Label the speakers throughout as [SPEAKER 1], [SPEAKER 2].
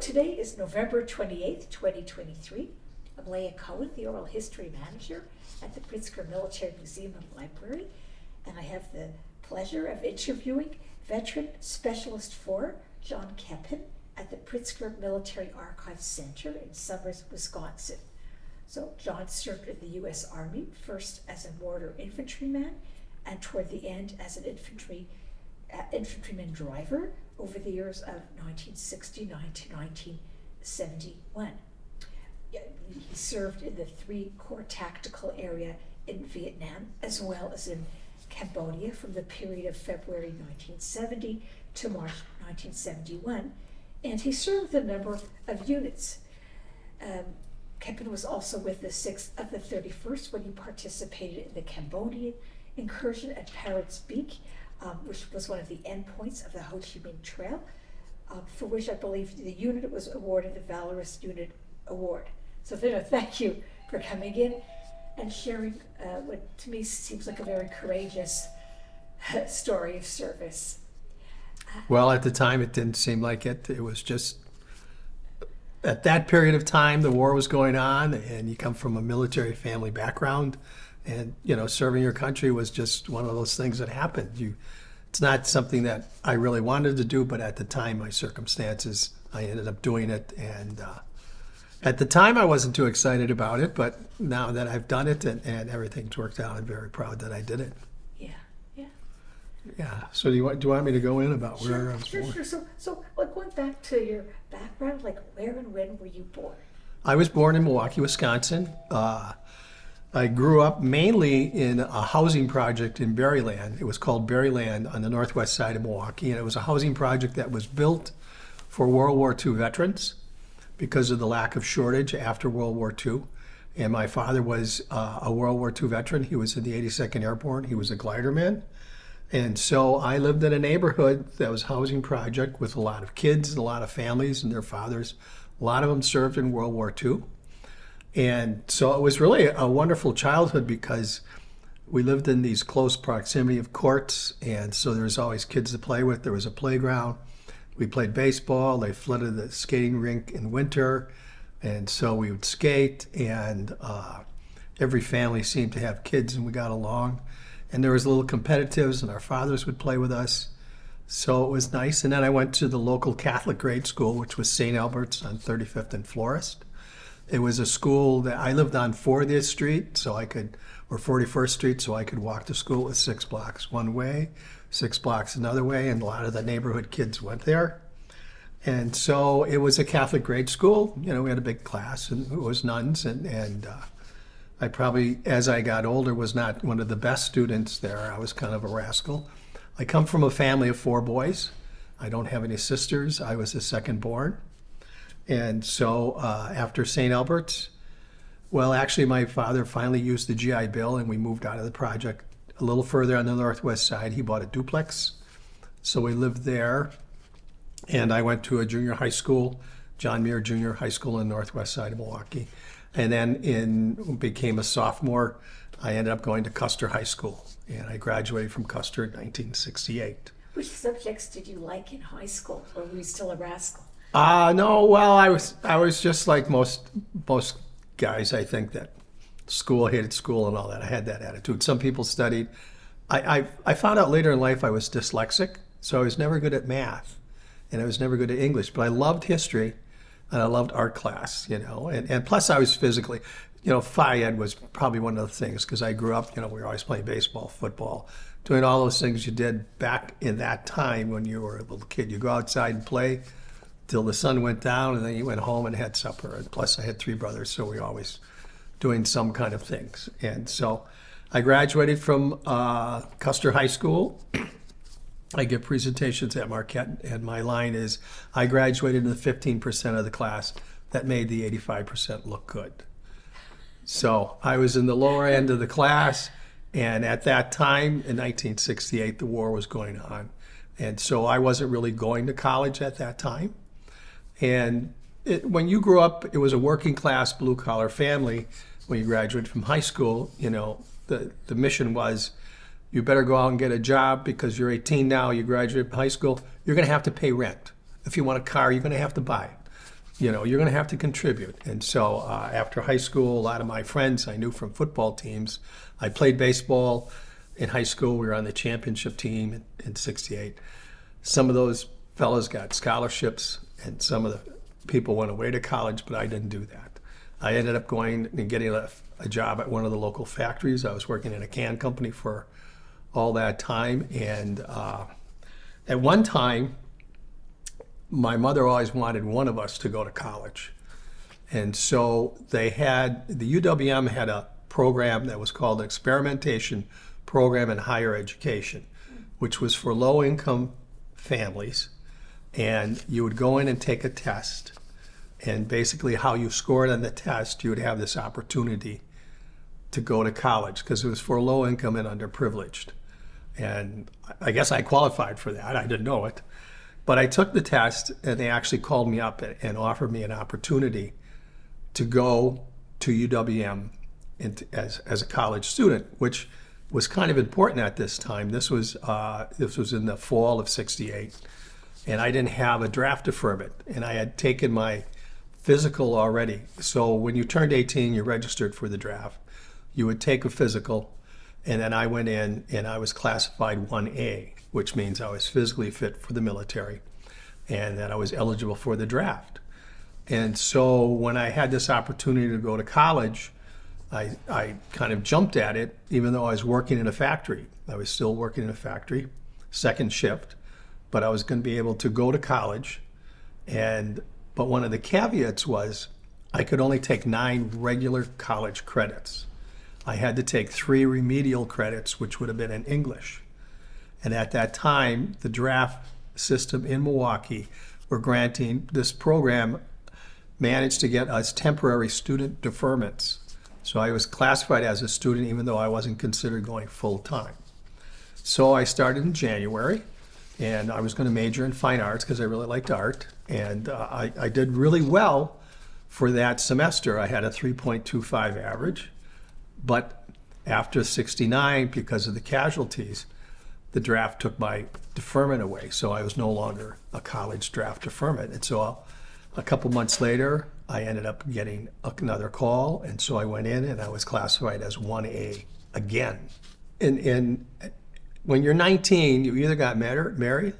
[SPEAKER 1] Today is November 28th, 2023. I'm Leah Cohen, the Oral History Manager at the Pritzker Military Museum and Library, and I have the pleasure of interviewing Veteran Specialist 4, John Koeppen, at the Pritzker Military Archives Center in Summers, Wisconsin. So John served in the U.S. Army, first as a mortar infantryman, and toward the end as an infantryman driver over the years of 1969 to 1971. He served in the 3 Corps tactical area in Vietnam as well as in Cambodia from the period of February 1970 to March 1971, and he served with a number of units. Koeppen was also with the 6th of the 31st when he participated in the Cambodian incursion at Parrots Beak, which was one of the endpoints of the Ho Chi Minh Trail, for which I believe the unit was awarded the Valorous Unit Award. So thank you for coming in and sharing what to me seems like a very courageous story of service.
[SPEAKER 2] Well, at the time it didn't seem like it. It was just, at that period of time, the war was going on, and you come from a military family background, and serving your country was just one of those things that happened. It's not something that I really wanted to do, but at the time, my circumstances, I ended up doing it. And at the time, I wasn't too excited about it, but now that I've done it and everything's worked out, I'm very proud that I did it.
[SPEAKER 1] Yeah.
[SPEAKER 2] Yeah. So do you want me to go in about where I was born?
[SPEAKER 1] Sure. So going back to your background, where and when were you born?
[SPEAKER 2] I was born in Milwaukee, Wisconsin. I grew up mainly in a housing project in Berryland. It was called Berryland on the northwest side of Milwaukee, and it was a housing project that was built for World War II veterans because of the lack of shortage after World War II. And my father was a World War II veteran. He was in the 82nd Airborne. He was a gliderman. And so I lived in a neighborhood that was a housing project with a lot of kids and a lot of families and their fathers. A lot of them served in World War II. And so it was really a wonderful childhood because we lived in these close proximity of courts, and so there was always kids to play with. There was a playground. We played baseball. They flooded the skating rink in winter, and so we would skate, and every family seemed to have kids, and we got along. And there was little competitives, and our fathers would play with us. So it was nice. And then I went to the local Catholic grade school, which was St. Albert's on 35th and Florist. It was a school that I lived on 40th Street, or 41st Street, so I could walk to school with 6 blocks one way, 6 blocks another way, and a lot of the neighborhood kids went there. And so it was a Catholic grade school. We had a big class, and it was nuns, and I probably, as I got older, was not one of the best students there. I was kind of a rascal. I come from a family of 4 boys. I don't have any sisters. I was the second born. And so after St. Albert's, well, actually my father finally used the GI Bill and we moved out of the project a little further on the northwest side. He bought a duplex. So we lived there. And I went to a junior high school, John Muir Junior High School in the northwest side of Milwaukee. And then became a sophomore. I ended up going to Custer High School. And I graduated from Custer in 1968.
[SPEAKER 1] Which subjects did you like in high school, or were you still a rascal?
[SPEAKER 2] No, well, I was just like most guys, I think, that hated school and all that. I had that attitude. Some people studied. I found out later in life I was dyslexic, so I was never good at math, and I was never good at English. But I loved history, and I loved art class, and plus I was physically, Phi Ed was probably one of the things because I grew up, we were always playing baseball, football, doing all those things you did back in that time when you were a little kid. You go outside and play till the sun went down, and then you went home and had supper. And plus I had 3 brothers, so we were always doing some kind of things. And so I graduated from Custer High School. I give presentations at Marquette, and my line is, I graduated in the 15% of the class that made the 85% look good. So I was in the lower end of the class, and at that time, in 1968, the war was going on. And so I wasn't really going to college at that time. And when you grew up, it was a working class, blue collar family. When you graduated from high school, the mission was, you better go out and get a job because you're 18 now, you graduated from high school, you're going to have to pay rent. If you want a car, you're going to have to buy it. you're going to have to contribute. And so after high school, a lot of my friends I knew from football teams. I played baseball in high school. We were on the championship team in '68. Some of those fellas got scholarships, and some of the people went away to college, but I didn't do that. I ended up going and getting a job at one of the local factories. I was working in a can company for all that time. And at one time, my mother always wanted one of us to go to college. And so the UWM had a program that was called Experimentation Program in Higher Education, which was for low-income families. And you would go in and take a test. And basically how you scored on the test, you would have this opportunity to go to college because it was for low-income and underprivileged. And I guess I qualified for that. I didn't know it. But I took the test, and they actually called me up and offered me an opportunity to go to UWM as a college student, which was kind of important at this time. This was in the fall of '68, and I didn't have a draft deferment, and I had taken my physical already. So when you turned 18, you registered for the draft. You would take a physical, and then I went in and I was classified 1A, which means I was physically fit for the military and that I was eligible for the draft. And so when I had this opportunity to go to college, I kind of jumped at it, even though I was working in a factory. I was still working in a factory, second shift, but I was going to be able to go to college. But one of the caveats was I could only take 9 regular college credits. I had to take 3 remedial credits, which would have been in English. And at that time, the draft system in Milwaukee were granting, this program managed to get us temporary student deferments. So I was classified as a student even though I wasn't considered going full time. So I started in January, and I was going to major in fine arts because I really liked art. And I did really well for that semester. I had a 3.25 average. But after '69, because of the casualties, the draft took my deferment away. So I was no longer a college draft deferment. And so a couple months later, I ended up getting another call. And so I went in and I was classified as 1A again. And when you're 19, you either got married,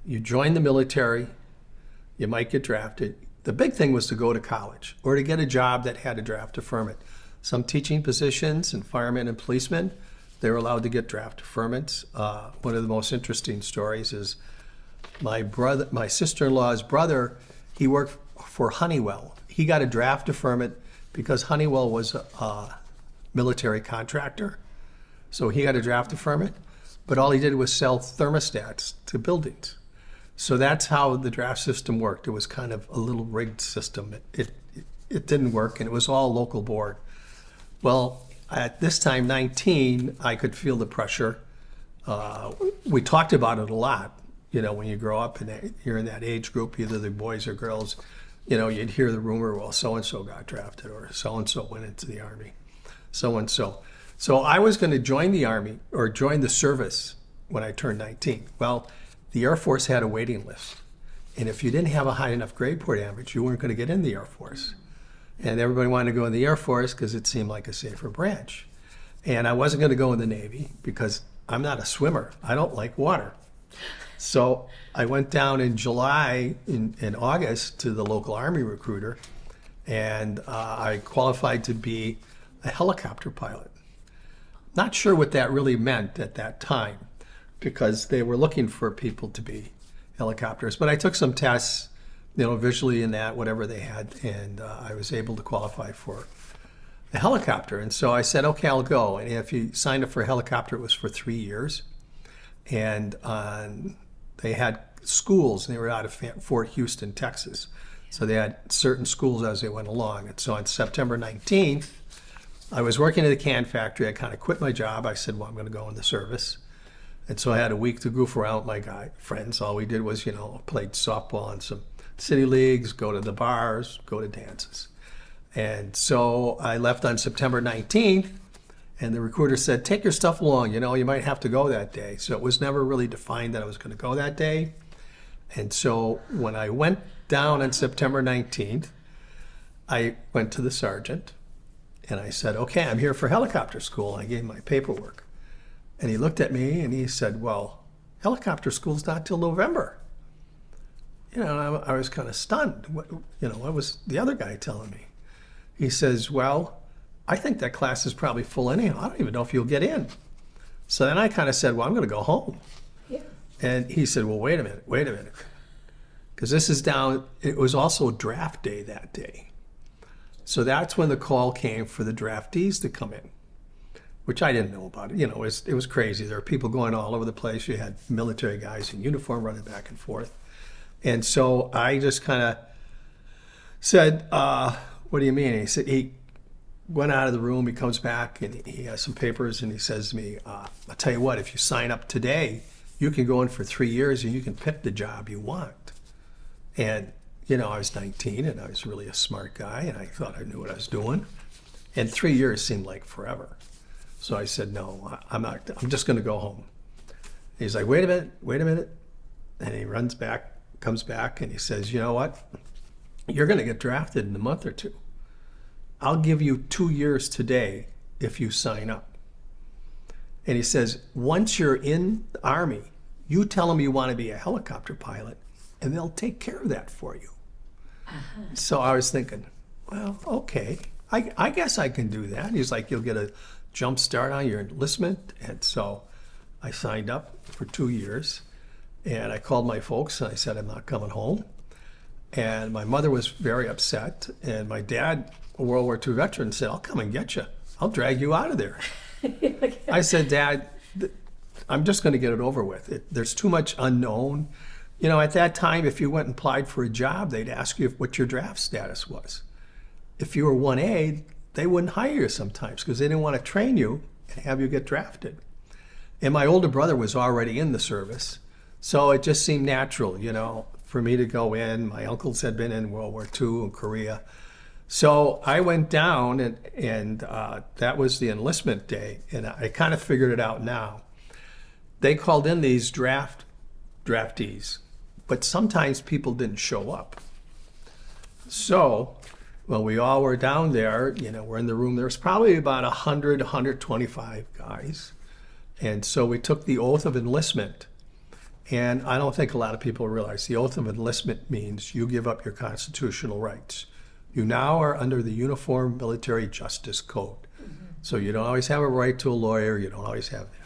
[SPEAKER 2] you joined the military, you might get drafted. The big thing was to go to college or to get a job that had a draft deferment. Some teaching positions and firemen and policemen, they were allowed to get draft deferments. One of the most interesting stories is my sister-in-law's brother, he worked for Honeywell. He got a draft deferment because Honeywell was a military contractor. So he got a draft deferment, but all he did was sell thermostats to buildings. So that's how the draft system worked. It was kind of a little rigged system. It didn't work, and it was all local board. Well, at this time, 19, I could feel the pressure. We talked about it a lot. When you grow up and you're in that age group, either the boys or girls, you'd hear the rumor, well, so-and-so got drafted or so-and-so went into the Army, so-and-so. So I was going to join the Army or join the service when I turned 19. Well, the Air Force had a waiting list. And if you didn't have a high enough grade point average, you weren't going to get in the Air Force. And everybody wanted to go in the Air Force because it seemed like a safer branch. And I wasn't going to go in the Navy because I'm not a swimmer. I don't like water. So I went down in July, in August, to the local Army recruiter, and I qualified to be a helicopter pilot. Not sure what that really meant at that time because they were looking for people to be helicopters. But I took some tests, visually in that, whatever they had, and I was able to qualify for a helicopter. And so I said, okay, I'll go. And if you signed up for a helicopter, it was for 3 years. And they had schools, and they were out of Fort Houston, Texas. So they had certain schools as they went along. And so on September 19th, I was working at a can factory. I kind of quit my job. I said, well, I'm going to go in the service. And so I had a week to goof around with my friends. All we did was, played softball in some city leagues, go to the bars, go to dances. And so I left on September 19th, and the recruiter said, take your stuff along. You might have to go that day. So it was never really defined that I was going to go that day. And so when I went down on September 19th, I went to the sergeant and I said, okay, I'm here for helicopter school. I gave him my paperwork. And he looked at me and he said, well, helicopter school's not till November. You know, I was kind of stunned. What was the other guy telling me? He says, well, I think that class is probably full anyhow. I don't even know if you'll get in. So then I kind of said, well, I'm going to go home.
[SPEAKER 1] Yeah.
[SPEAKER 2] And he said, well, wait a minute. Because this is down, it was also draft day that day. So that's when the call came for the draftees to come in, which I didn't know about. You know, it was crazy. There were people going all over the place. You had military guys in uniform running back and forth. And so I just kind of said, what do you mean? He said, he went out of the room, he comes back, and he has some papers, and he says to me, I'll tell you what, if you sign up today, you can go in for 3 years, and you can pick the job you want. And, you know, I was 19, and I was really a smart guy, and I thought I knew what I was doing. And 3 years seemed like forever. So I said, no, I'm not, I'm just going to go home. He's like, wait a minute. And he runs back, comes back, and he says, you know what? You're going to get drafted in a month or two. I'll give you 2 years today if you sign up. And he says, once you're in the Army, you tell them you want to be a helicopter pilot, and they'll take care of that for you. Uh-huh. So I was thinking, well, okay, I guess I can do that. He's like, you'll get a jump start on your enlistment. And so I signed up for 2 years, and I called my folks, and I said, I'm not coming home. And my mother was very upset, and my dad, a World War II veteran, said, I'll come and get you. I'll drag you out of there. I said, Dad, I'm just going to get it over with. There's too much unknown. You know, at that time, if you went and applied for a job, they'd ask you what your draft status was. If you were 1A, they wouldn't hire you sometimes because they didn't want to train you and have you get drafted. And my older brother was already in the service, so it just seemed natural, you know, for me to go in. My uncles had been in World War II and Korea. So I went down, and that was the enlistment day, and I kind of figured it out now. They called in these draftees, but sometimes people didn't show up. So when we all were down there, you know, we're in the room, there was probably about 100, 125 guys. And so we took the oath of enlistment. And I don't think a lot of people realize the oath of enlistment means you give up your constitutional rights. You now are under the Uniform Military Justice Code. Mm-hmm. So you don't always have a right to a lawyer, you don't always have that.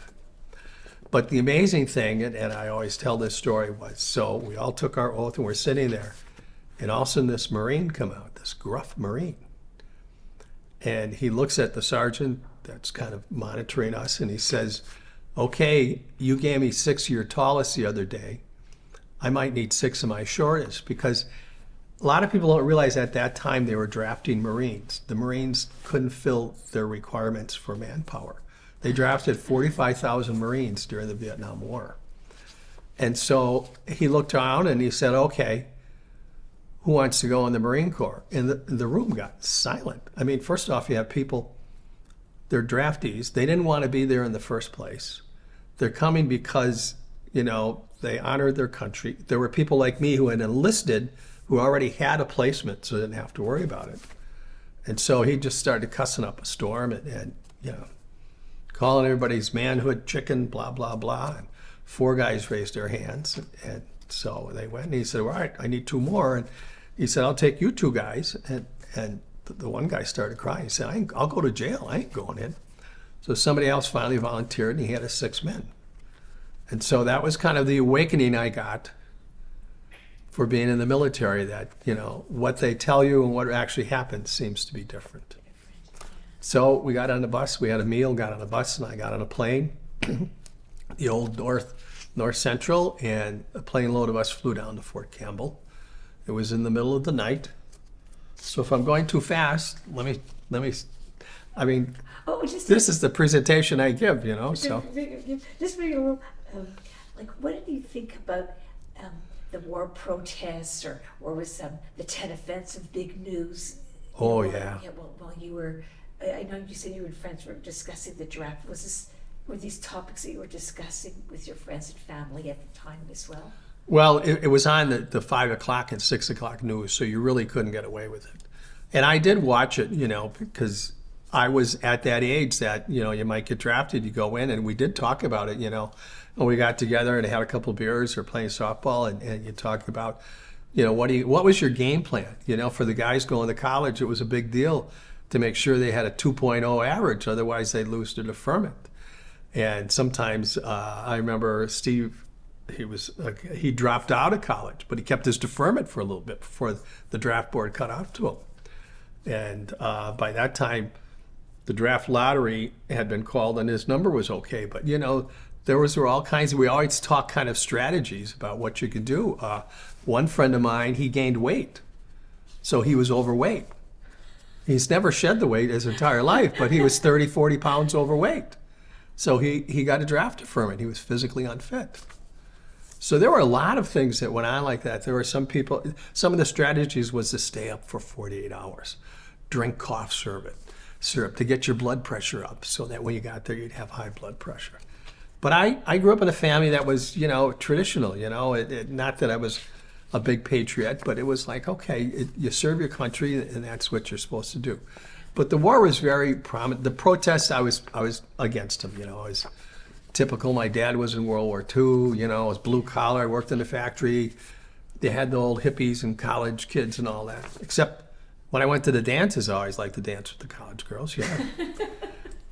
[SPEAKER 2] But the amazing thing, and I always tell this story, was so we all took our oath and we're sitting there, and all of a sudden this Marine come out, this gruff Marine. And he looks at the sergeant that's kind of monitoring us, and he says, okay, you gave me 6 of your tallest the other day. I might need 6 of my shortest, because a lot of people don't realize at that time they were drafting Marines. The Marines couldn't fill their requirements for manpower. They drafted 45,000 Marines during the Vietnam War. And so he looked around and he said, okay, who wants to go in the Marine Corps? And the room got silent. I mean, first off, you have people, they're draftees. They didn't want to be there in the first place. They're coming because, you know, they honored their country. There were people like me who had enlisted who already had a placement, so they didn't have to worry about it. And so he just started cussing up a storm and you know, calling everybody's manhood chicken, blah, blah, blah. And 4 guys raised their hands. And so they went, and he said, all right, I need 2 more. And he said, I'll take you 2 guys. And the one guy started crying. He said, I'll go to jail. I ain't going in. So somebody else finally volunteered, and he had 6 men. And so that was kind of the awakening I got for being in the military, that, you know, what they tell you and what actually happens seems to be different. So we got on the bus, we had a meal, got on a bus, and I got on a plane, the old North Central, and a plane load of us flew down to Fort Campbell. It was in the middle of the night. So if I'm going too fast, let me, this is the presentation I give, you know, so.
[SPEAKER 1] Just make a little, like, what did you think about the war protests, or was the Tet Offensive big news?
[SPEAKER 2] Oh, yeah.
[SPEAKER 1] Yeah, well, while you were, I know you said you and friends were discussing the draft. Were these topics that you were discussing with your friends and family at the time as well?
[SPEAKER 2] Well, it was on the 5 o'clock and 6 o'clock news, so you really couldn't get away with it. And I did watch it, because I was at that age that, you might get drafted, you go in, and we did talk about it, and we got together and had a couple of beers or playing softball, and you talk about, what was your game plan? For the guys going to college, it was a big deal to make sure they had a 2.0 average, otherwise they'd lose their deferment. And sometimes I remember Steve, he dropped out of college, but he kept his deferment for a little bit before the draft board cut off to him. And by that time, the draft lottery had been called and his number was okay. But, there were all kinds we always talk kind of strategies about what you could do. One friend of mine, he gained weight. So he was overweight. He's never shed the weight his entire life, but he was 30, 40 pounds overweight. So he got a draft deferment. He was physically unfit. So there were a lot of things that went on like that. There were some of the strategies was to stay up for 48 hours, drink cough syrup to get your blood pressure up so that when you got there, you'd have high blood pressure. But I grew up in a family that was, traditional, not that I was a big patriot, but it was like, okay, you serve your country and that's what you're supposed to do. But the war was very prominent. The protests, I was against them, I was typical. My dad was in World War II, I was blue collar. I worked in the factory. They had the old hippies and college kids and all that. Except when I went to the dances, I always liked to dance with the college girls, yeah.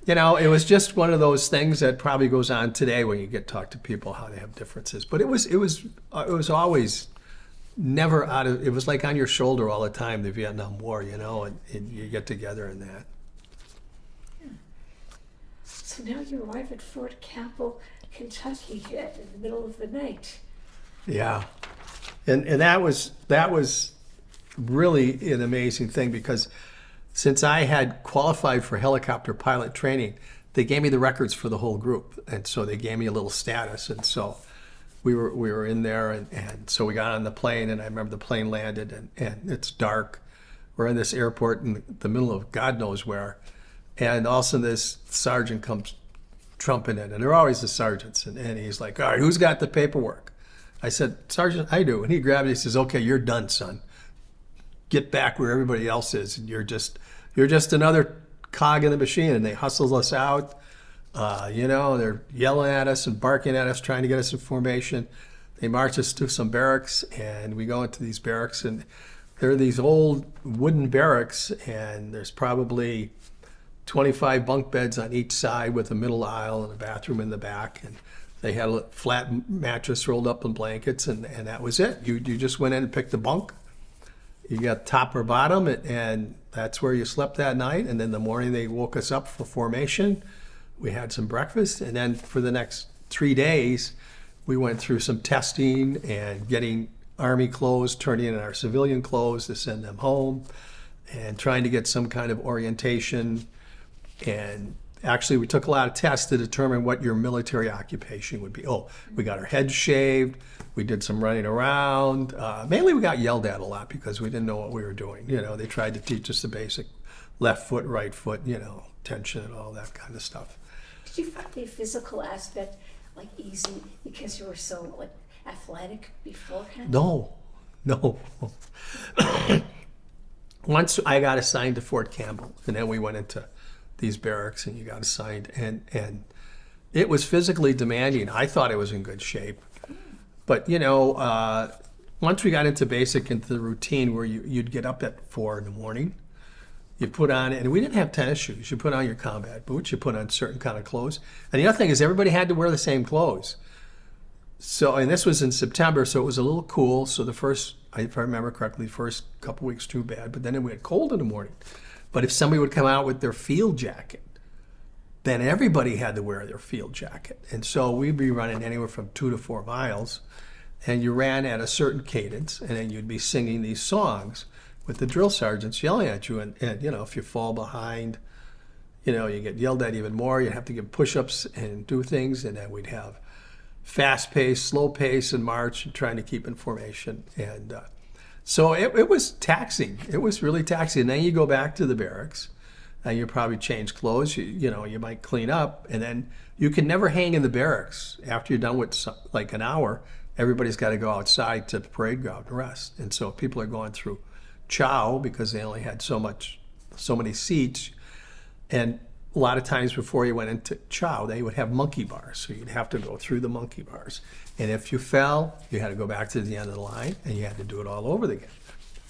[SPEAKER 2] It was just one of those things that probably goes on today when you get talk to people how they have differences. But it was always never out of, it was like on your shoulder all the time, the Vietnam War, and you get together in that.
[SPEAKER 1] So now you arrive at Fort Campbell, Kentucky, in the middle of the night.
[SPEAKER 2] Yeah, and that was really an amazing thing because since I had qualified for helicopter pilot training, they gave me the records for the whole group, and so they gave me a little status, and so we were in there, and so we got on the plane, and I remember the plane landed, and it's dark. We're in this airport in the middle of God knows where. And all of a sudden this sergeant comes trumping in, and they're always the sergeants, and he's like, all right, who's got the paperwork? I said, Sergeant, I do. And he grabbed it, he says, okay, you're done, son. Get back where everybody else is, and you're just another cog in the machine. And they hustled us out. They're yelling at us and barking at us, trying to get us in formation. They march us to some barracks, and we go into these barracks, and there are these old wooden barracks, and there's probably 25 bunk beds on each side with a middle aisle and a bathroom in the back. And they had a flat mattress rolled up in blankets, and that was it. You just went in and picked the bunk. You got top or bottom, and that's where you slept that night. And then the morning they woke us up for formation. We had some breakfast, and then for the next 3 days, we went through some testing and getting Army clothes, turning in our civilian clothes to send them home, and trying to get some kind of orientation. And actually, we took a lot of tests to determine what your military occupation would be. Oh, we got our heads shaved. We did some running around. Mainly, we got yelled at a lot because we didn't know what we were doing. They tried to teach us the basic left foot, right foot, tension and all that kind of stuff.
[SPEAKER 1] Did you find the physical aspect easy because you were so athletic beforehand?
[SPEAKER 2] No. Once I got assigned to Fort Campbell, and then we went into these barracks, and you got assigned, and it was physically demanding. I thought I was in good shape, but once we got into basic, into the routine where you'd get up at 4 in the morning, you put on, and we didn't have tennis shoes. You put on your combat boots. You put on certain kind of clothes, and the other thing is everybody had to wear the same clothes. So, and this was in September, so it was a little cool. So the first, if I remember correctly, the first couple weeks too bad, but then we had cold in the morning. But if somebody would come out with their field jacket, then everybody had to wear their field jacket. And so we'd be running anywhere from 2 to 4 miles, and you ran at a certain cadence, and then you'd be singing these songs with the drill sergeants yelling at you. And if you fall behind, you get yelled at even more. You have to give push-ups and do things, and then we'd have fast pace, slow pace, and march, and trying to keep in formation. And so it was taxing. It was really taxing. And then you go back to the barracks, and you probably change clothes. You might clean up, and then you can never hang in the barracks after you're done with an hour. everybody's got to go outside to the parade ground and rest. And so people are going through chow because they only had so many seats. And a lot of times before you went into chow, they would have monkey bars. So you'd have to go through the monkey bars. And if you fell, you had to go back to the end of the line and you had to do it all over again.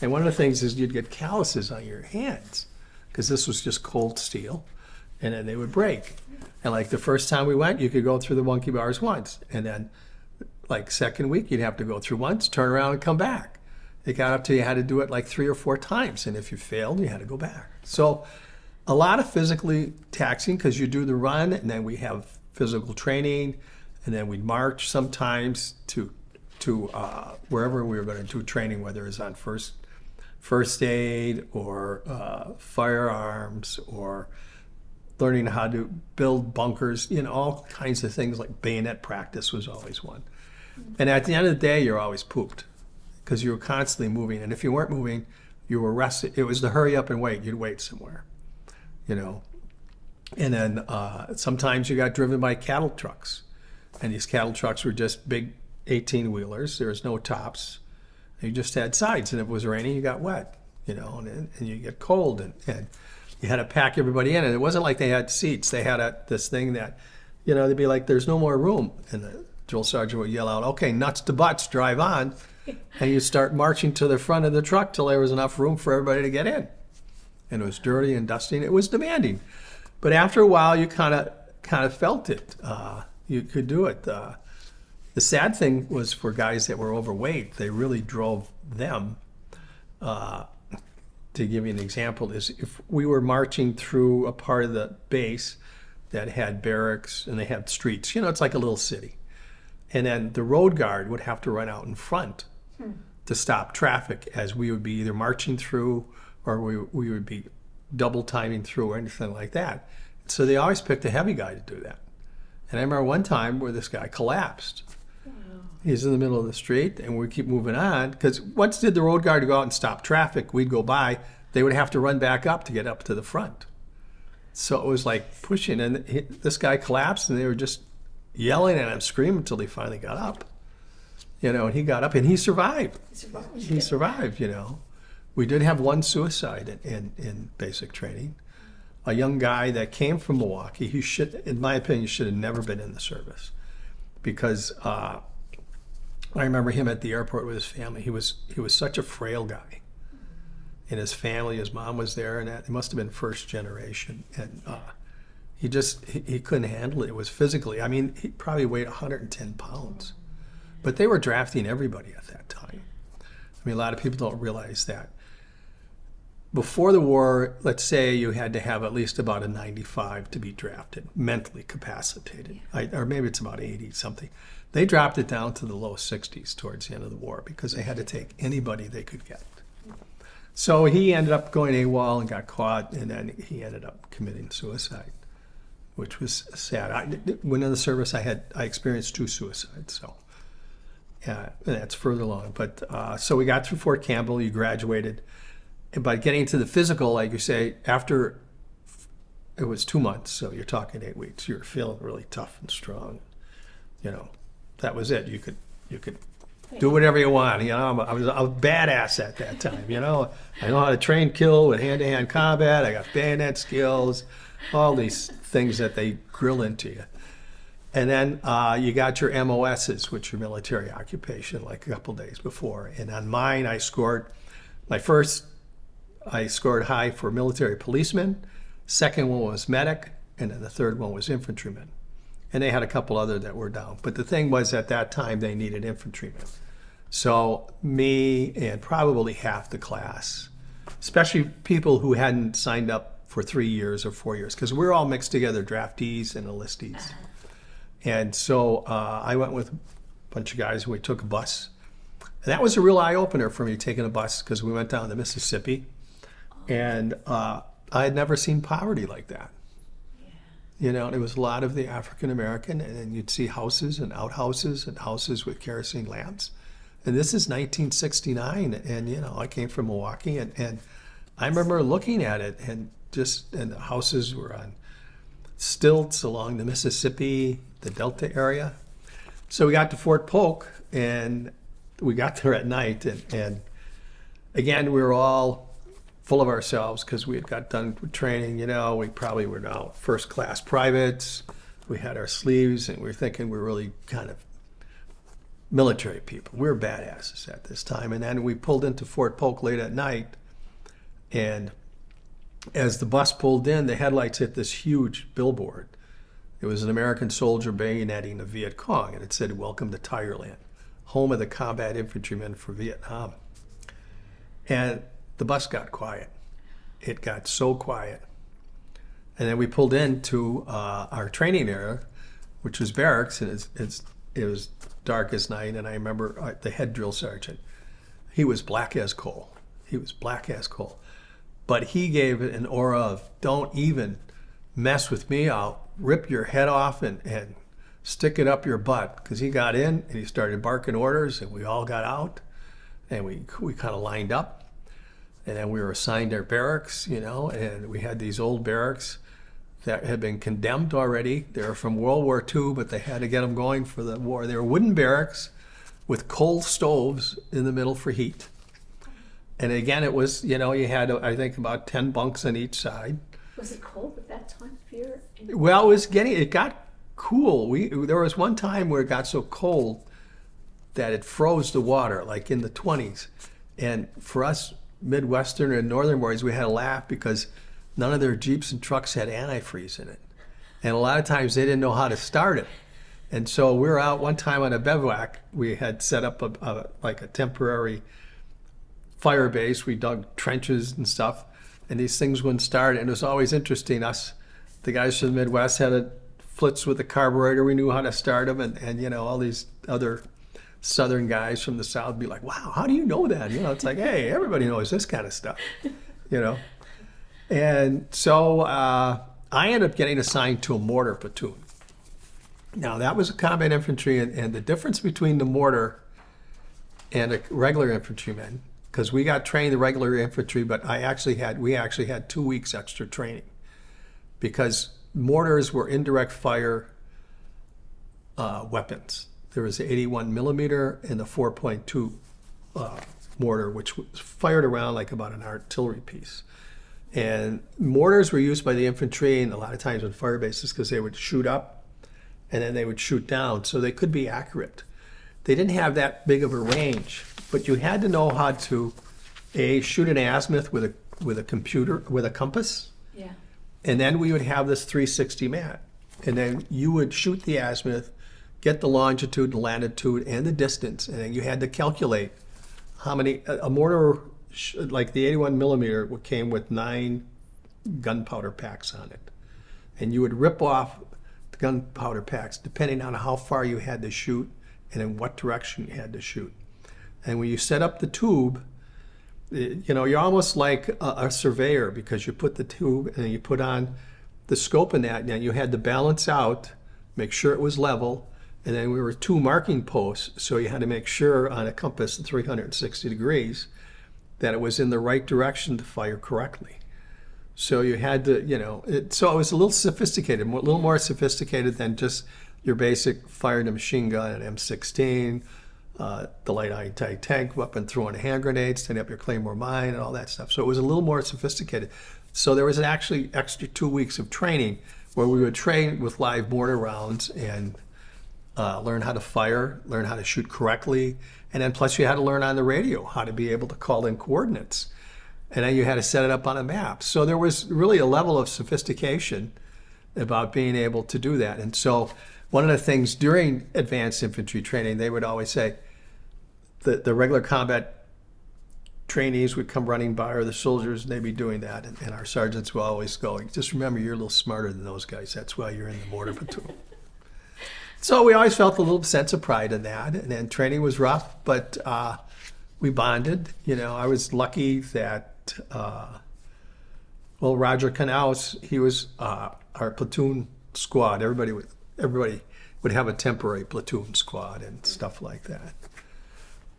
[SPEAKER 2] And one of the things is you'd get calluses on your hands because this was just cold steel, and then they would break. And like the first time we went, you could go through the monkey bars once. And then like second week, you'd have to go through once, turn around and come back. It got up to you had to do it like 3 or 4 times. And if you failed, you had to go back. So a lot of physically taxing because you do the run and then we have physical training and then we'd march sometimes to wherever we were going to do training, whether it's on first aid or firearms or learning how to build bunkers, all kinds of things like bayonet practice was always one. And at the end of the day, you're always pooped because you were constantly moving. And if you weren't moving, you were rested. It was to hurry up and wait. You'd wait somewhere, And then sometimes you got driven by cattle trucks. And these cattle trucks were just big 18-wheelers. There was no tops. You just had sides. And if it was raining, you got wet, and you get cold. And you had to pack everybody in. And it wasn't like they had seats. They had this thing that, they'd be like, there's no more room. And the drill sergeant would yell out, okay, nuts to butts, drive on. And you start marching to the front of the truck till there was enough room for everybody to get in. And it was dirty and dusty. And it was demanding. But after a while, you kind of felt it. You could do it. The sad thing was for guys that were overweight, they really drove them. To give you an example, is if we were marching through a part of the base that had barracks and they had streets, it's like a little city. And then the road guard would have to run out in front to stop traffic as we would be either marching through or we would be double timing through or anything like that. So they always picked a heavy guy to do that. And I remember one time where this guy collapsed. Wow. He's in the middle of the street and we keep moving on because once did the road guard go out and stop traffic, we'd go by, they would have to run back up to get up to the front. So it was like pushing and this guy collapsed and they were just yelling at him, screaming until he finally got up. And he got up and he survived. He survived, We did have one suicide in basic training. A young guy that came from Milwaukee, he should, in my opinion, should have never been in the service because I remember him at the airport with his family. He was such a frail guy. And his family, his mom was there, and it must have been first generation. And he couldn't handle it. It was physically, he probably weighed 110 pounds. But they were drafting everybody at that time. A lot of people don't realize that. Before the war, let's say you had to have at least about a 95 to be drafted, mentally capacitated. Or maybe it's about 80 something. They dropped it down to the low 60s towards the end of the war because they had to take anybody they could get. So he ended up going AWOL and got caught, and then he ended up committing suicide, which was sad. When in the service, I experienced 2 suicides, so that's further along. But so we got through Fort Campbell, you graduated. But getting to the physical, like you say, after it was 2 months, so you're talking 8 weeks, you're feeling really tough and strong. That was it. You could do whatever you want. I was a badass at that time. I know how to train kill with hand-to-hand combat. I got bayonet skills, all these things that they grill into you. And then you got your MOSs, which are military occupation, like a couple days before. And on mine, I scored high for military policeman. Second one was medic, and then the third one was infantryman. And they had a couple other that were down. But the thing was, at that time, they needed infantrymen. So me and probably half the class, especially people who hadn't signed up for 3 years or 4 years, because we're all mixed together, draftees and enlistees. And so I went with a bunch of guys, and we took a bus. And that was a real eye-opener for me, taking a bus, because we went down the Mississippi. And I had never seen poverty like that. It was a lot of the African-American, and you'd see houses and outhouses and houses with kerosene lamps. And this is 1969, and I came from Milwaukee, and I remember looking at it, and the houses were on stilts along the Mississippi, the Delta area. So we got to Fort Polk, and we got there at night, and again, we were all full of ourselves because we had got done with training. We probably were now first class privates. We had our sleeves, and we were thinking we were really kind of military people. We were badasses at this time. And then we pulled into Fort Polk late at night, and as the bus pulled in, the headlights hit this huge billboard. It was an American soldier bayoneting the Viet Cong, and it said, "Welcome to Tigerland, home of the combat infantrymen for Vietnam." And the bus got quiet. It got so quiet. And then we pulled into our training area, which was barracks, and it was dark as night. And I remember the head drill sergeant. He was black as coal. He was black as coal. But he gave it an aura of, don't even mess with me. I'll rip your head off and stick it up your butt. Because he got in and he started barking orders, and we all got out, and we kind of lined up. And then we were assigned our barracks, and we had these old barracks that had been condemned already. They were from World War II, but they had to get them going for the war. They were wooden barracks with coal stoves in the middle for heat. And again, it was, you had, I think, about 10 bunks on each side.
[SPEAKER 1] Was it cold at that time of year?
[SPEAKER 2] Well, it got cool. There was one time where it got so cold that it froze the water, like in the 20s. And for us Midwestern and Northern boys, we had a laugh because none of their Jeeps and trucks had antifreeze in it. And a lot of times they didn't know how to start it. And so we were out one time on a bivouac. We had set up like a temporary fire base. We dug trenches and stuff, and these things wouldn't start. And it was always interesting. The guys from the Midwest, had a flitz with the carburetor. We knew how to start them, and all these other Southern guys from the South would be like, "Wow, how do you know that?" It's like, hey, everybody knows this kind of stuff, And so I ended up getting assigned to a mortar platoon. Now, that was a combat infantry, and the difference between the mortar and a regular infantryman, because we got trained the regular infantry, but we actually had 2 weeks extra training, because mortars were indirect fire weapons. There was the 81 millimeter and the 4.2 mortar, which was fired around like about an artillery piece. And mortars were used by the infantry, and a lot of times on fire bases, because they would shoot up and then they would shoot down, so they could be accurate. They didn't have that big of a range, but you had to know how to shoot an azimuth with a compass.
[SPEAKER 1] Yeah.
[SPEAKER 2] And then we would have this 360 mat, and then you would shoot the azimuth, get the longitude, the latitude, and the distance, and then you had to calculate how many. A mortar like the 81 millimeter came with 9 gunpowder packs on it, and you would rip off the gunpowder packs depending on how far you had to shoot and in what direction you had to shoot. And when you set up the tube, you're almost like a surveyor, because you put the tube and then you put on the scope in that, and you had to balance out, make sure it was level. And then we were 2 marking posts, so you had to make sure on a compass at 360 degrees that it was in the right direction to fire correctly. So you had to, so it was a little sophisticated, a little more sophisticated than just your basic firing a machine gun, an M16, the light anti-tank weapon, throwing hand grenades, setting up your Claymore mine, and all that stuff. So it was a little more sophisticated. So there was actually extra 2 weeks of training where we would train with live mortar rounds and learn how to fire, learn how to shoot correctly, and then plus you had to learn on the radio how to be able to call in coordinates. And then you had to set it up on a map. So there was really a level of sophistication about being able to do that. And so one of the things during advanced infantry training, they would always say that the regular combat trainees would come running by, or the soldiers, and they'd be doing that. And our sergeants would always go, just remember, you're a little smarter than those guys. That's why you're in the mortar platoon. So we always felt a little sense of pride in that. And then training was rough, but we bonded. I was lucky that, Roger Knaus, he was our platoon squad. Everybody would have a temporary platoon squad and stuff like that.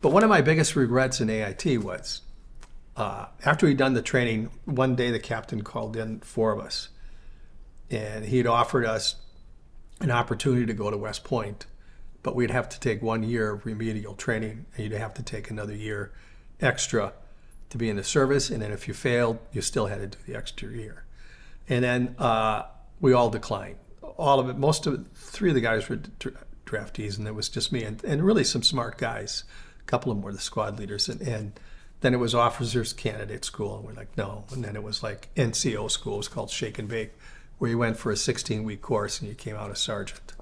[SPEAKER 2] But one of my biggest regrets in AIT was, after we'd done the training, one day the captain called in 4 of us, and he'd offered us an opportunity to go to West Point, but we'd have to take 1 year of remedial training, and you'd have to take another year extra to be in the service. And then if you failed, you still had to do the extra year. And then we all declined. All of it, most of it, 3 of the guys were draftees, and it was just me and really some smart guys. A couple of them were the squad leaders. And then it was officers candidate school, and we're like, no. And then it was like NCO school. It was called Shake and Bake, where you went for a 16-week course and you came out a sergeant.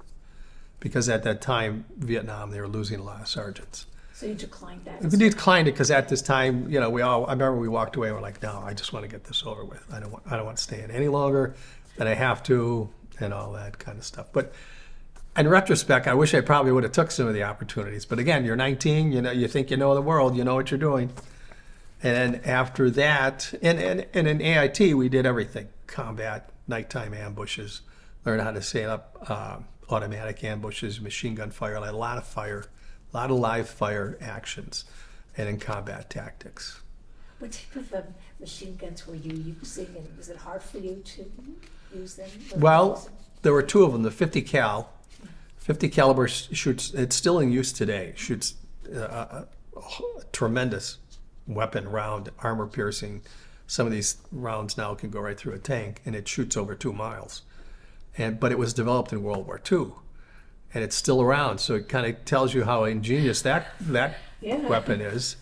[SPEAKER 2] Because at that time, Vietnam, they were losing a lot of sergeants.
[SPEAKER 1] So you declined that?
[SPEAKER 2] We declined it because at this time, I remember we walked away and we're like, no, I just want to get this over with. I don't want to stay in any longer than I have to, and all that kind of stuff. But in retrospect, I wish I probably would have took some of the opportunities. But again, you're 19, you think you know the world, you know what you're doing. And then after that, and in AIT, we did everything: combat, nighttime ambushes, learn how to set up automatic ambushes, machine gun fire, a lot of live fire actions, and in combat tactics.
[SPEAKER 1] What type of machine guns were you using, and was it hard for you to use them?
[SPEAKER 2] Well, there were 2 of them. The 50 caliber shoots. It's still in use today. Shoots a tremendous weapon round, armor piercing. Some of these rounds now can go right through a tank, and it shoots over 2 miles. But it was developed in World War II, and it's still around. So it kind of tells you how ingenious that weapon is.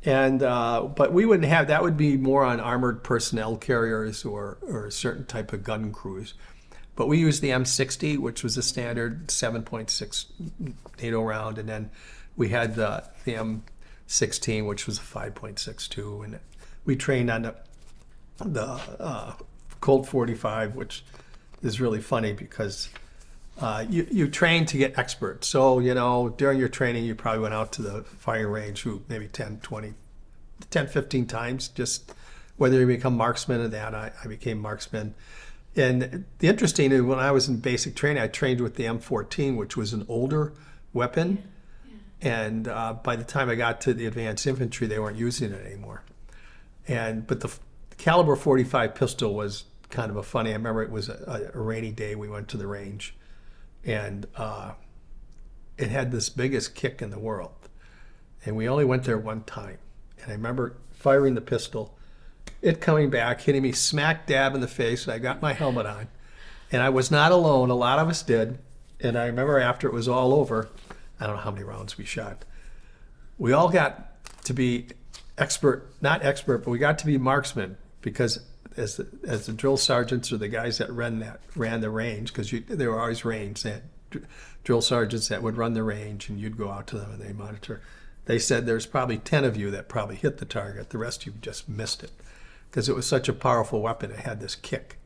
[SPEAKER 2] And but we wouldn't have that. Would be more on armored personnel carriers or a certain type of gun crews. But we used the M60, which was a standard 7.6 NATO round, and then we had the M16, which was a 5.62, and we trained on the Colt 45, which is really funny because you train to get expert. So, during your training, you probably went out to the firing range maybe 10, 15 times, just whether you become marksman or that. I became marksman. And the interesting is when I was in basic training, I trained with the M14, which was an older weapon. And by the time I got to the advanced infantry, they weren't using it anymore. But the caliber 45 pistol was kind of a funny. I remember it was a rainy day. We went to the range, and it had this biggest kick in the world. And we only went there one time. And I remember firing the pistol, it coming back, hitting me smack dab in the face. And I got my helmet on, and I was not alone. A lot of us did. And I remember after it was all over, I don't know how many rounds we shot. We all got to be not expert, but we got to be marksmen, because as the drill sergeants or the guys that ran the range, because there were always range, they had drill sergeants that would run the range, and you'd go out to them and they monitor. They said there's probably 10 of you that probably hit the target. The rest of you just missed it, because it was such a powerful weapon. It had this kick.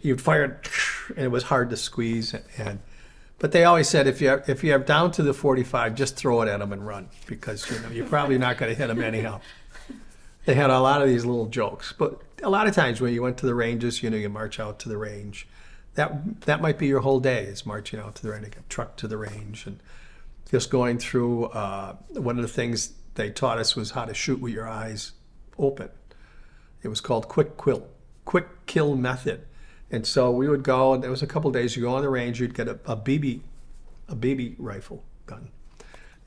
[SPEAKER 2] You'd fire it, and it was hard to squeeze. But they always said if you have down to the 45, just throw it at them and run, because you're probably not going to hit them anyhow. They had a lot of these little jokes, but a lot of times when you went to the ranges, you march out to the range. That might be your whole day, is marching out to the range, get trucked to the range, and just going through. One of the things they taught us was how to shoot with your eyes open. It was called quick kill method. And so we would go, and there was a couple of days, you go on the range, you'd get a BB rifle gun.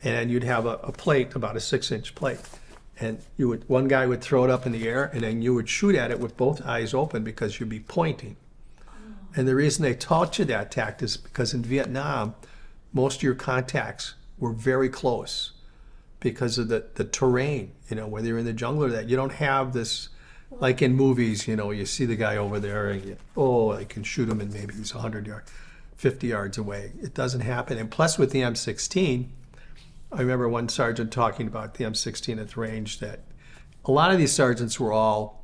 [SPEAKER 2] And you'd have a plate, about a 6-inch plate. And one guy would throw it up in the air, and then you would shoot at it with both eyes open, because you'd be pointing. And the reason they taught you that tactic is because in Vietnam, most of your contacts were very close because of the terrain, whether you're in the jungle or that. You don't have this, like in movies, you see the guy over there and I can shoot him and maybe he's 50 yards away. It doesn't happen. And plus with the M16, I remember one sergeant talking about the M16 at the range, that a lot of these sergeants were all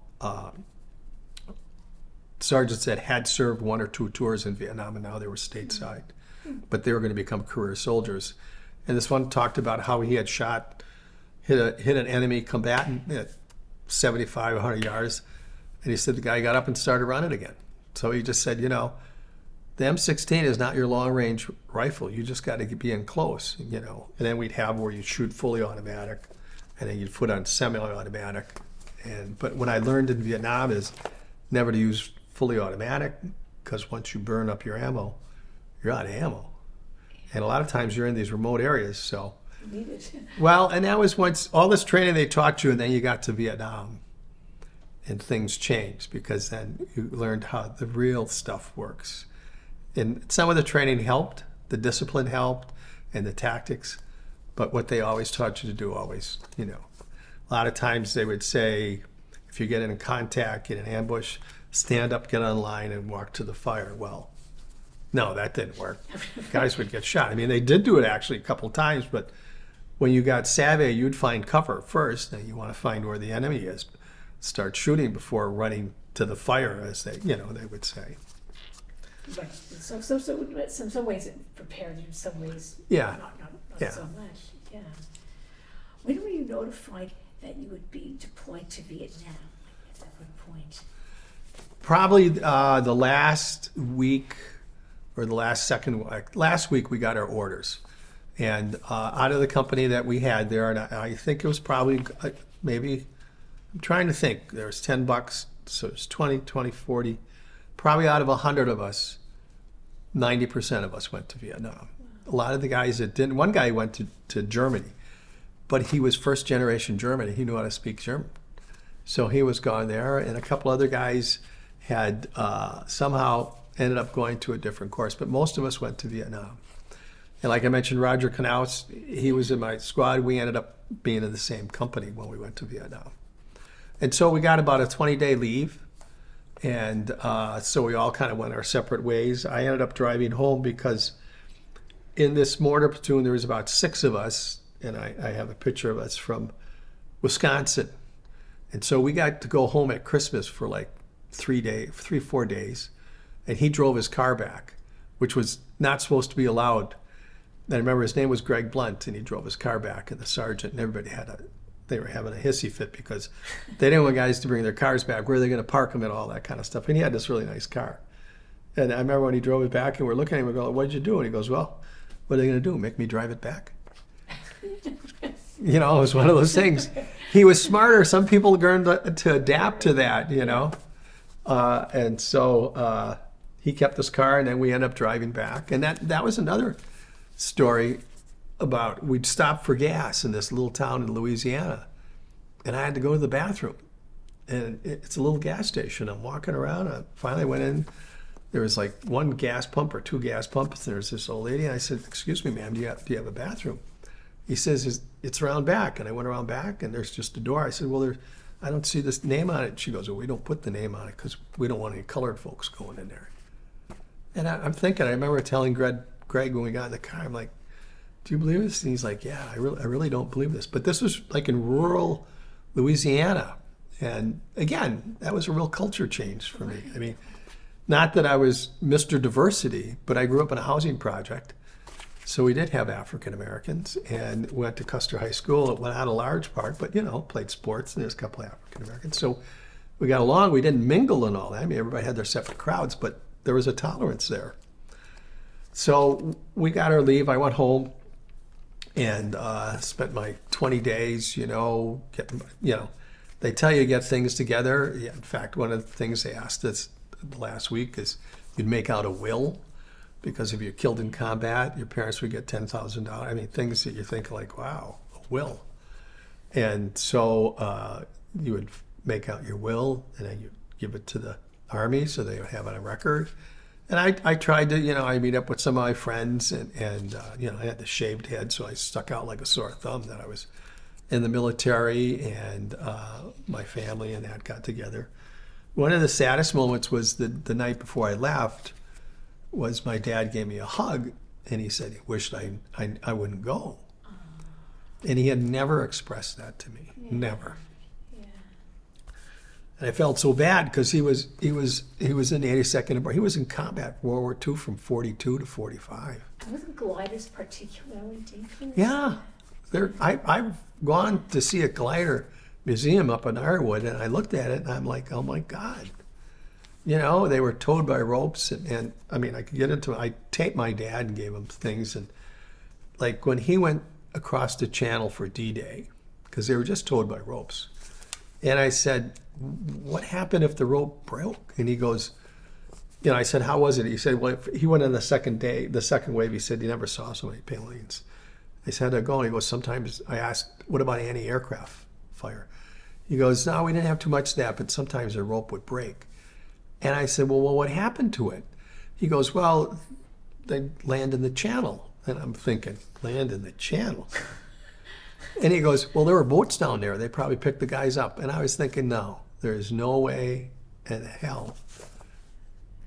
[SPEAKER 2] sergeants that had served 1 or 2 tours in Vietnam, and now they were stateside. But they were going to become career soldiers. And this one talked about how he had hit an enemy combatant at 75, 100 yards. And he said the guy got up and started running again. So he just said, the M16 is not your long-range rifle. You just got to be in close, And then we'd have where you'd shoot fully automatic, and then you'd put on semi-automatic. But what I learned in Vietnam is never to use fully automatic, because once you burn up your ammo, you're out of ammo. And a lot of times you're in these remote areas, so.
[SPEAKER 1] Needed.
[SPEAKER 2] Well, and that was once all this training they taught you, and then you got to Vietnam, and things changed because then you learned how the real stuff works. And some of the training helped, the discipline helped, and the tactics. But what they always taught you to do, always, you know, a lot of times they would say, if you get in contact, get an ambush, stand up, get on line, and walk to the fire. Well, no, that didn't work. Guys would get shot. I mean, they did do it actually a couple of times, but when you got savvy, you'd find cover first. And you want to find where the enemy is. Start shooting before running to the fire, as they, you know, they would say.
[SPEAKER 1] Right. So in some ways it prepared you, in some ways
[SPEAKER 2] Yeah.
[SPEAKER 1] not
[SPEAKER 2] Yeah.
[SPEAKER 1] so much. Yeah. When were you notified that you would be deployed to Vietnam? Like, at what point?
[SPEAKER 2] Probably the last week or the last last week we got our orders. And out of the company that we had there, and I think it was probably maybe, I'm trying to think, there was $10, so it's 20, 20, 40. Probably out of 100 of us, 90% of us went to Vietnam. A lot of the guys that didn't, one guy went to Germany, but he was first generation German. He knew how to speak German. So he was gone there, and a couple other guys had somehow ended up going to a different course, but most of us went to Vietnam. And like I mentioned, Roger Knaus, he was in my squad. We ended up being in the same company when we went to Vietnam. And so we got about a 20-day leave. And so we all kind of went our separate ways. I ended up driving home because in this mortar platoon, there was about 6 of us. And I have a picture of us from Wisconsin. And so we got to go home at Christmas for like 4 days. And he drove his car back, which was not supposed to be allowed. And I remember his name was Greg Blunt, and he drove his car back, and the sergeant and everybody they were having a hissy fit because they didn't want guys to bring their cars back. Where are they going to park them and all that kind of stuff? And he had this really nice car. And I remember when he drove it back, and we're looking at him, we're going, "What did you do?" And he goes, "Well, what are they going to do? Make me drive it back?" You know, it was one of those things. He was smarter. Some people learned to adapt to that, you know. And so he kept his car, and then we ended up driving back. And that was another story about, we'd stop for gas in this little town in Louisiana, and I had to go to the bathroom. And it's a little gas station. I'm walking around. I finally went in. There was like 1 gas pump or 2 gas pumps. There was this old lady. And I said, "Excuse me, ma'am, do you have a bathroom?" He says, "It's around back." And I went around back, and there's just a door. I said, "Well, I don't see this name on it." She goes, "Well, we don't put the name on it because we don't want any colored folks going in there." And I'm thinking, I remember telling Greg when we got in the car, I'm like, "Do you believe this?" And he's like, "Yeah, I really don't believe this." But this was like in rural Louisiana. And again, that was a real culture change for me. I mean, not that I was Mr. Diversity, but I grew up in a housing project. So we did have African Americans, and went to Custer High School. It went out a large part, but, you know, played sports, and there's a couple of African Americans. So we got along. We didn't mingle and all that. I mean, everybody had their separate crowds, but there was a tolerance there. So we got our leave. I went home and spent my 20 days, you know, they tell you to get things together. Yeah, in fact, one of the things they asked us last week is you'd make out a will, because if you're killed in combat, your parents would get $10,000. I mean, things that you think like, wow, a will. And so you would make out your will, and then you give it to the Army so they would have it on record. And I tried to, you know, I meet up with some of my friends, and you know, I had the shaved head, so I stuck out like a sore thumb that I was in the military, and my family and that got together. One of the saddest moments was the night before I left, was my dad gave me a hug, and he said he wished I wouldn't go. And he had never expressed that to me, never.
[SPEAKER 1] Yeah.
[SPEAKER 2] And I felt so bad because he was in the 82nd. He was in combat World War II from 42 to 45.
[SPEAKER 1] Wasn't gliders particularly dangerous?
[SPEAKER 2] Yeah, I've gone to see a glider museum up in Ironwood, and I looked at it, and I'm like, oh my God. You know, they were towed by ropes, and I mean, I could get into it. I taped my dad and gave him things, and like when he went across the channel for D-Day, because they were just towed by ropes, and I said, "What happened if the rope broke?" And he goes, I said, how was it? He said, well, he went on the second day, the second wave. He said he never saw so many planes. I said, how'd that go? And he goes, sometimes I asked, what about anti-aircraft fire? He goes, no, we didn't have too much of that, but sometimes the rope would break. And I said, well, what happened to it? He goes, well, they land in the channel. And I'm thinking, land in the channel? And he goes, well, there were boats down there. They probably picked the guys up. And I was thinking, no, there is no way in hell.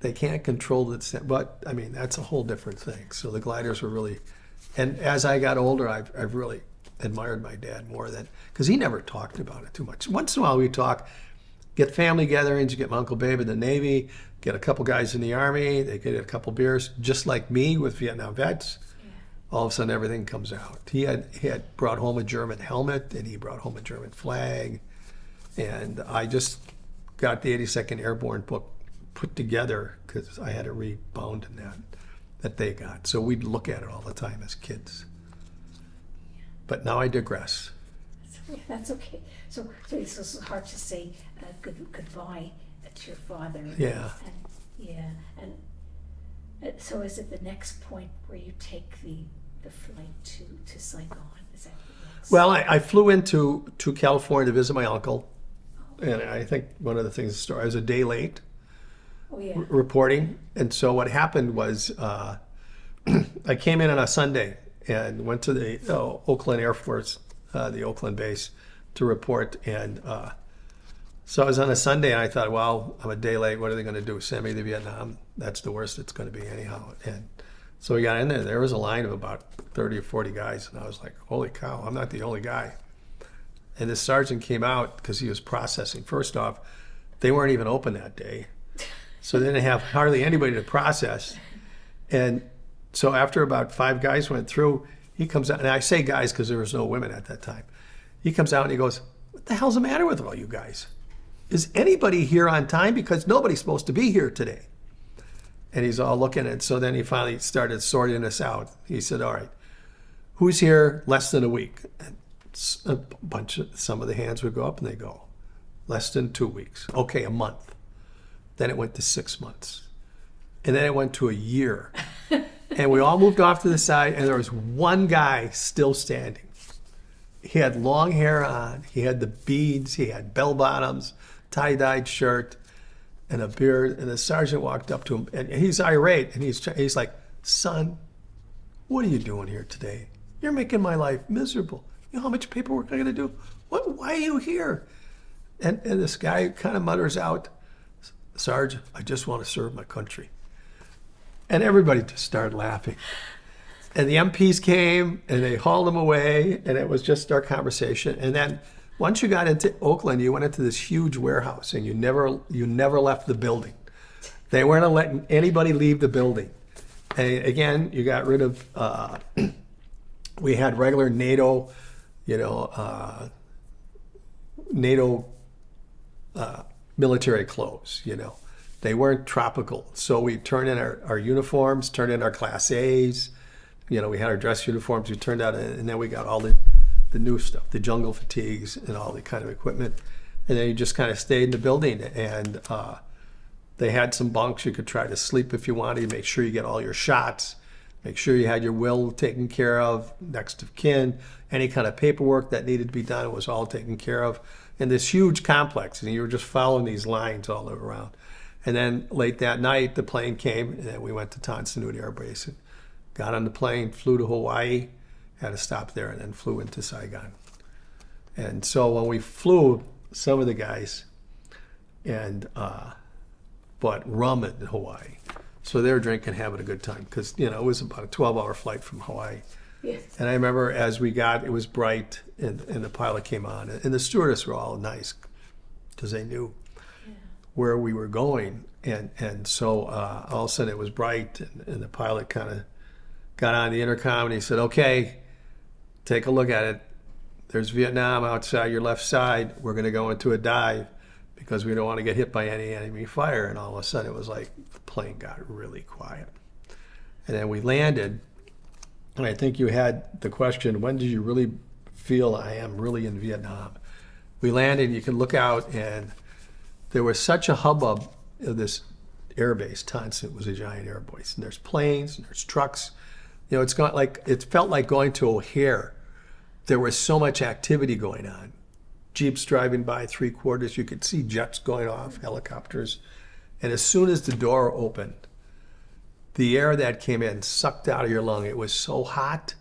[SPEAKER 2] They can't control the, but I mean, that's a whole different thing. So the gliders were really, and as I got older, I've really admired my dad more than, because he never talked about it too much. Once in a while we talk, get family gatherings, you get my Uncle Babe in the Navy, get a couple guys in the Army, they get a couple beers, just like me with Vietnam vets. Yeah. All of a sudden everything comes out. He had brought home a German helmet, and he brought home a German flag, and I just got the 82nd Airborne book put together because I had it rebound in that they got. So we'd look at it all the time as kids. But now I digress.
[SPEAKER 1] Yeah, that's okay. So this was hard to say goodbye to your father.
[SPEAKER 2] Yeah.
[SPEAKER 1] And so is it the next point where you take the flight to Saigon? Is that the next?
[SPEAKER 2] Well, I flew into California to visit my uncle. And I think one of the things, the story, I was a day late.
[SPEAKER 1] Oh, yeah.
[SPEAKER 2] Reporting. And so what happened was I came in on a Sunday and went to the Oakland Air Force, the Oakland base, to report. And so I was on a Sunday, and I thought, well, I'm a day late. What are they going to do? Send me to Vietnam? That's the worst it's going to be anyhow. And so we got in there. There was a line of about 30 or 40 guys. And I was like, holy cow, I'm not the only guy. And the sergeant came out because he was processing. First off, they weren't even open that day. So they didn't have hardly anybody to process. And so after about 5 guys went through, he comes out, and I say guys because there was no women at that time. He comes out and he goes, what the hell's the matter with all you guys? Is anybody here on time? Because nobody's supposed to be here today. And he's all looking at, so then he finally started sorting us out. He said, all right, who's here less than a week? And some of the hands would go up and they go, less than 2 weeks. Okay, a month. Then it went to 6 months. And then it went to a year. And we all moved off to the side, and there was one guy still standing. He had long hair on, he had the beads, he had bell bottoms, tie-dyed shirt, and a beard. And the sergeant walked up to him, and he's irate, and he's like, son, what are you doing here today? You're making my life miserable. You know how much paperwork I got to do? Why are you here? And this guy kind of mutters out, Sarge, I just want to serve my country. And everybody just started laughing. And the MPs came and they hauled him away, and it was just our conversation. And then once you got into Oakland, you went into this huge warehouse, and you never left the building. They weren't letting anybody leave the building. And again, you got rid of, we had regular NATO, military clothes, They weren't tropical. So we turned in our uniforms, turned in our Class A's. We had our dress uniforms. We turned out, and then we got all the new stuff, the jungle fatigues and all the kind of equipment. And then you just kind of stayed in the building. And they had some bunks. You could try to sleep if you wanted. Make sure you get all your shots. Make sure you had your will taken care of, next of kin. Any kind of paperwork that needed to be done was all taken care of. In this huge complex, and you were just following these lines all around. And then late that night, the plane came, and then we went to Tonsanute Air Base and got on the plane, flew to Hawaii, had to stop there, and then flew into Saigon. And so when we flew, some of the guys bought rum in Hawaii. So they were drinking, having a good time, because it was about a 12-hour flight from Hawaii.
[SPEAKER 1] Yes.
[SPEAKER 2] And I remember as we got, it was bright, and the pilot came on, and the stewardess were all nice because they knew where we were going. And so all of a sudden it was bright, and the pilot kind of got on the intercom, and he said, okay, take a look at it. There's Vietnam outside your left side. We're going to go into a dive because we don't want to get hit by any enemy fire. And all of a sudden it was like the plane got really quiet. And then we landed. And I think you had the question, when did you really feel I am really in Vietnam? We landed, you could look out, and there was such a hubbub of this air base. Tonson was a giant air base. And there's planes, and there's trucks. You know, it felt like going to O'Hare. There was so much activity going on. Jeeps driving by 3/4. You could see jets going off, helicopters. And as soon as the door opened, the air that came in sucked out of your lung. It was so hot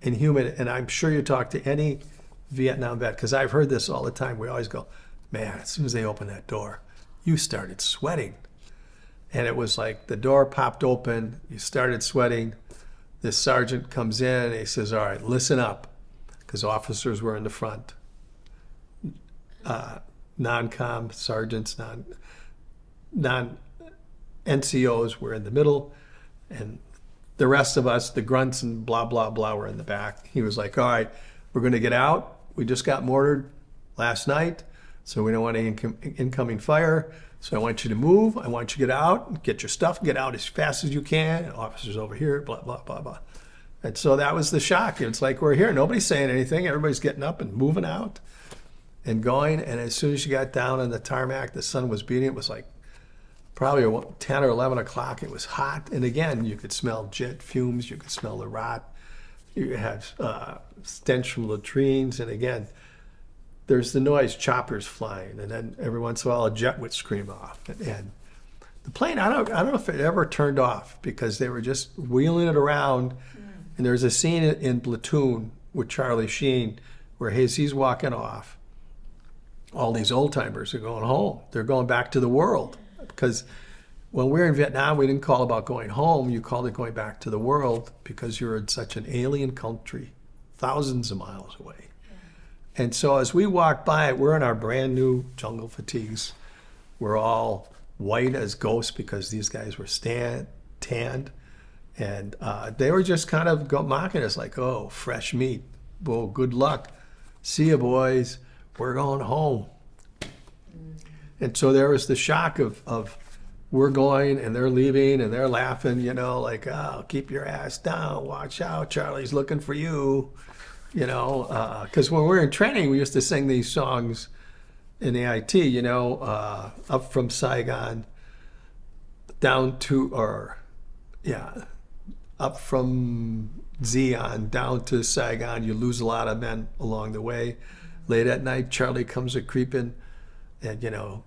[SPEAKER 2] and humid. And I'm sure you talk to any Vietnam vet, because I've heard this all the time. We always go, man, as soon as they opened that door, you started sweating. And it was like the door popped open, you started sweating. This sergeant comes in and he says, all right, listen up, because officers were in the front. Non-com sergeants, non-NCOs were in the middle, and the rest of us, the grunts and blah, blah, blah, were in the back. He was like, all right, we're going to get out. We just got mortared last night, so we don't want any incoming fire. So I want you to move. I want you to get out, get your stuff, get out as fast as you can. Officers over here, blah, blah, blah, blah. And so that was the shock. It's like, we're here. Nobody's saying anything. Everybody's getting up and moving out and going. And as soon as you got down on the tarmac, the sun was beating. It was like probably 10 or 11 o'clock. It was hot. And again, you could smell jet fumes. You could smell the rot. You had stench from latrines. And again, there's the noise, choppers flying. And then every once in a while, a jet would scream off. And the plane, I don't know if it ever turned off, because they were just wheeling it around. And there's a scene in Platoon with Charlie Sheen where he's walking off. All these old timers are going home. They're going back to the world, because when we were in Vietnam, we didn't call about going home. You called it going back to the world, because you're in such an alien country, thousands of miles away. And so as we walk by, we're in our brand new jungle fatigues. We're all white as ghosts, because these guys were tanned. And they were just kind of mocking us like, oh, fresh meat. Well, good luck. See you, boys. We're going home. And so there was the shock of we're going and they're leaving and they're laughing, you know, like, oh, keep your ass down. Watch out. Charlie's looking for you. You know, because when we were in training, we used to sing these songs in the IT, you know, up from Saigon down to, up from Xi'an down to Saigon. You lose a lot of men along the way. Late at night, Charlie comes a creeping, and, you know,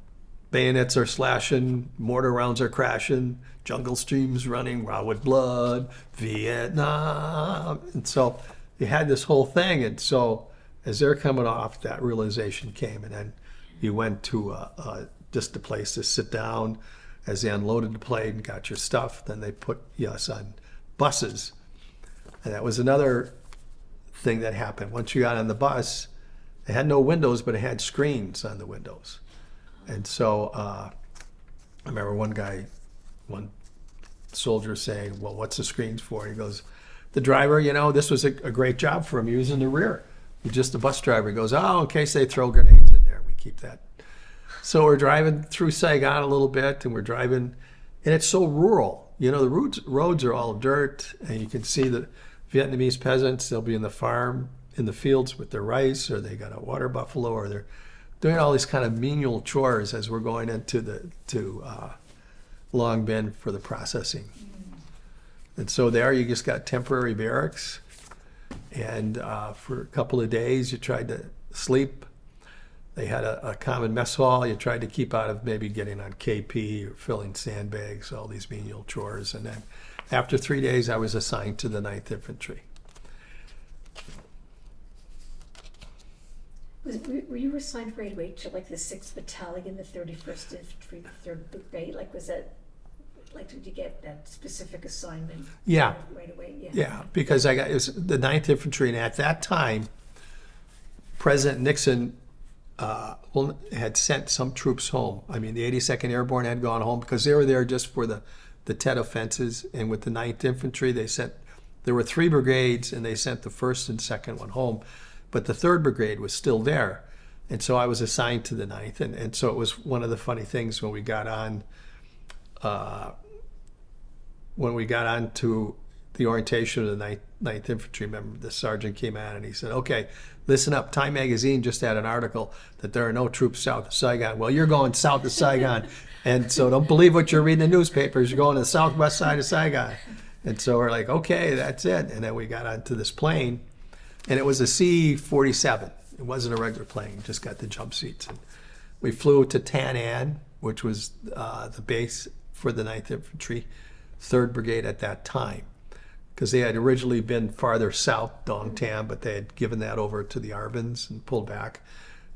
[SPEAKER 2] bayonets are slashing, mortar rounds are crashing, jungle streams running raw with blood, Vietnam. And so you had this whole thing. And so as they're coming off, that realization came. And then you went to just a place to sit down. As they unloaded the plane and got your stuff, then they put us on buses. And that was another thing that happened. Once you got on the bus, it had no windows, but it had screens on the windows. And so I remember one soldier saying, well, what's the screens for? And he goes, the driver, you know, this was a great job for him. He was in the rear. He's just a bus driver. He goes, oh, in case they throw grenades in there, we keep that. So we're driving through Saigon a little bit, and we're driving, and it's so rural. You know, the roads are all dirt, and you can see the Vietnamese peasants. They'll be in the farm, in the fields with their rice, or they got a water buffalo, or they're doing all these kind of menial chores as we're going into Long Binh for the processing. And so there you just got temporary barracks, and for a couple of days you tried to sleep. They had a common mess hall. You tried to keep out of maybe getting on KP or filling sandbags, all these menial chores. And then after 3 days, I was assigned to the 9th Infantry.
[SPEAKER 1] Were you assigned right away to like the 6th Battalion, the 31st Infantry, the 3rd Brigade? Like, was that, like, did you get that specific assignment?
[SPEAKER 2] Yeah.
[SPEAKER 1] Right away?
[SPEAKER 2] Yeah, because it was the 9th Infantry, and at that time, President Nixon had sent some troops home. I mean, the 82nd Airborne had gone home because they were there just for the Tet offenses. And with the 9th Infantry, there were 3 brigades, and they sent the 1st and 2nd one home. But the 3rd Brigade was still there. And so I was assigned to the 9th. And so it was one of the funny things when we got on to the orientation of the 9th Infantry. Remember, the sergeant came out and he said, okay, listen up. Time magazine just had an article that there are no troops south of Saigon. Well, you're going south of Saigon. And so don't believe what you're reading in the newspapers. You're going to the southwest side of Saigon. And so we're like, okay, that's it. And then we got onto this plane, and it was a C-47. It wasn't a regular plane, just got the jump seats. And we flew to Tan An, which was the base for the 9th Infantry, 3rd Brigade at that time. Because they had originally been farther south, Dong Tam, but they had given that over to the Arvins and pulled back.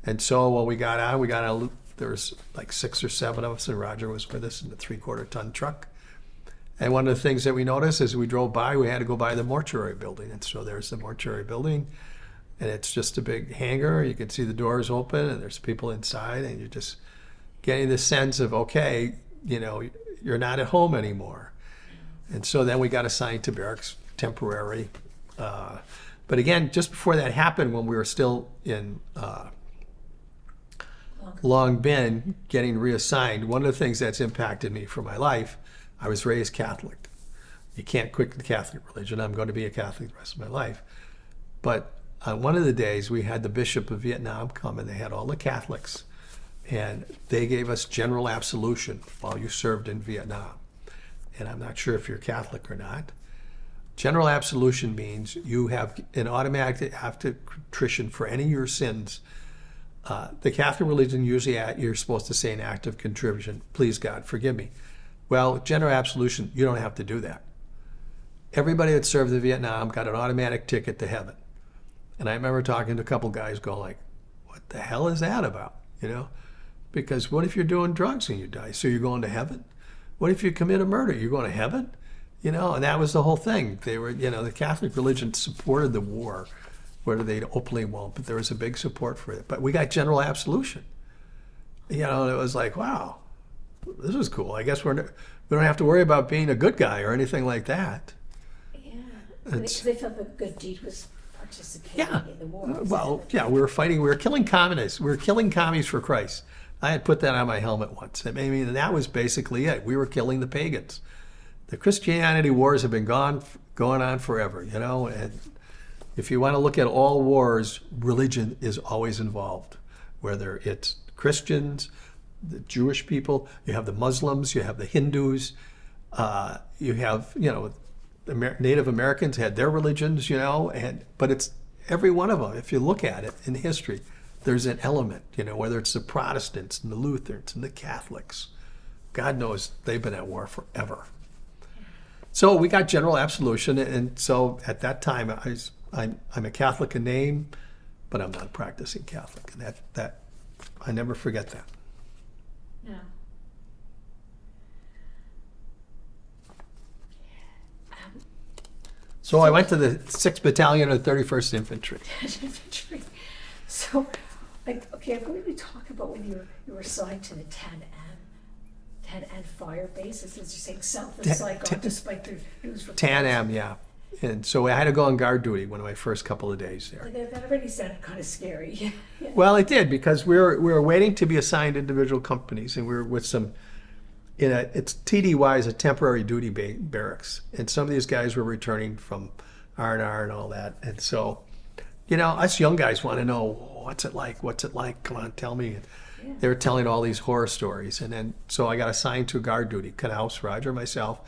[SPEAKER 2] And so when we got on, there was like 6 or 7 of us, and Roger was with us in the 3/4-ton truck. And one of the things that we noticed as we drove by, we had to go by the mortuary building. And so there's the mortuary building, and it's just a big hangar. You can see the doors open, and there's people inside, and you're just getting the sense of, okay, you're not at home anymore. And so then we got assigned to barracks temporary. But again, just before that happened, when we were still in Long Bin getting reassigned, one of the things that's impacted me for my life, I was raised Catholic. You can't quit the Catholic religion. I'm going to be a Catholic the rest of my life. But on one of the days, we had the Bishop of Vietnam come, and they had all the Catholics, and they gave us general absolution while you served in Vietnam. And I'm not sure if you're Catholic or not. General absolution means you have an automatic contrition for any of your sins. The Catholic religion usually you're supposed to say an act of contrition, please God, forgive me. Well, general absolution, you don't have to do that. Everybody that served in Vietnam got an automatic ticket to heaven. And I remember talking to a couple guys going like, what the hell is that about? Because what if you're doing drugs and you die? So you're going to heaven? What if you commit a murder? You're going to heaven? And that was the whole thing. They were, the Catholic religion supported the war, whether they openly won't, but there was a big support for it. But we got general absolution. And it was like, wow, this is cool. I guess we don't have to worry about being a good guy or anything like that.
[SPEAKER 1] Yeah, because they felt the good deed was participating in the war.
[SPEAKER 2] Well, yeah, we were fighting. We were killing communists. We were killing commies for Christ. I had put that on my helmet once. And that was basically it. We were killing the pagans. The Christianity wars have been going on forever, and if you want to look at all wars, religion is always involved, whether it's Christians, the Jewish people, you have the Muslims, you have the Hindus, you have, the Native Americans had their religions, but it's every one of them. If you look at it in history, there's an element, whether it's the Protestants and the Lutherans and the Catholics. God knows they've been at war forever. So we got general absolution, and so at that time, I'm a Catholic in name, but I'm not a practicing Catholic, and that I never forget that.
[SPEAKER 1] No.
[SPEAKER 2] So I went to the 6th Battalion of the 31st Infantry.
[SPEAKER 1] So, okay, I'm going to talk about when you were assigned to the Tan An fire base. As you're saying, south of Saigon, despite the news reports.
[SPEAKER 2] Tan Am, yeah. And so I had to go on guard duty one of my first couple of days there.
[SPEAKER 1] That already sounded kind of scary. Yeah.
[SPEAKER 2] Well, it did, because we were waiting to be assigned individual companies, and we were with some, it's TDY is a temporary duty barracks, and some of these guys were returning from R&R and all that, and so, us young guys want to know, what's it like? Come on, tell me. Yeah. They were telling all these horror stories, and then so I got assigned to guard duty. Knaus, Roger, myself,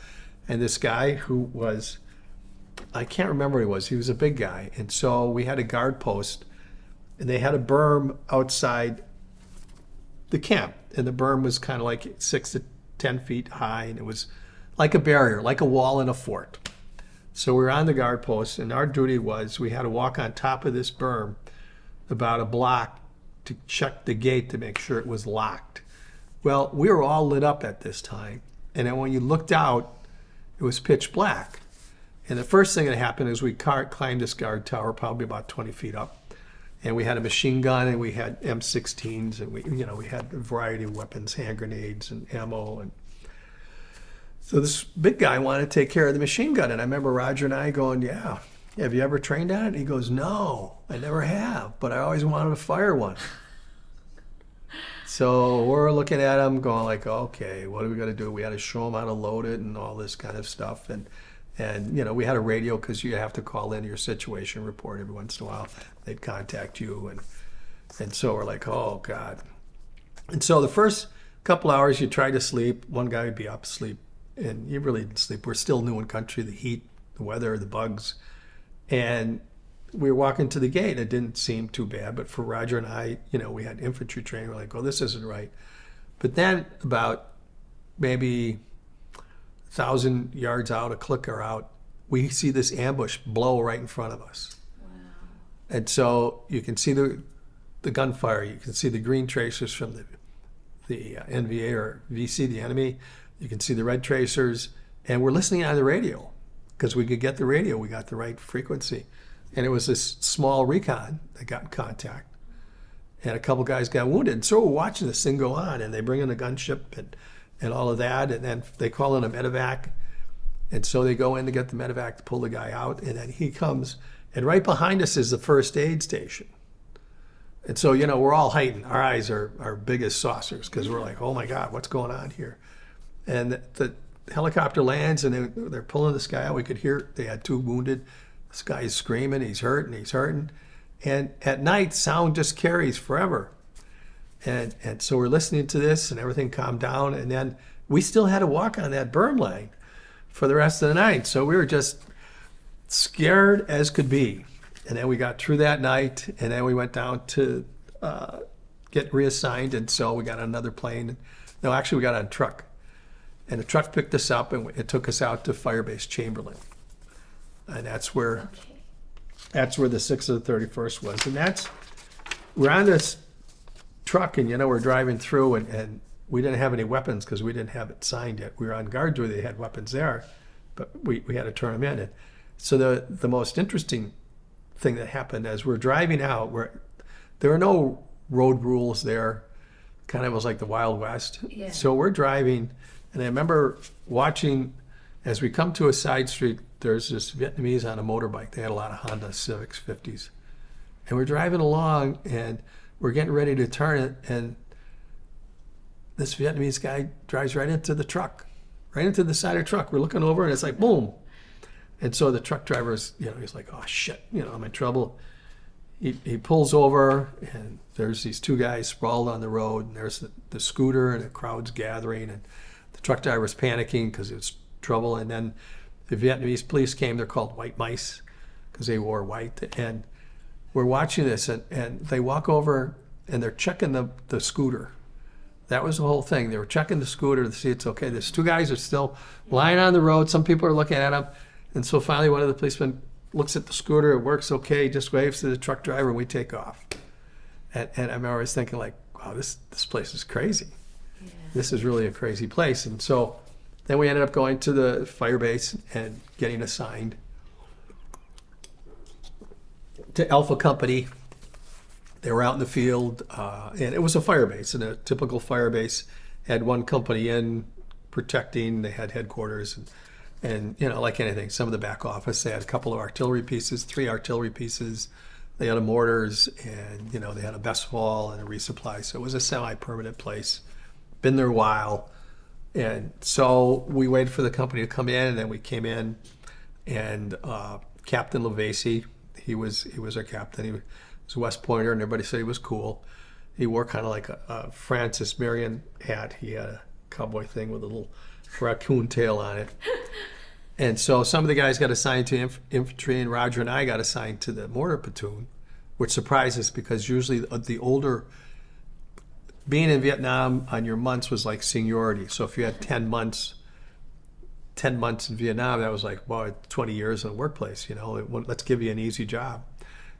[SPEAKER 2] and this guy who was, I can't remember who he was. He was a big guy, and so we had a guard post, and they had a berm outside the camp, and the berm was kind of like 6 to 10 feet high, and it was like a barrier, like a wall in a fort. So we were on the guard post, and our duty was we had to walk on top of this berm about a block to check the gate to make sure it was locked. Well, we were all lit up at this time, and then when you looked out, it was pitch black. And the first thing that happened is we climbed this guard tower, probably about 20 feet up, and we had a machine gun, and we had M16s, and we had a variety of weapons, hand grenades and ammo, and so this big guy wanted to take care of the machine gun, and I remember Roger and I going, yeah, have you ever trained on it? And he goes, no, I never have, but I always wanted to fire one. So we're looking at him going like, okay, what are we going to do? We had to show him how to load it and all this kind of stuff, and we had a radio because you have to call in your situation report every once in a while. They'd contact you, and so we're like, oh God. And so the first couple hours, you try to sleep. One guy would be up, sleep, and you really didn't sleep. We're still new in country, the heat, the weather, the bugs. And we were walking to the gate. It didn't seem too bad, but for Roger and I, we had infantry training. We're like, oh, this isn't right. But then about maybe 1,000 yards out, a clicker out, we see this ambush blow right in front of us.
[SPEAKER 1] Wow.
[SPEAKER 2] And so you can see the gunfire. You can see the green tracers from the NVA or VC, the enemy. You can see the red tracers. And we're listening on the radio because we could get the radio. We got the right frequency. And it was this small recon that got in contact. And a couple guys got wounded. And so we're watching this thing go on. And they bring in a gunship and all of that. And then they call in a medevac. And so they go in to get the medevac to pull the guy out. And then he comes. And right behind us is the first aid station. And so, we're all heightened. Our eyes are big as saucers because we're like, oh my God, what's going on here? And the helicopter lands and they're pulling this guy out. We could hear they had 2 wounded. This guy's screaming, he's hurting, he's hurting. And at night, sound just carries forever. And so we're listening to this and everything calmed down. And then we still had to walk on that berm line for the rest of the night. So we were just scared as could be. And then we got through that night, and then we went down to get reassigned, and so we got on another plane. No, actually, we got on a truck. And the truck picked us up, and it took us out to Firebase Chamberlain. And that's where the 6th of the 31st was. And we're on this truck, and, we're driving through, and we didn't have any weapons because we didn't have it signed yet. We were on guard duty. They had weapons there, but we had to turn them in. And so the most interesting thing that happened as we're driving out, there were no road rules there. Kind of was like the Wild West.
[SPEAKER 1] Yeah.
[SPEAKER 2] So we're driving, and I remember watching as we come to a side street, there's this Vietnamese on a motorbike. They had a lot of Honda Civics 50s. And we're driving along, and we're getting ready to turn it, and this Vietnamese guy drives right into the truck, right into the side of the truck. We're looking over, and it's like, boom. And so the truck driver's, he's like, oh, shit, I'm in trouble. He pulls over, and there's these 2 guys sprawled on the road, and there's the scooter, and the crowd's gathering, and the truck driver's panicking because it was trouble. And then the Vietnamese police came. They're called white mice because they wore white. And we're watching this, and they walk over, and they're checking the scooter. That was the whole thing. They were checking the scooter to see it's okay. There's 2 guys are still lying on the road. Some people are looking at them. And so finally one of the policemen looks at the scooter, it works okay, just waves to the truck driver, and we take off. And I remember I was thinking like, wow, this place is crazy. Yeah. This is really a crazy place. And so then we ended up going to the fire base and getting assigned to Alpha Company. They were out in the field, and it was a fire base. And a typical fire base had one company in protecting, they had headquarters, and like anything, some of the back office, they had a couple of artillery pieces, 3 artillery pieces. They had a mortars, and they had a best hall and a resupply. So it was a semi-permanent place. Been there a while, and so we waited for the company to come in, and then we came in, and Captain Levasi, he was our captain. He was a West Pointer, and everybody said he was cool. He wore kind of like a Francis Marion hat. He had a cowboy thing with a little raccoon tail on it. And so some of the guys got assigned to infantry, and Roger and I got assigned to the mortar platoon, which surprised us because usually the older, being in Vietnam on your months was like seniority. So if you had 10 months in Vietnam, that was like, well, 20 years in the workplace, let's give you an easy job.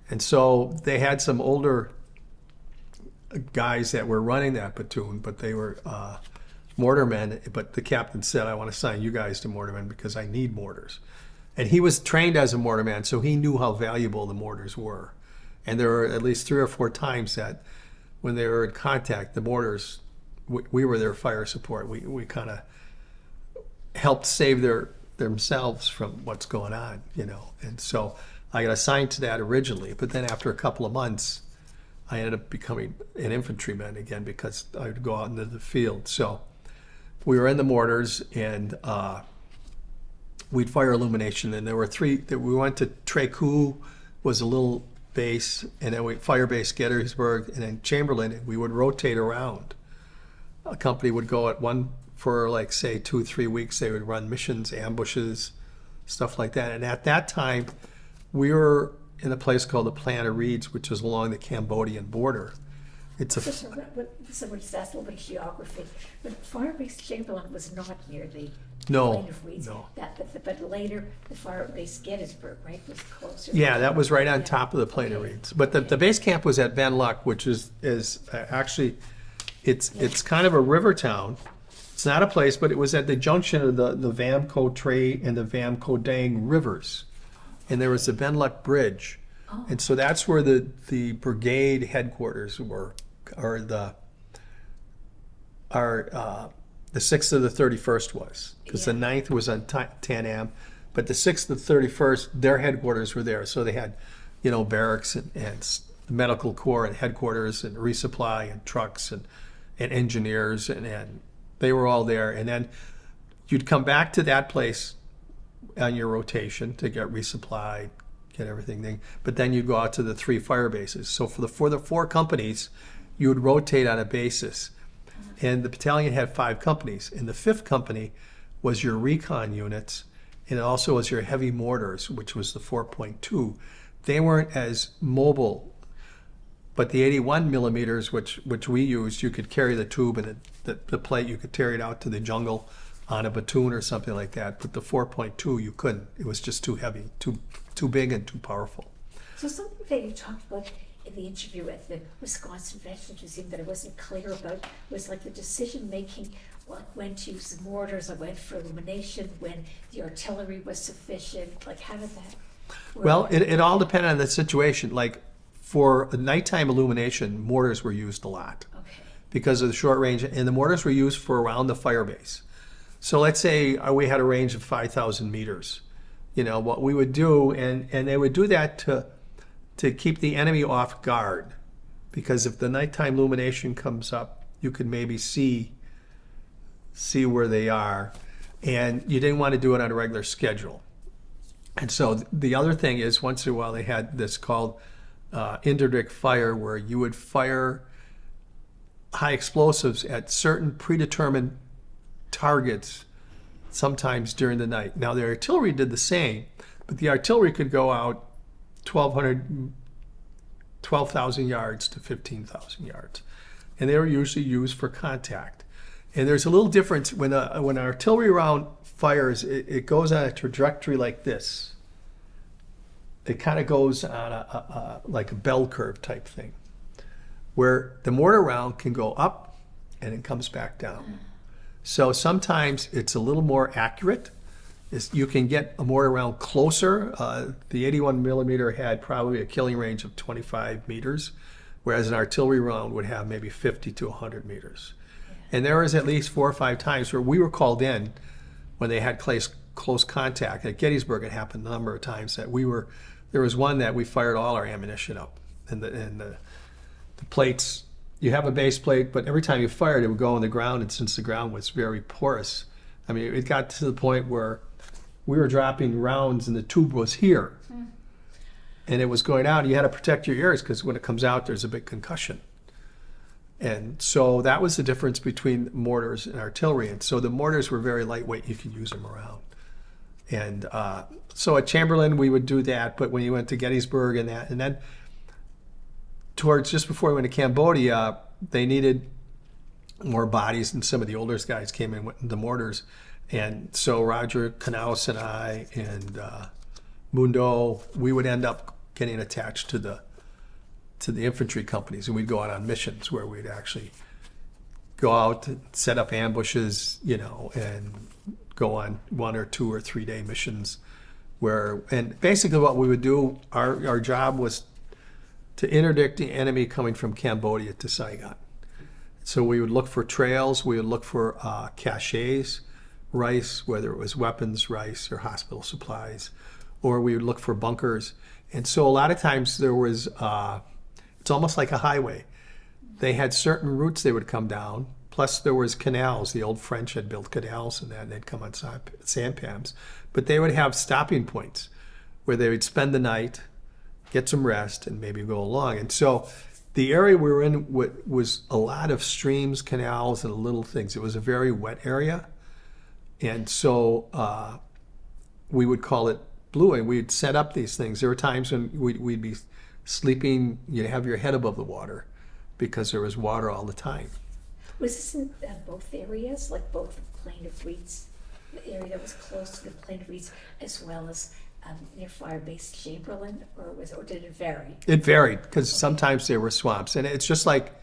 [SPEAKER 2] And so they had some older guys that were running that platoon, but they were mortarmen, but the captain said, I want to assign you guys to mortarmen because I need mortars. And he was trained as a mortarman, so he knew how valuable the mortars were. And there were at least 3 or 4 times that when they were in contact, the mortars, we were their fire support. We kind of helped save themselves from what's going on, And so I got assigned to that originally, but then after a couple of months, I ended up becoming an infantryman again because I would go out into the field. So we were in the mortars, and we'd fire illumination. And there were 3 that we went to. Trecu was a little base, and then we fire base Gettysburg, and then Chamberlain. And we would rotate around a company would go at one for like say 2-3 weeks. They would run missions, ambushes, stuff like that. And at that time, we were in a place called the Plan of Reeds, which is along the Cambodian border. It's a
[SPEAKER 1] Somebody just asked a little bit of geography, but Fire Base Chamberlain was not near the
[SPEAKER 2] No,
[SPEAKER 1] Plain of Reeds.
[SPEAKER 2] no.
[SPEAKER 1] But later, the Fire Base Gettysburg, right, was closer.
[SPEAKER 2] Yeah, that was right on
[SPEAKER 1] Yeah.
[SPEAKER 2] top of the Plain of
[SPEAKER 1] Okay.
[SPEAKER 2] Reeds. But the base camp was at Ben Luck, which is actually, it's kind of a river town. It's not a place, but it was at the junction of the Vamco Tray and the Vamco Dang rivers. And there was the Ben Luck Bridge.
[SPEAKER 1] Oh.
[SPEAKER 2] And so that's where the brigade headquarters were, or the 6th of the 31st was, because the
[SPEAKER 1] Yeah.
[SPEAKER 2] 9th was on Tanam, but the 6th of the 31st, their headquarters were there. So they had, barracks and the medical corps and headquarters and resupply and trucks and engineers and they were all there. And then you'd come back to that place on your rotation to get resupplied, get everything. But then you'd go out to the 3 fire bases. So for the 4 companies, you would rotate on a basis. And the battalion had 5 companies. And the 5th company was your recon units, and it also was your heavy mortars, which was the 4.2. They weren't as mobile, but the 81 millimeters, which we used, you could carry the tube and the plate, you could carry it out to the jungle on a platoon or something like that. But the 4.2, you couldn't. It was just too heavy, too big and too powerful.
[SPEAKER 1] So something that you talked about in the interview at the Wisconsin Veterans Museum that I wasn't clear about was like the decision making, like when to use the mortars, when for illumination, when the artillery was sufficient, like how did that work?
[SPEAKER 2] Well, it all depended on the situation. Like for nighttime illumination, mortars were used a lot
[SPEAKER 1] Okay.
[SPEAKER 2] because of the short range, and the mortars were used for around the fire base. So let's say we had a range of 5,000 meters. What we would do, and they would do that to keep the enemy off guard, because if the nighttime illumination comes up, you could maybe see where they are, and you didn't want to do it on a regular schedule. And so the other thing is, once in a while they had this called interdict fire, where you would fire high explosives at certain predetermined targets sometimes during the night. Now the artillery did the same, but the artillery could go out 12,000 yards to 15,000 yards. And they were usually used for contact. And there's a little difference when an artillery round fires, it goes on a trajectory like this. It kind of goes on like a bell curve type thing, where the mortar round can go up and it comes back down. So sometimes it's a little more accurate. You can get a mortar round closer. The 81 millimeter had probably a killing range of 25 meters, whereas an artillery round would have maybe 50 to 100 meters. And there was at least 4 or 5 times where we were called in when they had close contact. At Gettysburg, it happened a number of times that there was one that we fired all our ammunition up. And the plates, you have a base plate, but every time you fired, it would go on the ground. And since the ground was very porous, I mean, it got to the point where we were dropping rounds and the tube was here. And it was going out. You had to protect your ears because when it comes out, there's a big concussion. And so that was the difference between mortars and artillery. And so the mortars were very lightweight. You could use them around. And so at Chamberlain, we would do that. But when you went to Gettysburg and then towards just before we went to Cambodia, they needed more bodies, and some of the older guys came in with the mortars. And so Roger Knaus and I and Mundo, we would end up getting attached to the infantry companies, and we'd go out on missions where we'd actually go out, set up ambushes, and go on 1 or 2 or 3 day missions and basically what we would do, our job was to interdict the enemy coming from Cambodia to Saigon. So we would look for trails, we would look for caches, rice, whether it was weapons, rice, or hospital supplies, or we would look for bunkers. And so a lot of times there was, it's almost like a highway. They had certain routes they would come down, plus there was canals. The old French had built canals and they'd come on sampans. But they would have stopping points where they would spend the night, get some rest, and maybe go along. And so the area we were in was a lot of streams, canals, and little things. It was a very wet area. And so we would call it blue, and we'd set up these things. There were times when we'd be sleeping, you'd have your head above the water because there was water all the time.
[SPEAKER 1] Was this in both areas, like both the Plain of Reeds, the area that was close to the Plain of Reeds, as well as near Fire Base Chamberlain, or did it vary?
[SPEAKER 2] It varied because sometimes there were swamps, and it's just like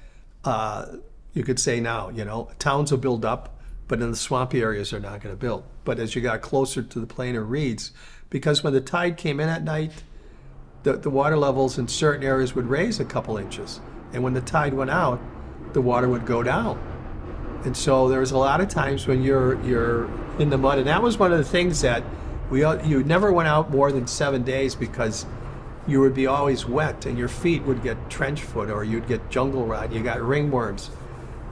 [SPEAKER 2] you could say now, towns will build up, but in the swampy areas they're not going to build. But as you got closer to the Plain of Reeds, because when the tide came in at night, the water levels in certain areas would raise a couple inches, and when the tide went out, the water would go down. And so there was a lot of times when you're in the mud, and that was one of the things that you never went out more than 7 days because you would be always wet and your feet would get trench foot or you'd get jungle rot, you got ringworms.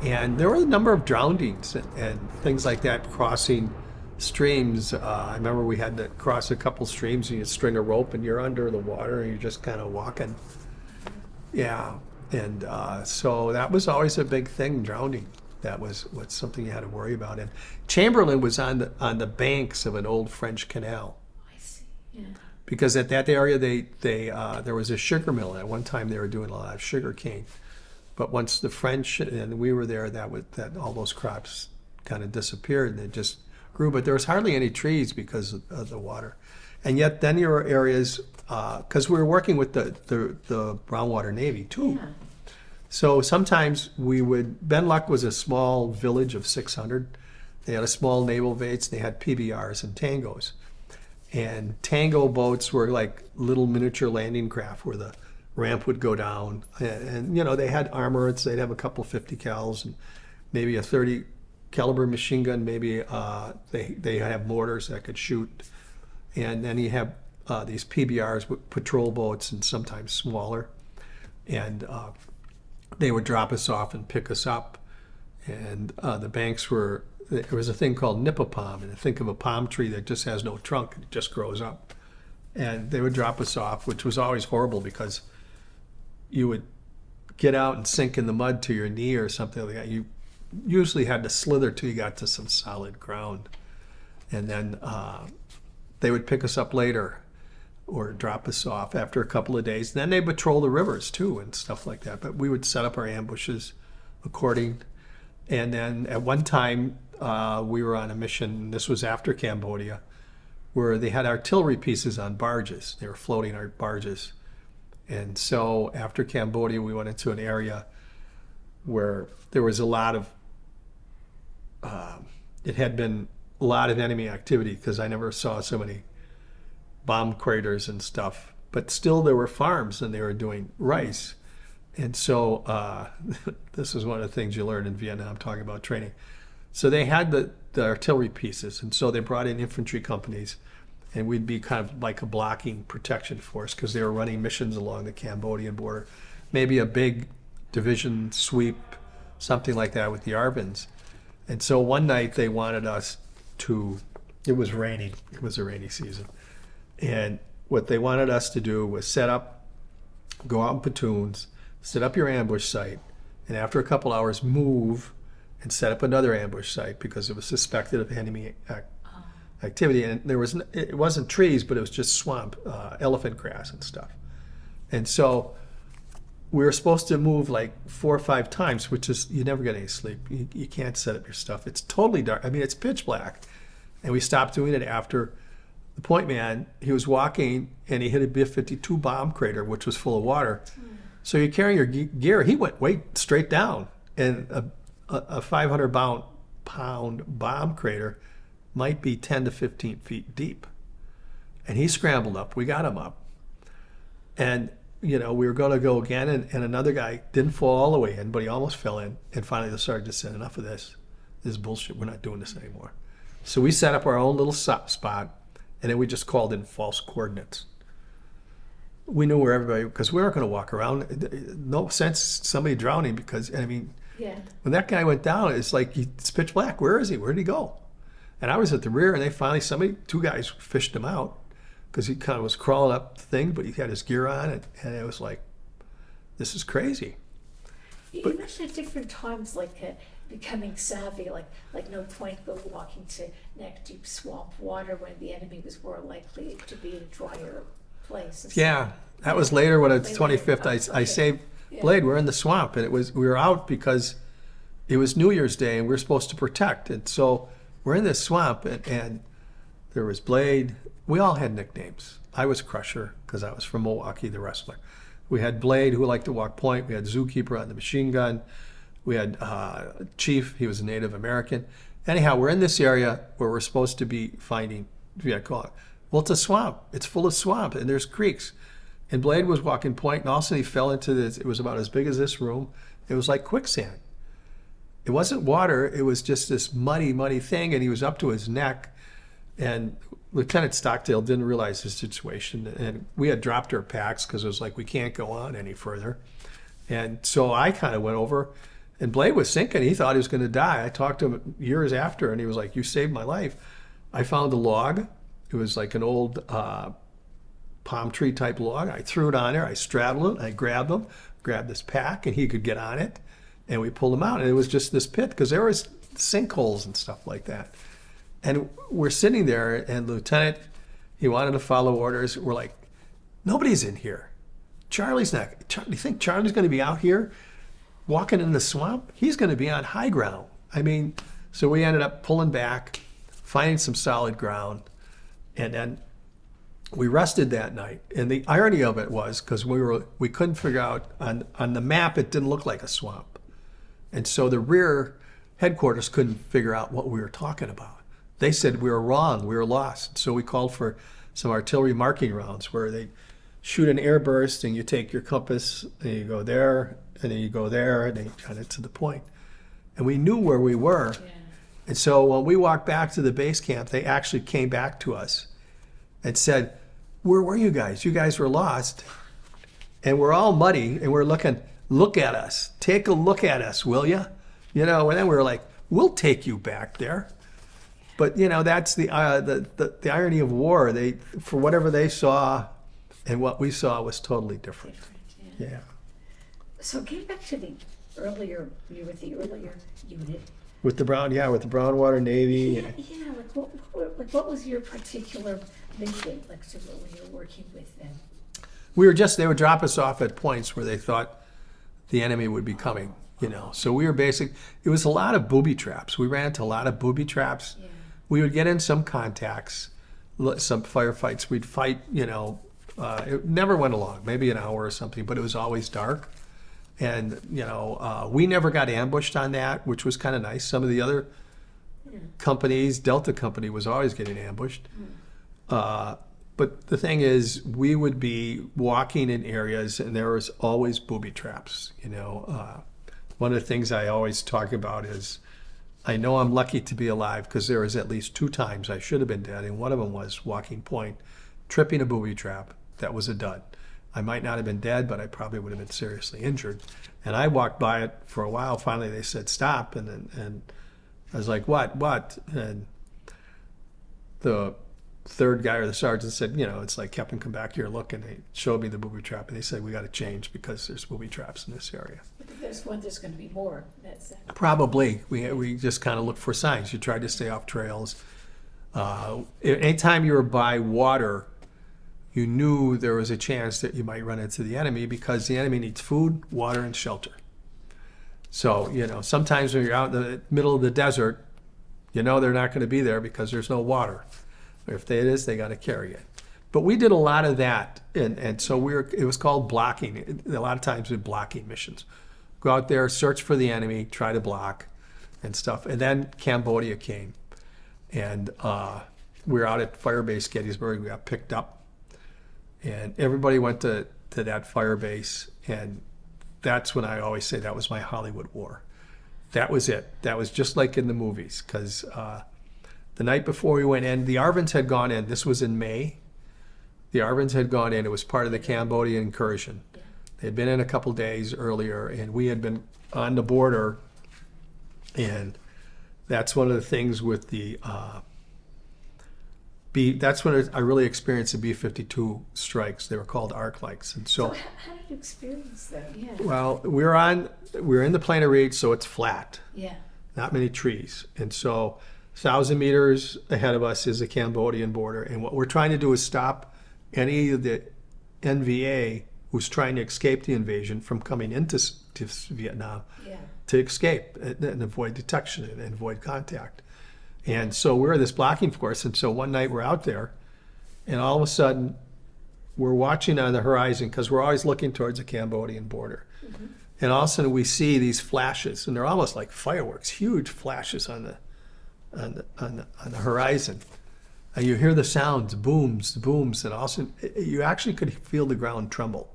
[SPEAKER 2] And there were a number of drownings and things like that crossing streams. I remember we had to cross a couple streams and you string a rope and you're under the water and you're just kind of walking. Yeah, and so that was always a big thing, drowning. That was something you had to worry about. And Chamberlain was on the banks of an old French canal.
[SPEAKER 1] I see. Yeah.
[SPEAKER 2] Because at that area, there was a sugar mill. At one time, they were doing a lot of sugar cane. But once the French and we were there, that all those crops kind of disappeared and it just grew. But there was hardly any trees because of the water. And yet, then there were areas because we were working with the Brownwater Navy too.
[SPEAKER 1] Yeah.
[SPEAKER 2] So sometimes Ben Luck was a small village of 600. They had a small naval base. They had PBRs and tangos. And tango boats were like little miniature landing craft where the ramp would go down. And they had armor. They'd have a couple 50 cals and maybe a 30 caliber machine gun. Maybe they have mortars that could shoot. And then you have these PBRs with patrol boats and sometimes smaller. And they would drop us off and pick us up. And the banks there was a thing called nipopalm, and think of a palm tree that just has no trunk, it just grows up. And they would drop us off, which was always horrible because you would get out and sink in the mud to your knee or something like that. You usually had to slither till you got to some solid ground. And then they would pick us up later or drop us off after a couple of days. And then they patrol the rivers too and stuff like that. But we would set up our ambushes according. And then at one time we were on a mission, this was after Cambodia, where they had artillery pieces on barges. They were floating our barges. And so after Cambodia, we went into an area where there was a lot of, it had been a lot of enemy activity because I never saw so many bomb craters and stuff, but still there were farms and they were doing rice. And so this is one of the things you learn in Vietnam, talking about training. So they had the artillery pieces, and so they brought in infantry companies, and we'd be kind of like a blocking protection force because they were running missions along the Cambodian border, maybe a big division sweep, something like that with the Arvins. And so one night they wanted us it was raining, it was a rainy season. And what they wanted us to do was go out in platoons, set up your ambush site, and after a couple hours move and set up another ambush site because it was suspected of enemy activity. And it wasn't trees, but it was just swamp, elephant grass and stuff. And so we were supposed to move like 4 or 5 times, which is, you never get any sleep. You can't set up your stuff. It's totally dark. I mean, it's pitch black. And we stopped doing it after the point man, he was walking and he hit a B-52 bomb crater, which was full of water. So you're carrying your gear. He went way straight down. And a 500-pound bomb crater might be 10 to 15 feet deep. And he scrambled up. We got him up. And, we were going to go again. And another guy didn't fall all the way in, but he almost fell in. And finally the sergeant said, enough of this. This is bullshit. We're not doing this anymore. So we set up our own little spot. And then we just called in false coordinates. We knew where everybody, because we weren't going to walk around. No sense somebody drowning because,
[SPEAKER 1] Yeah.
[SPEAKER 2] when that guy went down, it's like, it's pitch black. Where is he? Where did he go? And I was at the rear, and they finally, 2 guys fished him out because he kind of was crawling up the thing, but he had his gear on, and it was like, this is crazy.
[SPEAKER 1] You mentioned at different times, like becoming savvy, like no point go walking to neck-deep swamp water when the enemy was more likely to be in a drier place.
[SPEAKER 2] Yeah, that was later when it's
[SPEAKER 1] Way later.
[SPEAKER 2] 25th. I
[SPEAKER 1] Okay.
[SPEAKER 2] saved
[SPEAKER 1] Yeah.
[SPEAKER 2] Blade. We're in the swamp, and we were out because it was New Year's Day, and we were supposed to protect. And so we're in this swamp, and there was Blade. We all had nicknames. I was Crusher because I was from Milwaukee, the wrestler. We had Blade, who liked to walk point. We had Zookeeper on the machine gun. We had Chief. He was a Native American. Anyhow, we're in this area where we're supposed to be finding Vietcong. Well, it's a swamp. It's full of swamp, and there's creeks. And Blade was walking point, and all of a sudden he fell into this. It was about as big as this room. It was like quicksand. It wasn't water. It was just this muddy, muddy thing, and he was up to his neck. And Lieutenant Stockdale didn't realize the situation, and we had dropped our packs because it was like, we can't go on any further. And so I kind of went over, and Blade was sinking. He thought he was going to die. I talked to him years after, and he was like, you saved my life. I found a log. It was like an old palm tree type log. I threw it on there. I straddled it. I grabbed him, grabbed this pack, and he could get on it. And we pulled him out. And it was just this pit because there was sinkholes and stuff like that. And we're sitting there, and Lieutenant, he wanted to follow orders. We're like, nobody's in here. Charlie's not. Do you think Charlie's going to be out here walking in the swamp? He's going to be on high ground. I mean, so we ended up pulling back, finding some solid ground, and then we rested that night. And the irony of it was because we couldn't figure out on the map, it didn't look like a swamp, and so the rear headquarters couldn't figure out what we were talking about. They said we were wrong, we were lost. So we called for some artillery marking rounds where they shoot an air burst, and you take your compass and you go there, and then you go there, and then you got it to the point. And we knew where we were.
[SPEAKER 1] Yeah.
[SPEAKER 2] And so when we walked back to the base camp, they actually came back to us and said, where were you guys? You guys were lost. And we're all muddy, and we're looking, look at us. Take a look at us, will you? You know, and then we were like, we'll take you back there. But, you know, that's the irony of war. They, for whatever they saw and what we saw was totally different. Yeah.
[SPEAKER 1] So getting back to you were with the earlier unit.
[SPEAKER 2] With the Brownwater Navy.
[SPEAKER 1] Yeah. What was your particular mission, like, so when you were working with them?
[SPEAKER 2] They would drop us off at points where they thought the enemy would be coming, you know. So we were it was a lot of booby traps. We ran into a lot of booby traps.
[SPEAKER 1] Yeah.
[SPEAKER 2] We would get in some contacts, some firefights. We'd fight, you know, it never went along, maybe an hour or something, but it was always dark. And, you know, we never got ambushed on that, which was kind of nice. Some of the other companies, Delta Company was always getting ambushed. But the thing is, we would be walking in areas, and there was always booby traps, you know. One of the things I always talk about is, I know I'm lucky to be alive because there was at least 2 times I should have been dead, and one of them was walking point, tripping a booby trap. That was a dud. I might not have been dead, but I probably would have been seriously injured. And I walked by it for a while. Finally, they said stop, and I was like, what? And the third guy or the sergeant said, you know, it's like, Koeppen, come back here, look, and they showed me the booby trap, and they said, we got to change because there's booby traps in this area.
[SPEAKER 1] There's going to be more.
[SPEAKER 2] Probably. We just kind of look for signs. You try to stay off trails. Anytime you were by water, you knew there was a chance that you might run into the enemy because the enemy needs food, water, and shelter. So, you know, sometimes when you're out in the middle of the desert, you know they're not going to be there because there's no water. If it is, they got to carry it. But we did a lot of that, and so it was called blocking. A lot of times we did blocking missions. Go out there, search for the enemy, try to block and stuff. And then Cambodia came, and we were out at Firebase Gettysburg. We got picked up, and everybody went to that firebase, and that's when I always say that was my Hollywood war. That was it. That was just like in the movies, because the night before we went in, the Arvins had gone in. This was in May. The Arvins had gone in. It was part of the Cambodian incursion. They had been in a couple days earlier, and we had been on the border. And that's one of the things with the That's when I really experienced the B-52 strikes. They were called arc lights, and
[SPEAKER 1] So how did you experience that? Yeah.
[SPEAKER 2] well, we're in the planar range, so it's flat,
[SPEAKER 1] Yeah.
[SPEAKER 2] not many trees, and so 1,000 meters ahead of us is the Cambodian border, and what we're trying to do is stop any of the NVA who's trying to escape the invasion from coming into to Vietnam
[SPEAKER 1] Yeah.
[SPEAKER 2] to escape and avoid detection and avoid contact. And so we're this blocking force. And so one night we're out there, and all of a sudden we're watching on the horizon because we're always looking towards the Cambodian border.
[SPEAKER 1] Mm-hmm.
[SPEAKER 2] And all of a sudden we see these flashes, and they're almost like fireworks, huge flashes on the horizon. And you hear the sounds, booms, and all of a sudden you actually could feel the ground tremble.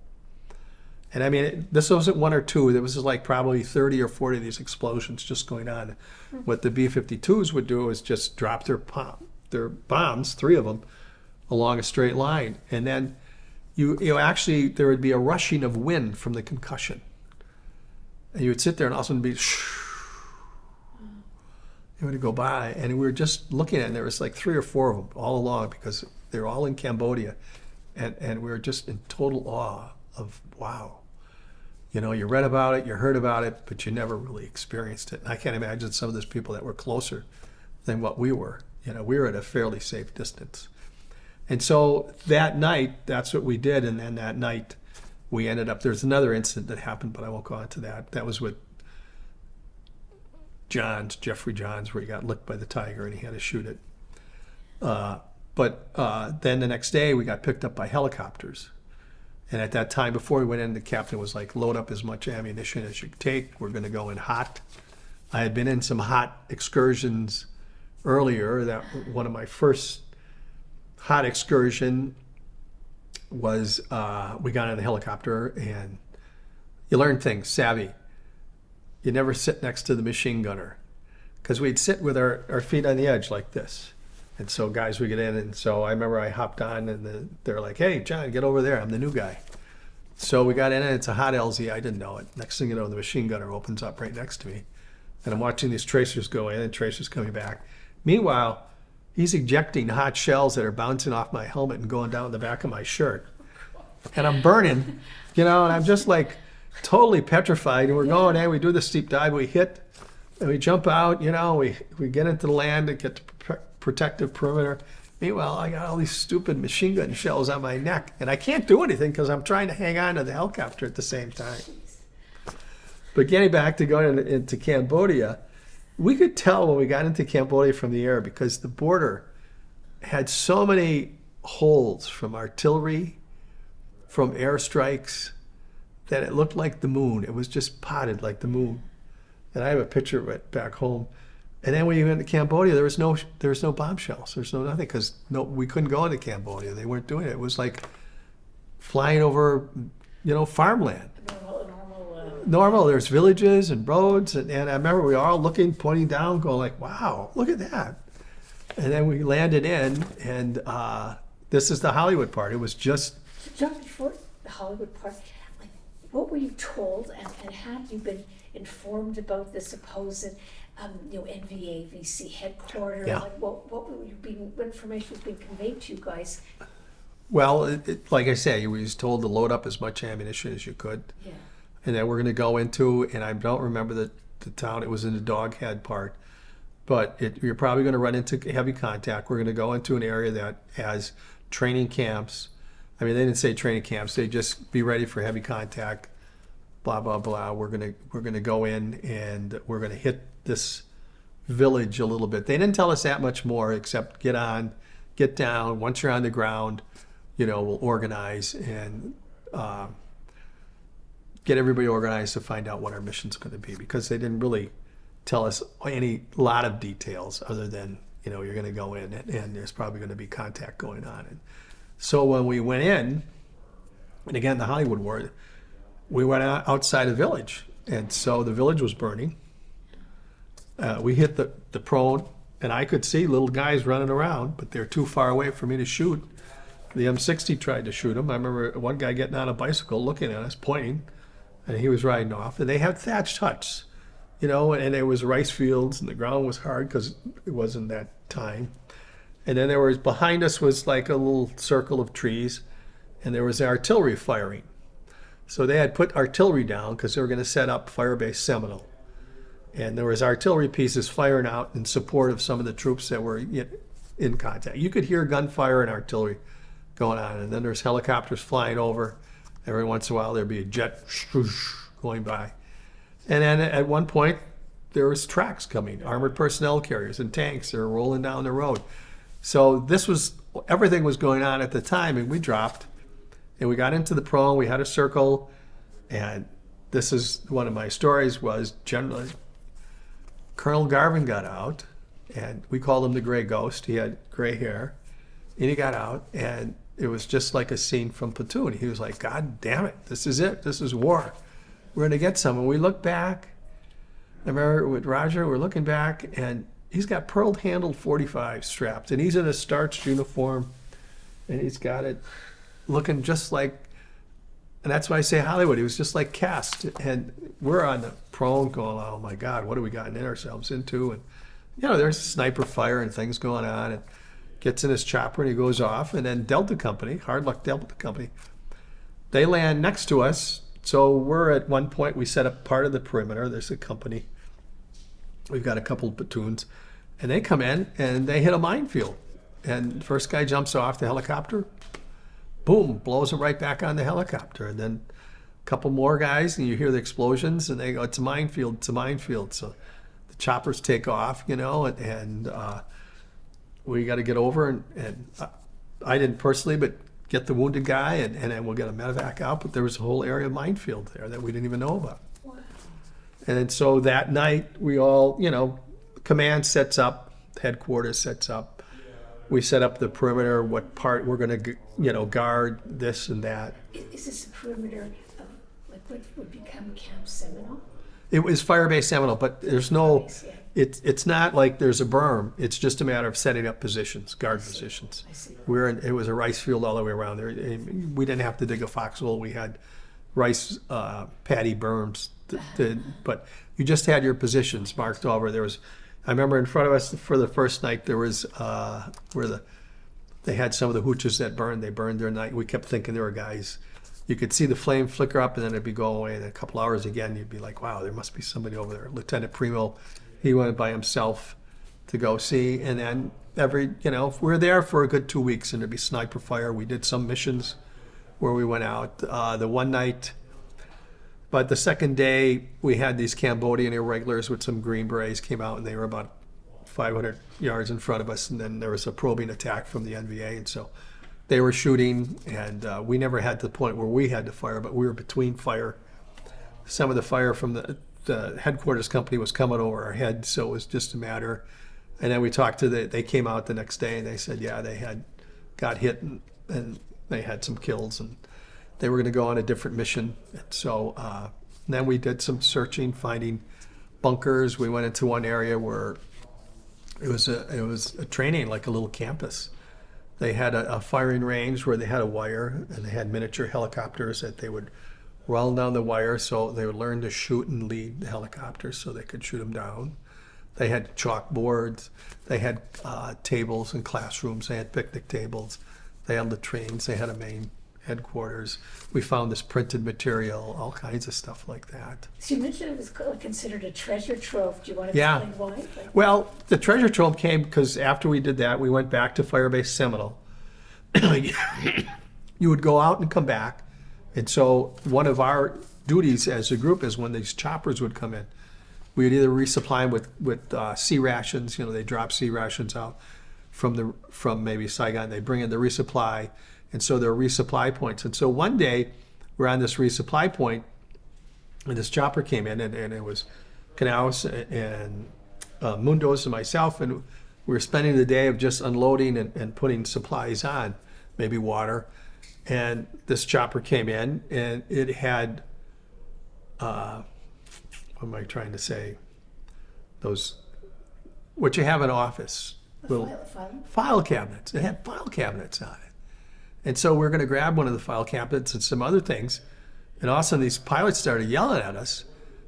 [SPEAKER 2] And I mean, this wasn't one or two. There was like probably 30 or 40 of these explosions just going on. What the B-52s would do is just drop their bombs, 3 of them, along a straight line. And then you actually, there would be a rushing of wind from the concussion. And you would sit there and all of a sudden be, it would go by. And we were just looking at it, and there was like 3 or 4 of them all along because they were all in Cambodia. And we were just in total awe of, wow. You know, you read about it, you heard about it, but you never really experienced it. And I can't imagine some of those people that were closer than what we were. You know, we were at a fairly safe distance. And so that night, that's what we did. And then that night, we ended up, there's another incident that happened, but I won't go into that. That was with Jeffrey Johns, where he got licked by the tiger and he had to shoot it. But then the next day, we got picked up by helicopters. And at that time, before we went in, the captain was like, load up as much ammunition as you can take. We're going to go in hot. I had been in some hot excursions earlier. That one of my first hot excursion was we got in the helicopter, and you learn things, savvy. You never sit next to the machine gunner, because we'd sit with our feet on the edge like this. And so guys would get in, and so I remember I hopped on, and they're like, hey, John, get over there. I'm the new guy. So we got in, and it's a hot LZ. I didn't know it. Next thing you know, the machine gunner opens up right next to me. And I'm watching these tracers go in and tracers coming back. Meanwhile, he's ejecting hot shells that are bouncing off my helmet and going down the back of my shirt. And I'm burning, you know, and I'm just like totally petrified. And we're going, hey, we do the steep dive, we hit, and we jump out, you know, we get into the land and get to protective perimeter. Meanwhile, I got all these stupid machine gun shells on my neck, and I can't do anything because I'm trying to hang on to the helicopter at the same time. But getting back to going into Cambodia, we could tell when we got into Cambodia from the air because the border had so many holes from artillery, from airstrikes, that it looked like the moon. It was just potted like the moon. And I have a picture of it back home. And then when you went to Cambodia, there was no bombshells. There's no nothing because we couldn't go into Cambodia. They weren't doing it. It was like flying over, you know, farmland. Normal. There's villages and roads, and I remember we were all looking, pointing down, going like, "Wow, look at that!" And then we landed in, and this is the Hollywood part. It was just.
[SPEAKER 1] So John, before the Hollywood part, like, what were you told, and had you been informed about the supposed, NVA VC headquarters?
[SPEAKER 2] Yeah.
[SPEAKER 1] Like, what information was being conveyed to you guys?
[SPEAKER 2] Well, like I say, we was told to load up as much ammunition as you could.
[SPEAKER 1] Yeah.
[SPEAKER 2] And then we're going to go into, and I don't remember the town, it was in the Doghead part, but you're probably going to run into heavy contact. We're going to go into an area that has training camps. I mean, they didn't say training camps, they just be ready for heavy contact, blah, blah, blah. We're going to go in, and we're going to hit this village a little bit. They didn't tell us that much more, except get on, get down. Once you're on the ground, you know, we'll organize and get everybody organized to find out what our mission's going to be, because they didn't really tell us lot of details other than, you know, you're going to go in and there's probably going to be contact going on. And so when we went in, and again, the Hollywood war, we went outside a village, and so the village was burning. We hit the prone, and I could see little guys running around, but they're too far away for me to shoot. The M60 tried to shoot them. I remember one guy getting on a bicycle, looking at us, pointing, and he was riding off. And they had thatched huts, you know, and there was rice fields, and the ground was hard because it wasn't that time. And then there was, behind us was like a little circle of trees, and there was artillery firing. So they had put artillery down because they were going to set up Firebase Seminole. And there was artillery pieces firing out in support of some of the troops that were in contact. You could hear gunfire and artillery going on, and then there's helicopters flying over. Every once in a while there'd be a jet going by. And then at one point there was tracks coming, armored personnel carriers and tanks that were rolling down the road. So everything was going on at the time, and we dropped, and we got into the prone, we had a circle, and this is one of my stories was generally Colonel Garvin got out, and we called him the Gray Ghost. He had gray hair, and he got out, and it was just like a scene from Platoon. He was like, God damn it, this is it. This is war. We're going to get some. And we look back. I remember with Roger, we're looking back, and he's got pearl-handled .45 strapped, and he's in a starched uniform, and he's got it looking just like, and that's why I say Hollywood. He was just like cast. And we're on the prone going, oh my God, what have we gotten ourselves into? And, there's sniper fire and things going on, and gets in his chopper and he goes off. And then Delta Company, Hard Luck Delta Company, they land next to us. So we're at one point, we set up part of the perimeter. There's a company. We've got a couple of platoons, and they come in and they hit a minefield. And the first guy jumps off the helicopter, boom, blows him right back on the helicopter. And then a couple more guys, and you hear the explosions, and they go, it's a minefield, it's a minefield. So the choppers take off, and we got to get over, and I didn't personally, but get the wounded guy, and then we'll get a medevac out. But there was a whole area of minefield there that we didn't even know about.
[SPEAKER 1] Wow.
[SPEAKER 2] And then so that night, we all, command sets up, headquarters sets up. We set up the perimeter, what part we're going to, guard, this and that.
[SPEAKER 1] Is this a perimeter of like what would become Camp Seminole?
[SPEAKER 2] It was Firebase Seminole, but there's no, it's not like there's a berm. It's just a matter of setting up positions, guard positions.
[SPEAKER 1] I see.
[SPEAKER 2] It was a rice field all the way around there. We didn't have to dig a foxhole. We had rice paddy berms, but you just had your positions marked over. I remember in front of us for the first night there was where they had some of the hooches that burned. They burned their night. We kept thinking there were guys. You could see the flame flicker up, and then it'd be go away. And in a couple hours again, you'd be like, wow, there must be somebody over there. Lieutenant Primo, he went by himself to go see. And then we were there for a good 2 weeks, and there'd be sniper fire. We did some missions where we went out the one night. But the second day, we had these Cambodian irregulars with some Green Berets came out, and they were about 500 yards in front of us. And then there was a probing attack from the NVA, and so they were shooting, and we never had to the point where we had to fire, but we were between fire. Some of the fire from the headquarters company was coming over our head, so it was just a matter. And then we talked they came out the next day, and they said, yeah, they had got hit, and they had some kills, and they were going to go on a different mission. And so then we did some searching, finding bunkers. We went into one area where it was a training, like a little campus. They had a firing range where they had a wire, and they had miniature helicopters that they would run down the wire, so they would learn to shoot and lead the helicopters so they could shoot them down. They had chalkboards. They had tables and classrooms. They had picnic tables. They had latrines. They had a main headquarters. We found this printed material, all kinds of stuff like that.
[SPEAKER 1] So you mentioned it was considered a treasure trove. Do you want to
[SPEAKER 2] Yeah.
[SPEAKER 1] explain why?
[SPEAKER 2] Well, the treasure trove came because after we did that, we went back to Firebase Seminole. You would go out and come back. And so one of our duties as a group is when these choppers would come in, we would either resupply them with sea rations. They drop sea rations out from maybe Saigon. They bring in the resupply. And so there are resupply points. And so one day we're on this resupply point, and this chopper came in, and it was Canals and Mundos and myself, and we were spending the day of just unloading and putting supplies on, maybe water. And this chopper came in, and it had, what am I trying to say? Those, what you have in an office. File cabinets. It had file cabinets on it. And so we're going to grab one of the file cabinets and some other things. And all of a sudden, these pilots started yelling at us.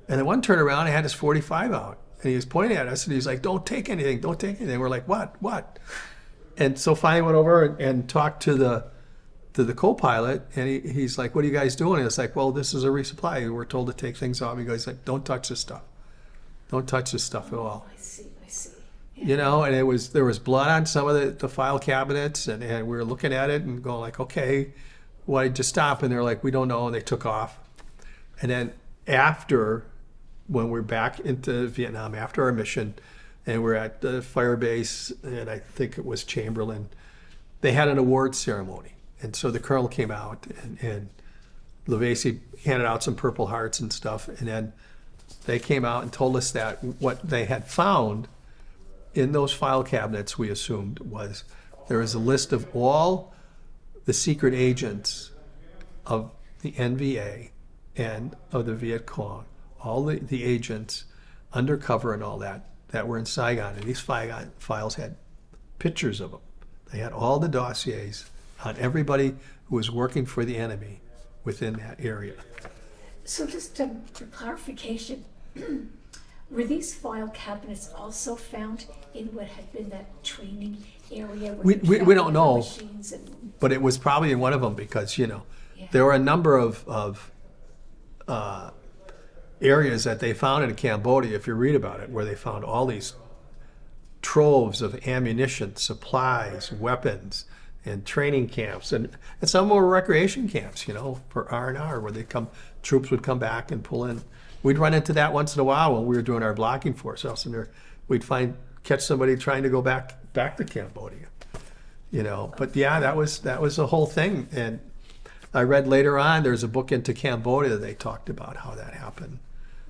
[SPEAKER 2] And then one turned around and had his .45 out. And he was pointing at us, and he was like, don't take anything, don't take anything. We're like, what? And so finally went over and talked to the co-pilot, and he's like, "What are you guys doing?" And it's like, "Well, this is a resupply. We're told to take things off." He goes like, "Don't touch this stuff. Don't touch this stuff at all."
[SPEAKER 1] I see.
[SPEAKER 2] You know, and there was blood on some of the file cabinets, and we were looking at it and going like, "Okay, why just stop?" And they're like, "We don't know," and they took off. And then after, when we're back into Vietnam after our mission, and we're at the fire base, and I think it was Chamberlain, they had an award ceremony. And so the colonel came out, and Levesi handed out some Purple Hearts and stuff, and then they came out and told us that what they had found in those file cabinets, we assumed, was there was a list of all the secret agents of the NVA and of the Viet Cong, all the agents undercover and all that were in Saigon. And these files had pictures of them. They had all the dossiers on everybody who was working for the enemy within that area.
[SPEAKER 1] So just for clarification, were these file cabinets also found in what had been that training area?
[SPEAKER 2] We don't know,
[SPEAKER 1] Machines and,
[SPEAKER 2] but it was probably in one of them because, you know,
[SPEAKER 1] yeah.
[SPEAKER 2] there were a number of areas that they found in Cambodia, if you read about it, where they found all these troves of ammunition, supplies, weapons, and training camps, and some were recreation camps, you know, for R&R, where troops would come back and pull in. We'd run into that once in a while when we were doing our blocking force. We'd catch somebody trying to go back to Cambodia, you know. But yeah, that was the whole thing. And I read later on there's a book into Cambodia. They talked about how that happened.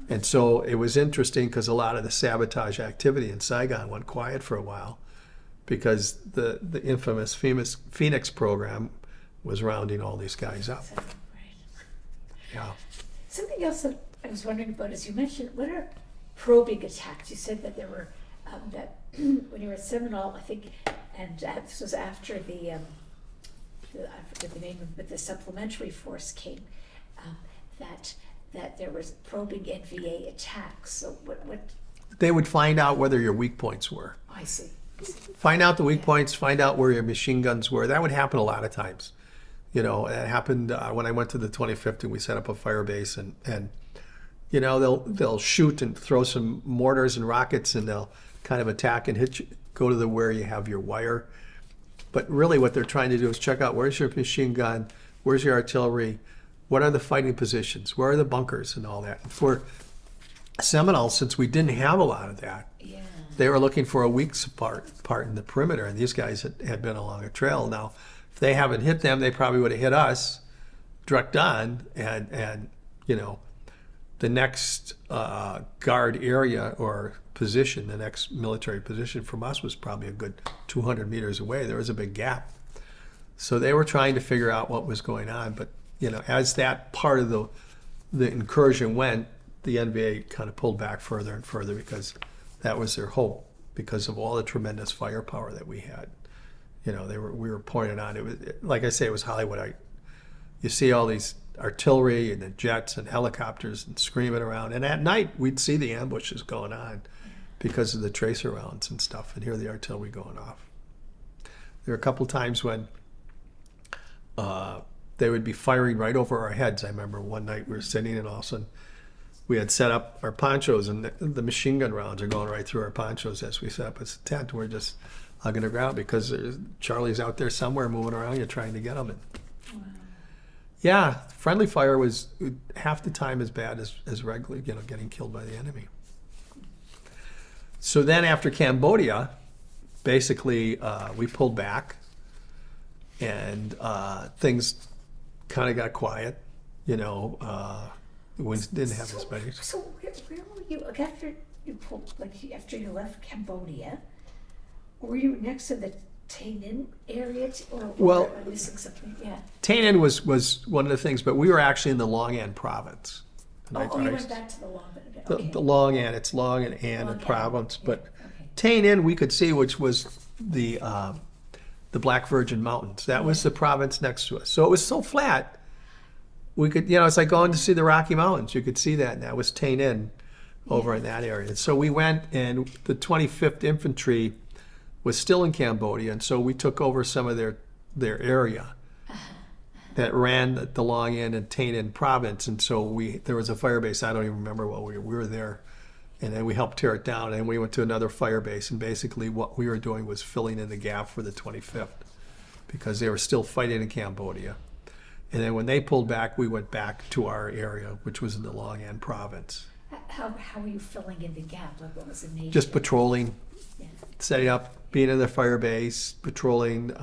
[SPEAKER 2] And so it was interesting because a lot of the sabotage activity in Saigon went quiet for a while because the infamous Phoenix program was rounding all these guys up.
[SPEAKER 1] Right.
[SPEAKER 2] Yeah.
[SPEAKER 1] Something else that I was wondering about is you mentioned, what are probing attacks? You said that there were, that when you were at Seminole, I think, and this was after I forget the name of it, but the supplementary force came, that there was probing NVA attacks. So what?
[SPEAKER 2] They would find out whether your weak points were.
[SPEAKER 1] I see.
[SPEAKER 2] Find out the weak points, find out where your machine guns were. That would happen a lot of times. You know, it happened when I went to the 25th and we set up a fire base, and you know, they'll shoot and throw some mortars and rockets, and they'll kind of attack and hit you, go to where you have your wire. But really what they're trying to do is check out where's your machine gun, where's your artillery, what are the fighting positions, where are the bunkers and all that. And for Seminole, since we didn't have a lot of that,
[SPEAKER 1] Yeah.
[SPEAKER 2] they were looking for a weak part in the perimeter, and these guys had been along a trail. Now, if they haven't hit them, they probably would have hit us direct on, and you know, the next guard area or position, the next military position from us was probably a good 200 meters away. There was a big gap. So they were trying to figure out what was going on, but you know, as that part of the incursion went, the NVA kind of pulled back further and further because that was their hope, because of all the tremendous firepower that we had. You know, we were pointed on. It was, like I say, it was Hollywood. You see all these artillery and the jets and helicopters and screaming around, and at night we'd see the ambushes going on because of the tracer rounds and stuff, and hear the artillery going off. There were a couple times when they would be firing right over our heads. I remember one night we were sitting, and all of a sudden we had set up our ponchos, and the machine gun rounds are going right through our ponchos as we set up as a tent. We're just hugging the ground because Charlie's out there somewhere moving around. You're trying to get him.
[SPEAKER 1] Wow.
[SPEAKER 2] Yeah, friendly fire was half the time as bad as regular, you know, getting killed by the enemy. So then after Cambodia, basically we pulled back, and things kind of got quiet. You know, we didn't have as many.
[SPEAKER 1] So where were you, like after after you left Cambodia, were you next to the Tay Ninh area, or
[SPEAKER 2] Well,
[SPEAKER 1] am I missing something? Yeah.
[SPEAKER 2] Tay Ninh was one of the things, but we were actually in the Long An province.
[SPEAKER 1] Oh, you went back to the Long An. Okay.
[SPEAKER 2] The Long An, it's Long and An
[SPEAKER 1] Long
[SPEAKER 2] and
[SPEAKER 1] An,
[SPEAKER 2] province,
[SPEAKER 1] yeah,
[SPEAKER 2] but
[SPEAKER 1] okay.
[SPEAKER 2] Tay Ninh we could see, which was the Black Virgin Mountains. That was the province next to us. So it was so flat, we could, you know, it's like going to see the Rocky Mountains. You could see that, and that was Tay Ninh over in that area. So we went, and the 25th Infantry was still in Cambodia, and so we took over some of their area that ran the Long An and Tay Ninh province, and so there was a fire base. I don't even remember what we were there, and then we helped tear it down, and we went to another fire base, and basically what we were doing was filling in the gap for the 25th because they were still fighting in Cambodia. And then when they pulled back, we went back to our area, which was in the Long An province.
[SPEAKER 1] How were you filling in the gap? Like, what was the nature?
[SPEAKER 2] Just patrolling,
[SPEAKER 1] Yeah.
[SPEAKER 2] setting up, being in the fire base, patrolling,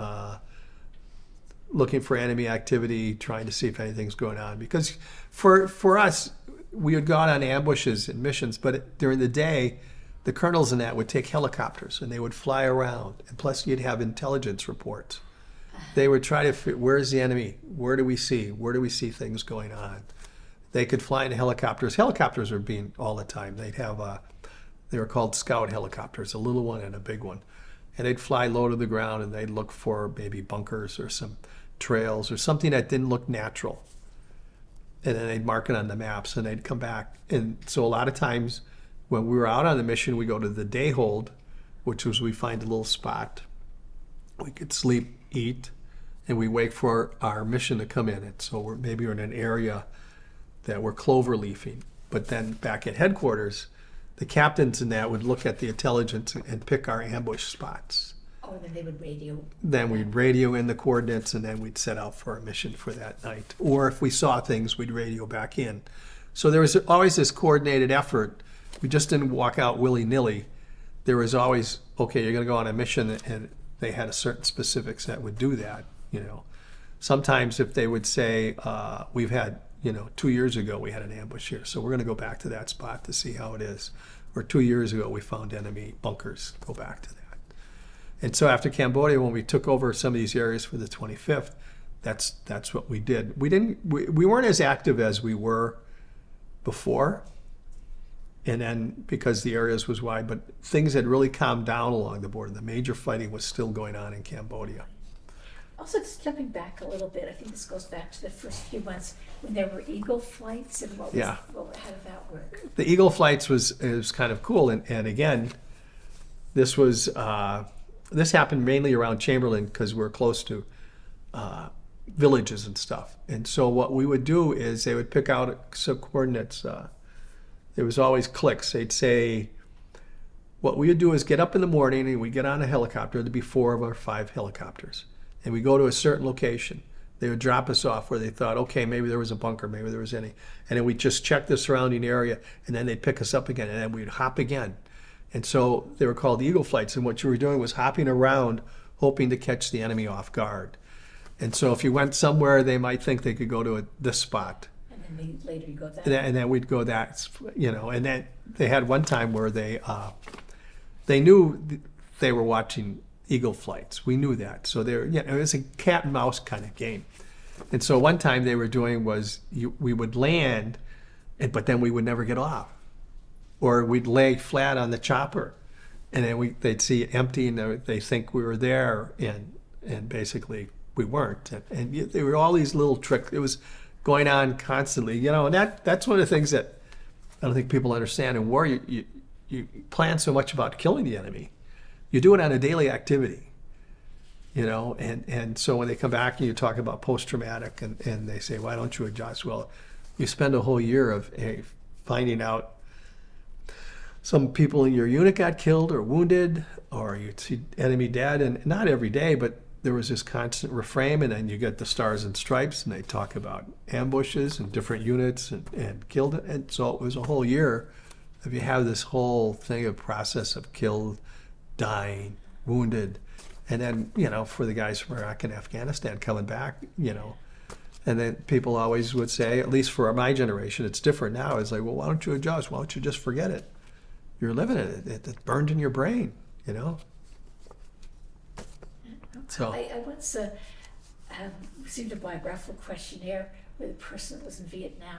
[SPEAKER 2] looking for enemy activity, trying to see if anything's going on. Because for us, we would go out on ambushes and missions, but during the day, the colonels in that would take helicopters and they would fly around. And plus, you'd have intelligence reports. They would try to figure, where's the enemy? Where do we see things going on? They could fly in helicopters. Helicopters were being all the time. They'd have they were called scout helicopters, a little one and a big one. And they'd fly low to the ground and they'd look for maybe bunkers or some trails or something that didn't look natural. And then they'd mark it on the maps and they'd come back. And so a lot of times when we were out on the mission, we go to the day hold, which was we find a little spot. We could sleep, eat, and we wait for our mission to come in. And so we're in an area that we're clover leafing. But then back at headquarters, the captains in that would look at the intelligence and pick our ambush spots.
[SPEAKER 1] Oh, and then they would radio.
[SPEAKER 2] Then we'd radio in the coordinates and then we'd set out for our mission for that night. Or if we saw things, we'd radio back in. So there was always this coordinated effort. We just didn't walk out willy-nilly. There was always, okay, you're going to go on a mission, and they had a certain specifics that would do that, you know. Sometimes if they would say, we've had, 2 years ago we had an ambush here, so we're going to go back to that spot to see how it is. Or 2 years ago we found enemy bunkers, go back to that. And so after Cambodia, when we took over some of these areas for the 25th, that's what we did. We weren't as active as we were before, and then because the areas was wide, but things had really calmed down along the border. The major fighting was still going on in Cambodia.
[SPEAKER 1] Also, just jumping back a little bit, I think this goes back to the first few months when there were eagle flights, and how did that work?
[SPEAKER 2] The eagle flights was kind of cool, and again, this happened mainly around Chamberlain because we're close to villages and stuff. And so what we would do is they would pick out some coordinates. There was always clicks. They'd say, what we would do is get up in the morning and we'd get on a helicopter. There'd be 4 or 5 helicopters. And we go to a certain location. They would drop us off where they thought, okay, maybe there was a bunker, maybe there was any. And then we'd just check the surrounding area, and then they'd pick us up again, and then we'd hop again. And so they were called eagle flights, and what you were doing was hopping around, hoping to catch the enemy off guard. And so if you went somewhere, they might think they could go to this spot.
[SPEAKER 1] And then later you go that.
[SPEAKER 2] And then we'd go that, and then they had one time where they knew they were watching eagle flights. We knew that. So it was a cat and mouse kind of game. And so one time they were doing was we would land, but then we would never get off. Or we'd lay flat on the chopper, and then they'd see it empty, and they think we were there, and basically we weren't. And there were all these little tricks. It was going on constantly, and that's one of the things that I don't think people understand in war. You plan so much about killing the enemy. You do it on a daily activity, and so when they come back and you talk about post-traumatic and they say, why don't you adjust? Well, you spend a whole year of finding out some people in your unit got killed or wounded, or you see enemy dead, and not every day, but there was this constant refrain, and then you get the Stars and Stripes, and they talk about ambushes and different units and killed it. And so it was a whole year if you have this whole thing of process of killed, dying, wounded, and then, for the guys from Iraq and Afghanistan coming back, and then people always would say, at least for my generation, it's different now. It's like, well, why don't you adjust? Why don't you just forget it? You're living it. It's burned in your brain, So
[SPEAKER 1] I once received a biographical questionnaire with a person that was in Vietnam,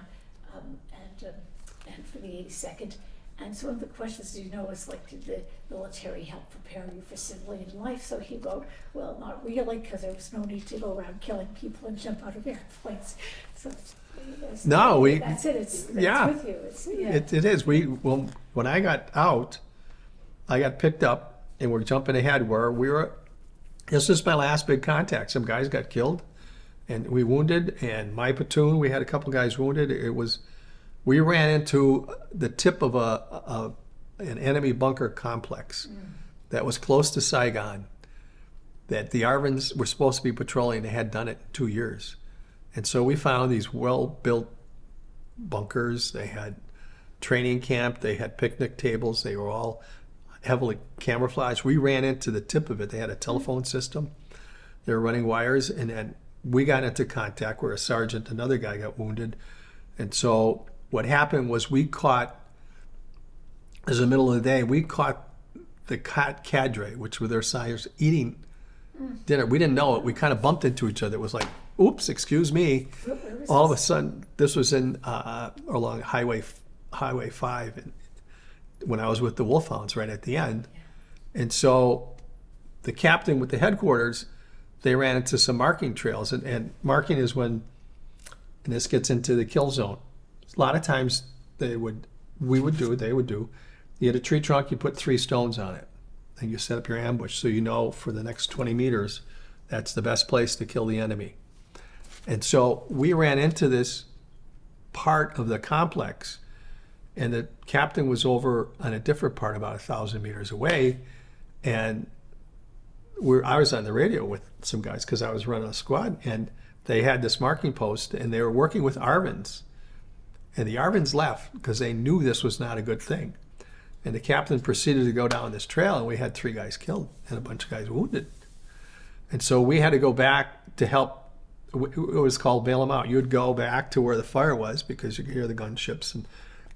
[SPEAKER 1] and for the 82nd. And so one of the questions, was did the military help prepare you for civilian life? So he wrote, well, not really, because there was no need to go around killing people and jump out of airplanes. So that's it. It's with you.
[SPEAKER 2] It is. When I got out, I got picked up and we're jumping ahead where we were. This was my last big contact. Some guys got killed, and we wounded. And my platoon, we had a couple guys wounded. We ran into the tip of an enemy bunker complex that was close to Saigon. That the ARVNs were supposed to be patrolling. They had done it in 2 years, and so we found these well-built bunkers. They had training camp. They had picnic tables. They were all heavily camouflaged. We ran into the tip of it. They had a telephone system. They were running wires, and then we got into contact where a sergeant, another guy, got wounded. And so what happened was we caught, it was the middle of the day, we caught the cadre, which were their sires, eating dinner. We didn't know it. We kind of bumped into each other. It was like, oops, excuse me. All of a sudden, this was in along Highway 5, and when I was with the Wolfhounds right at the end. And so the captain with the headquarters, they ran into some marking trails. And marking is when, and this gets into the kill zone. A lot of times they would do. You had a tree trunk, you put 3 stones on it, and you set up your ambush so you know for the next 20 meters, that's the best place to kill the enemy. And so we ran into this part of the complex, and the captain was over on a different part about 1,000 meters away, and I was on the radio with some guys because I was running a squad, and they had this marking post, and they were working with ARVNs. And the ARVNs left because they knew this was not a good thing. And the captain proceeded to go down this trail, and we had 3 guys killed and a bunch of guys wounded. And so we had to go back to help. It was called bail them out. You'd go back to where the fire was because you could hear the gunships. And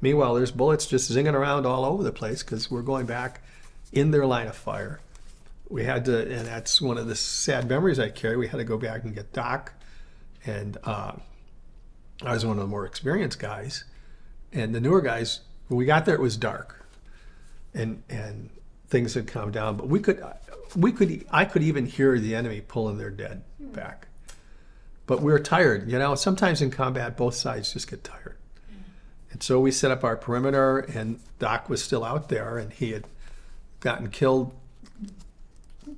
[SPEAKER 2] meanwhile, there's bullets just zinging around all over the place because we're going back in their line of fire. We had to, and that's one of the sad memories I carry. We had to go back and get Doc, and I was one of the more experienced guys. And the newer guys, when we got there, it was dark, and things had calmed down. But I could even hear the enemy pulling their dead back. But we were tired. You know, sometimes in combat, both sides just get tired. And so we set up our perimeter, and Doc was still out there, and he had gotten killed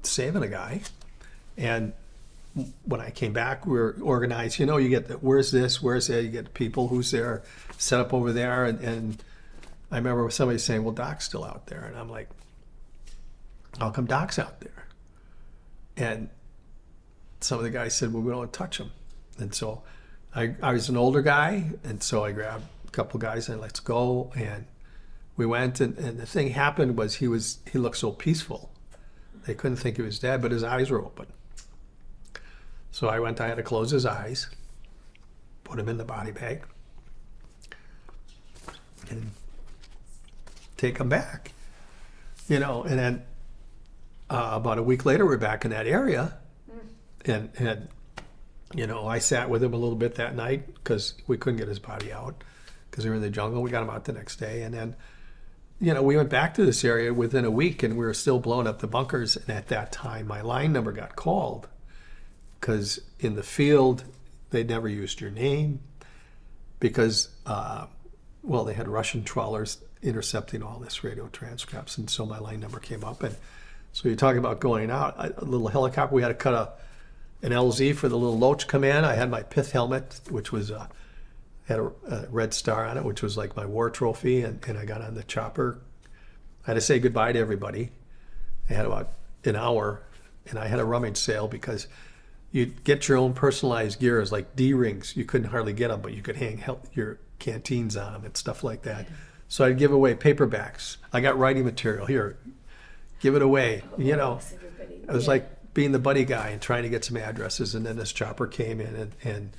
[SPEAKER 2] saving a guy. And when I came back, we were organized. You know, you get where's this, where's that? You get people who's there, set up over there. And I remember somebody saying, well, Doc's still out there. And I'm like, how come Doc's out there? And some of the guys said, well, we don't touch him. And so I was an older guy, and so I grabbed a couple guys and let's go. And we went, and the thing happened was he looked so peaceful. They couldn't think he was dead, but his eyes were open. So I had to close his eyes, put him in the body bag, and take him back. You know, and then about a week later, we're back in that area, and you know, I sat with him a little bit that night because we couldn't get his body out because we were in the jungle. We got him out the next day, and then, you know, we went back to this area within a week, and we were still blowing up the bunkers. And at that time, my line number got called because in the field, they never used your name because, well, they had Russian trawlers intercepting all this radio transcripts, and so my line number came up. And so you're talking about going out, a little helicopter. We had to cut an LZ for the little Loach come in. I had my pith helmet, which was had a red star on it, which was like my war trophy, and I got on the chopper. I had to say goodbye to everybody. I had about an hour, and I had a rummage sale because you'd get your own personalized gears, like D-rings. You couldn't hardly get them, but you could hang your canteens on them and stuff like that. So I'd give away paperbacks. I got writing material. Here, give it away. You know, it was like being the buddy guy and trying to get some addresses. And then this chopper came in, and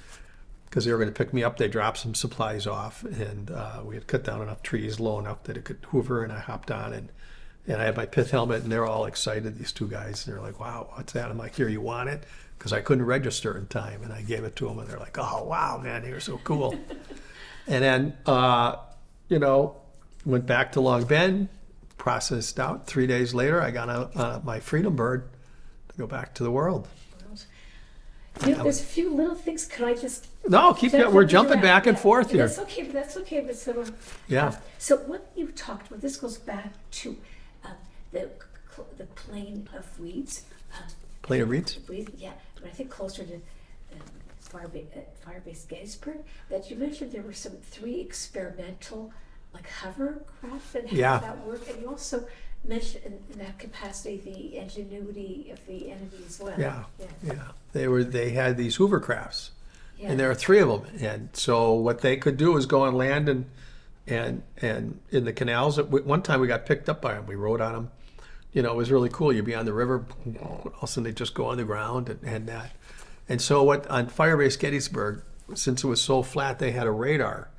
[SPEAKER 2] because they were going to pick me up, they dropped some supplies off, and we had cut down enough trees low enough that it could hoover, and I hopped on, and I had my pith helmet, and they're all excited, these 2 guys. They're like, wow, what's that? I'm like, here, you want it? Because I couldn't register in time, and I gave it to them, and they're like, oh, wow, man, you're so cool. And then, you know, went back to Long Bend, processed out. 3 days later, I got on my Freedom Bird to go back to the world.
[SPEAKER 1] You know, there's a few little things. Could I just?
[SPEAKER 2] No, keep it. We're jumping back and forth here.
[SPEAKER 1] That's okay. That's okay. But
[SPEAKER 2] yeah.
[SPEAKER 1] So what you talked about, this goes back to the the Plain of Weeds.
[SPEAKER 2] Plain of Reeds?
[SPEAKER 1] Yeah, but I think closer to Firebase Gettysburg, that you mentioned there were some 3 experimental like hovercraft and how
[SPEAKER 2] Yeah.
[SPEAKER 1] that worked, and you also mentioned in that capacity the ingenuity of the enemy as well.
[SPEAKER 2] Yeah,
[SPEAKER 1] Yeah.
[SPEAKER 2] yeah. They had these hovercrafts,
[SPEAKER 1] Yeah.
[SPEAKER 2] and there are 3 of them. And so what they could do is go on land and in the canals. One time we got picked up by them. We rode on them. You know, it was really cool. You'd be on the river, all of a sudden they just go on the ground and that. And so what on Firebase Gettysburg, since it was so flat, they had a radar.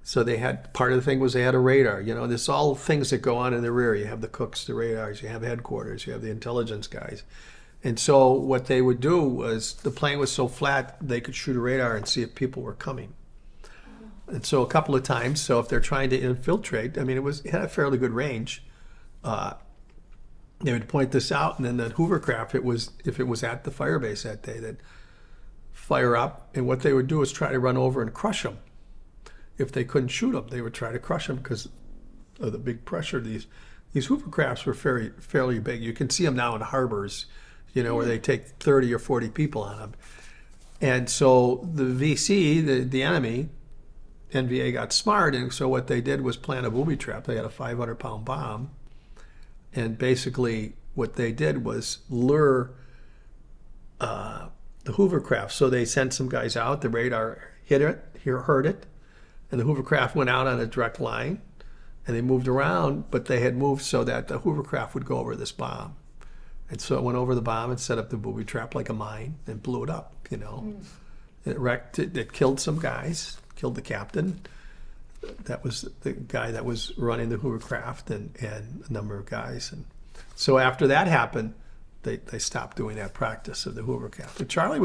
[SPEAKER 2] So they had, part of the thing was they had a radar. You know, there's all things that go on in the rear. You have the cooks, the radars, you have headquarters, you have the intelligence guys. And so what they would do was, the plane was so flat, they could shoot a radar and see if people were coming. And so a couple of times, so if they're trying to infiltrate, I mean, it had a fairly good range. They would point this out, and then the hovercraft, if it was at the firebase that day, they'd fire up, and what they would do is try to run over and crush them. If they couldn't shoot them, they would try to crush them because of the big pressure. These hovercrafts were fairly big. You can see them now in harbors, you know, where they take 30 or 40 people on them. And so the VC, the enemy, NVA got smart, and so what they did was plant a booby trap. They had a 500-pound bomb, and basically what they did was lure the hovercraft. So they sent some guys out. The radar heard it, and the hovercraft went out on a direct line, and they moved around, but they had moved so that the hovercraft would go over this bomb. And so it went over the bomb and set up the booby trap like a mine and blew it up, you know. It wrecked it. It killed some guys, killed the captain. That was the guy that was running the hovercraft, and a number of guys. And so after that happened, they stopped doing that practice of the hovercraft. But Charlie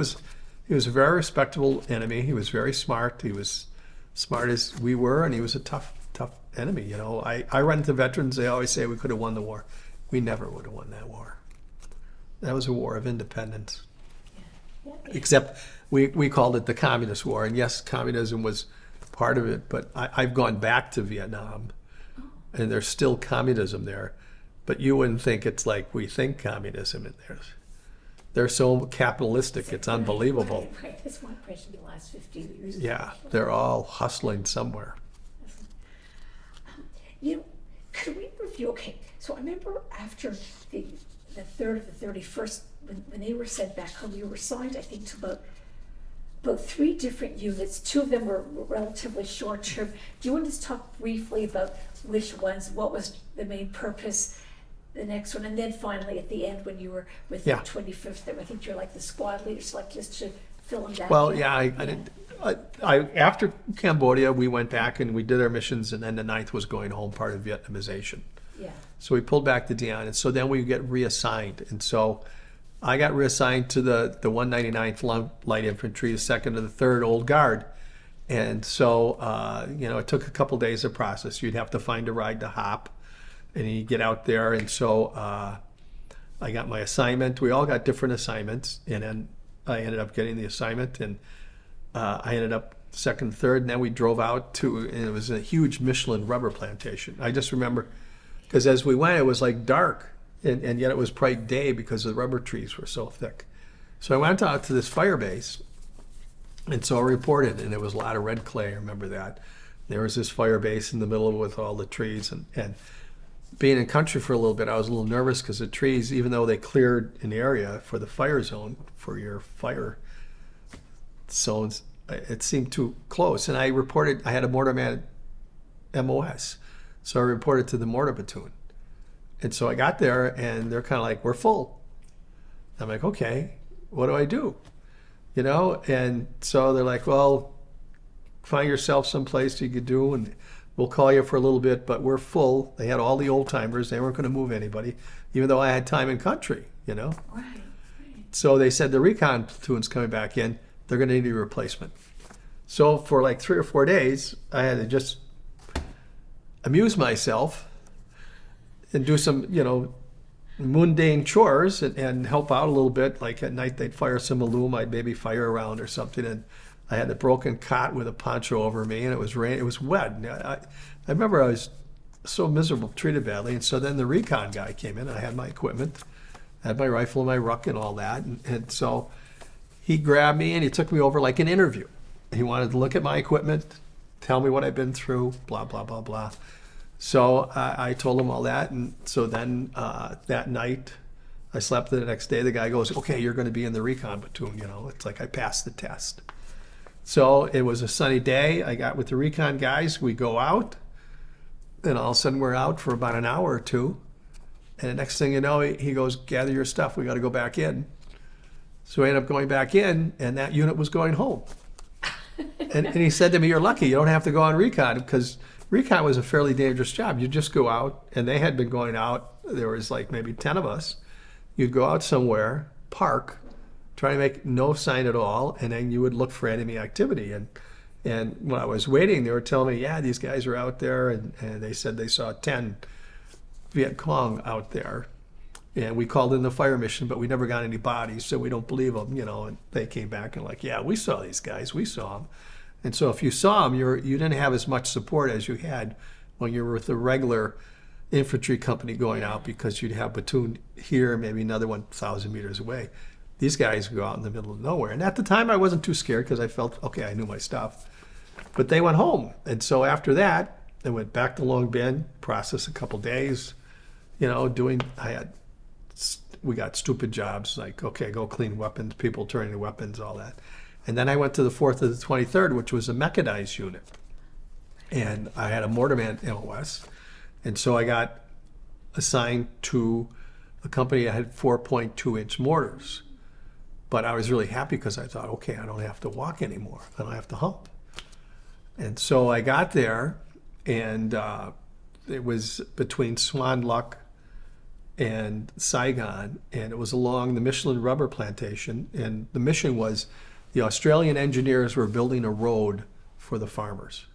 [SPEAKER 2] he was a very respectable enemy. He was very smart. He was smart as we were, and he was a tough enemy. You know, I run into veterans. They always say we could have won the war. We never would have won that war. That was a war of independence.
[SPEAKER 1] Yeah.
[SPEAKER 2] Except we called it the Communist War. And yes, communism was part of it, but I've gone back to Vietnam, and there's still communism there. But you wouldn't think it's like we think communism in there. They're so capitalistic, it's unbelievable.
[SPEAKER 1] Right. That's my impression the last 50 years.
[SPEAKER 2] Yeah, they're all hustling somewhere.
[SPEAKER 1] You know, could we review? Okay, so I remember after the 3rd of the 31st, when they were sent back home, you were assigned, I think, to about 3 different units. 2 of them were relatively short term. Do you want to just talk briefly about which ones, what was the main purpose, the next one, and then finally at the end when you were with
[SPEAKER 2] Yeah.
[SPEAKER 1] the 25th, I think you're like the squad leader, so like just to fill in that.
[SPEAKER 2] Well,
[SPEAKER 1] gap.
[SPEAKER 2] yeah, I didn't. After Cambodia, we went back and we did our missions, and then the 9th was going home, part of Vietnamization.
[SPEAKER 1] Yeah.
[SPEAKER 2] So we pulled back to Dion, and so then we get reassigned. And so I got reassigned to the 199th Light Infantry, the 2nd to the 3rd Old Guard. And so, you know, it took a couple days of process. You'd have to find a ride to hop, and you get out there. And so I got my assignment. We all got different assignments, and then I ended up getting the assignment, and I ended up 2nd, 3rd, and then we drove out to, and it was a huge Michelin rubber plantation. I just remember, because as we went, it was like dark, and yet it was bright day because the rubber trees were so thick. So I went out to this fire base, and so I reported, and there was a lot of red clay, I remember that. There was this fire base in the middle with all the trees, and being in country for a little bit, I was a little nervous because the trees, even though they cleared an area for the fire zone, for your fire zones, it seemed too close. And I reported, I had a mortarman MOS, so I reported to the mortar platoon. And so I got there, and they're kind of like, we're full. I'm like, okay, what do I do? You know, and so they're like, well, find yourself someplace you could do, and we'll call you for a little bit, but we're full. They had all the old timers. They weren't going to move anybody, even though I had time in country, you know.
[SPEAKER 1] Right.
[SPEAKER 2] So they said the recon platoon's coming back in. They're going to need a replacement. So for like 3 or 4 days, I had to just amuse myself and do some, you know, mundane chores and help out a little bit. Like at night, they'd fire some aluminum. I'd maybe fire around or something. And I had a broken cot with a poncho over me, and it was rain. It was wet. And I remember I was so miserable, treated badly. And so then the recon guy came in. I had my equipment, I had my rifle and my ruck and all that. And so he grabbed me and he took me over like an interview. He wanted to look at my equipment, tell me what I've been through, blah, blah, blah, blah. So I told him all that. And so then that night, I slept the next day. The guy goes, okay, you're going to be in the recon platoon. You know, it's like I passed the test. So it was a sunny day. I got with the recon guys. We go out. And all of a sudden, we're out for about an hour or two. And the next thing you know, he goes, gather your stuff. We got to go back in. So we ended up going back in, and that unit was going home. And he said to me, you're lucky. You don't have to go on recon, because recon was a fairly dangerous job. You just go out, and they had been going out. There was like maybe 10 of us. You'd go out somewhere, park, try to make no sign at all, and then you would look for enemy activity. And when I was waiting, they were telling me, yeah, these guys are out there, and they said they saw 10 Viet Cong out there. And we called in the fire mission, but we never got any bodies, so we don't believe them, you know. And they came back and like, yeah, we saw these guys, we saw them. And so if you saw them, you didn't have as much support as you had when you were with the regular infantry company going out, because you'd have platoon here, maybe another 1,000 meters away. These guys would go out in the middle of nowhere. And at the time, I wasn't too scared because I felt, okay, I knew my stuff. But they went home. And so after that, I went back to Long Binh, processed a couple days, you know, we got stupid jobs like, okay, go clean weapons, people turning weapons, all that. And then I went to the 4th of the 23rd, which was a mechanized unit. And I had a mortarman MOS. And so I got assigned to a company that had 4.2-inch mortars. But I was really happy because I thought, okay, I don't have to walk anymore. I don't have to hump. And so I got there, and it was between Swan Luck and Saigon, and it was along the Michelin rubber plantation. And the mission was the Australian engineers were building a road for the farmers.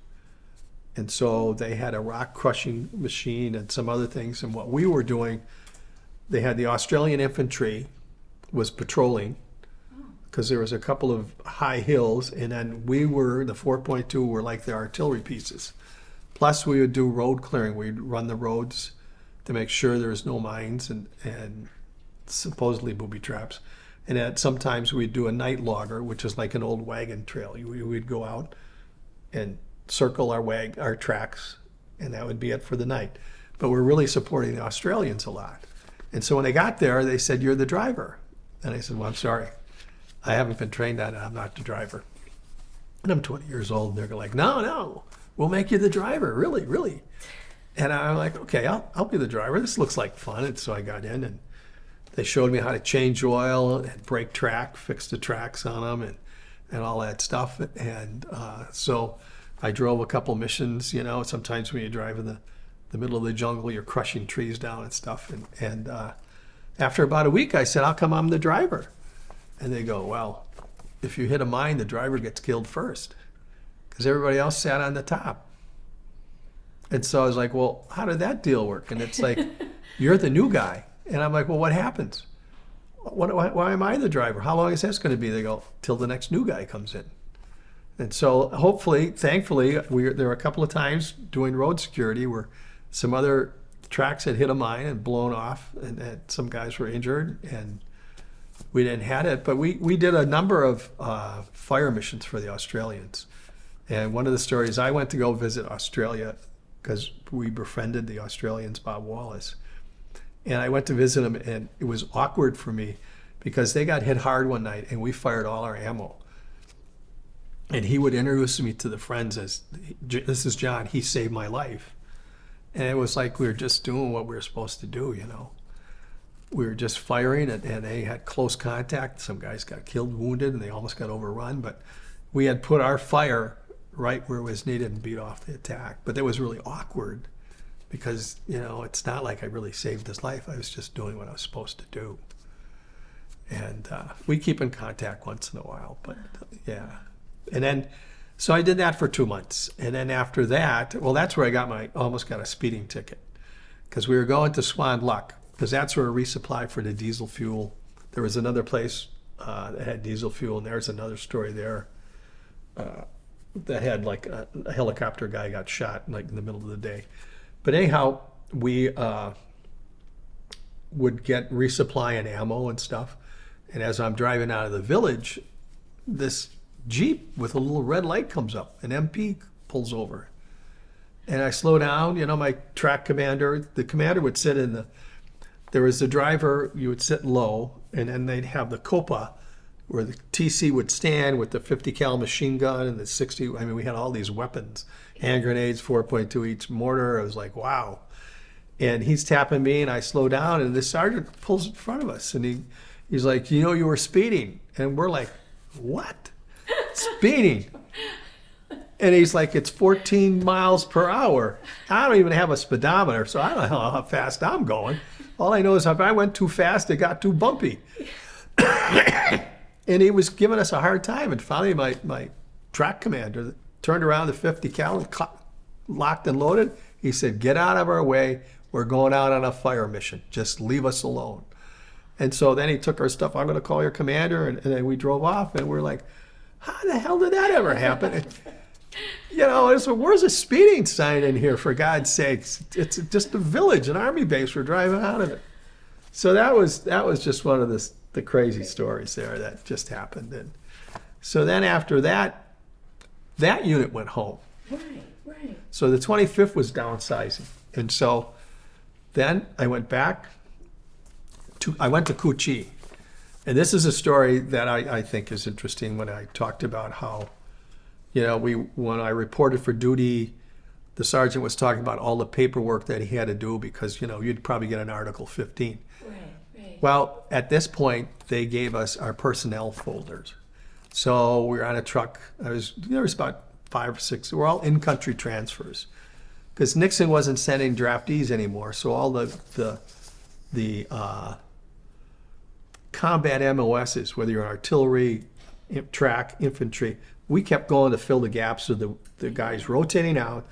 [SPEAKER 2] And so they had a rock crushing machine and some other things. And what we were doing, they had the Australian infantry was patrolling, because there was a couple of high hills, and then we were, the 4.2 were like the artillery pieces. Plus we would do road clearing. We'd run the roads to make sure there was no mines and supposedly booby traps. And then sometimes we'd do a night logger, which is like an old wagon trail. We'd go out and circle our tracks, and that would be it for the night. But we're really supporting the Australians a lot. And so when I got there, they said, you're the driver. And I said, well, I'm sorry. I haven't been trained on it. I'm not the driver. And I'm 20 years old, and they're like, no, we'll make you the driver, really, really. And I'm like, okay, I'll be the driver. This looks like fun. And so I got in, and they showed me how to change oil and brake track, fix the tracks on them, and all that stuff. And so I drove a couple missions. You know, sometimes when you drive in the middle of the jungle, you're crushing trees down and stuff. And after about a week, I said, how come I'm the driver? And they go, well, if you hit a mine, the driver gets killed first, because everybody else sat on the top. And so I was like, well, how did that deal work? And it's like, you're the new guy. And I'm like, well, what happens? Why am I the driver? How long is this going to be? They go, till the next new guy comes in. And so hopefully, thankfully, there were a couple of times doing road security where some other tracks had hit a mine and blown off, and some guys were injured, and we didn't have it. But we did a number of fire missions for the Australians. And one of the stories, I went to go visit Australia because we befriended the Australians, Bob Wallace. And I went to visit him, and it was awkward for me because they got hit hard one night, and we fired all our ammo. And he would introduce me to the friends as, this is John, he saved my life. And it was like we were just doing what we were supposed to do, you know. We were just firing, and they had close contact. Some guys got killed, wounded, and they almost got overrun. But we had put our fire right where it was needed and beat off the attack. But it was really awkward because, you know, it's not like I really saved his life. I was just doing what I was supposed to do. And we keep in contact once in a while, but yeah. And then, so I did that for 2 months. And then after that, well, that's where I almost got a speeding ticket, because we were going to Swan Luck, because that's where we resupply for the diesel fuel. There was another place that had diesel fuel, and there's another story there that had like a helicopter guy got shot like in the middle of the day. But anyhow, we would get resupply and ammo and stuff. And as I'm driving out of the village, this Jeep with a little red light comes up. An MP pulls over. And I slow down. You know, my track commander, the commander would sit in the, there was the driver, you would sit low, and then they'd have the Koeppen where the TC would stand with the 50 cal machine gun and the 60, I mean, we had all these weapons, hand grenades, 4.2 each mortar. I was like, wow. And he's tapping me, and I slow down, and the sergeant pulls in front of us, and he's like, you know, you were speeding. And we're like, what? Speeding? And he's like, it's 14 miles per hour. I don't even have a speedometer, so I don't know how fast I'm going. All I know is if I went too fast, it got too bumpy. And he was giving us a hard time. And finally, my track commander turned around the 50 cal and locked and loaded. He said, get out of our way. We're going out on a fire mission. Just leave us alone. And so then he took our stuff. I'm going to call your commander. And then we drove off, and we're like, how the hell did that ever happen? And, you know, where's a speeding sign in here, for God's sakes? It's just a village, an army base. We're driving out of it. So that was just one of the crazy stories there that just happened. And so then after that unit went home.
[SPEAKER 1] Right.
[SPEAKER 2] So the 25th was downsizing. And so then I went back I went to Koeppen. And this is a story that I think is interesting when I talked about how, you know, when I reported for duty, the sergeant was talking about all the paperwork that he had to do because, you know, you'd probably get an Article 15.
[SPEAKER 1] Right.
[SPEAKER 2] Well, at this point, they gave us our personnel folders. So we were on a truck. There was about 5 or 6. We're all in-country transfers because Nixon wasn't sending draftees anymore. So all the combat MOSs, whether you're artillery, track, infantry, we kept going to fill the gaps of the guys rotating out,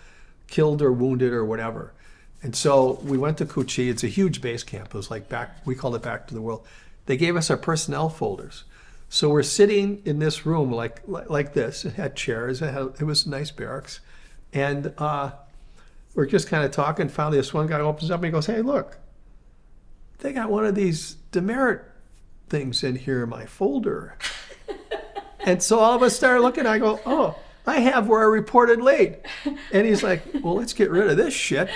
[SPEAKER 2] killed or wounded or whatever. And so we went to Koeppen. It's a huge base camp. It was like we called it Back to the World. They gave us our personnel folders. So we're sitting in this room like this. It had chairs. It was nice barracks. And we're just kind of talking. Finally, this one guy opens up and he goes, hey, look, they got one of these demerit things in here in my folder. And so all of us started looking. I go, oh, I have where I reported late. And he's like, well, let's get rid of this shit.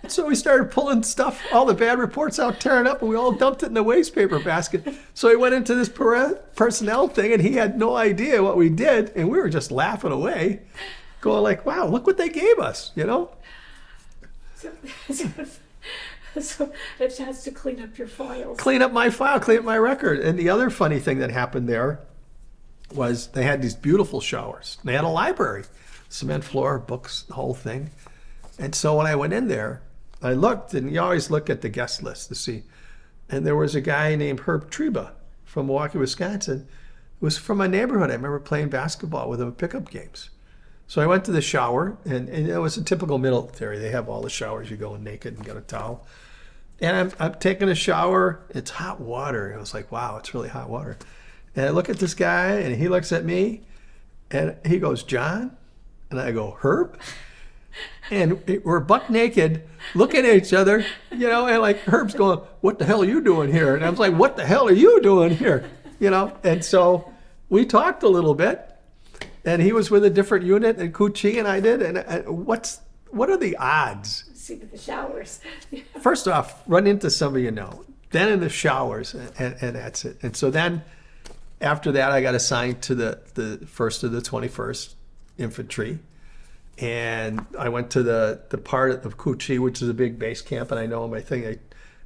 [SPEAKER 2] And so we started pulling stuff, all the bad reports out, tearing up, and we all dumped it in the waste paper basket. So he went into this personnel thing, and he had no idea what we did, and we were just laughing away, going like, wow, look what they gave us, you know?
[SPEAKER 1] So a chance to clean up your files.
[SPEAKER 2] Clean up my file, clean up my record. And the other funny thing that happened there was they had these beautiful showers. They had a library, cement floor, books, the whole thing. And so when I went in there, I looked, and you always look at the guest list to see. And there was a guy named Herb Treba from Milwaukee, Wisconsin, who was from my neighborhood. I remember playing basketball with him at pickup games. So I went to the shower, and it was a typical military. They have all the showers. You go in naked and get a towel. And I'm taking a shower. It's hot water. I was like, wow, it's really hot water. And I look at this guy, and he looks at me, and he goes, John? And I go, Herb? And we're buck naked, looking at each other, you know, and like Herb's going, what the hell are you doing here? And I was like, what the hell are you doing here? You know, and so we talked a little bit, and he was with a different unit in Koeppen, and I did. And what are the odds?
[SPEAKER 1] See with the showers.
[SPEAKER 2] First off, run into somebody you know, then in the showers, and that's it. And so then after that, I got assigned to the 1st of the 21st Infantry. And I went to the part of Koeppen, which is a big base camp, and I know them. I think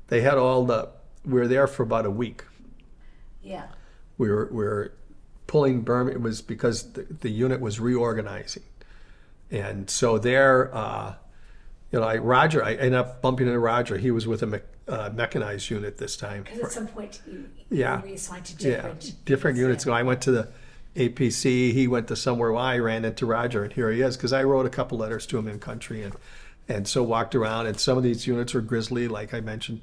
[SPEAKER 2] they had we were there for about a week.
[SPEAKER 1] Yeah.
[SPEAKER 2] We were pulling Burma. It was because the unit was reorganizing. And so there, you know, Roger, I ended up bumping into Roger. He was with a mechanized unit this time.
[SPEAKER 1] Because at some point you
[SPEAKER 2] Yeah.
[SPEAKER 1] were reassigned to
[SPEAKER 2] different units. So I went to the APC, he went to somewhere where I ran into Roger, and here he is, because I wrote a couple letters to him in country, and so walked around, and some of these units were grisly, like I mentioned.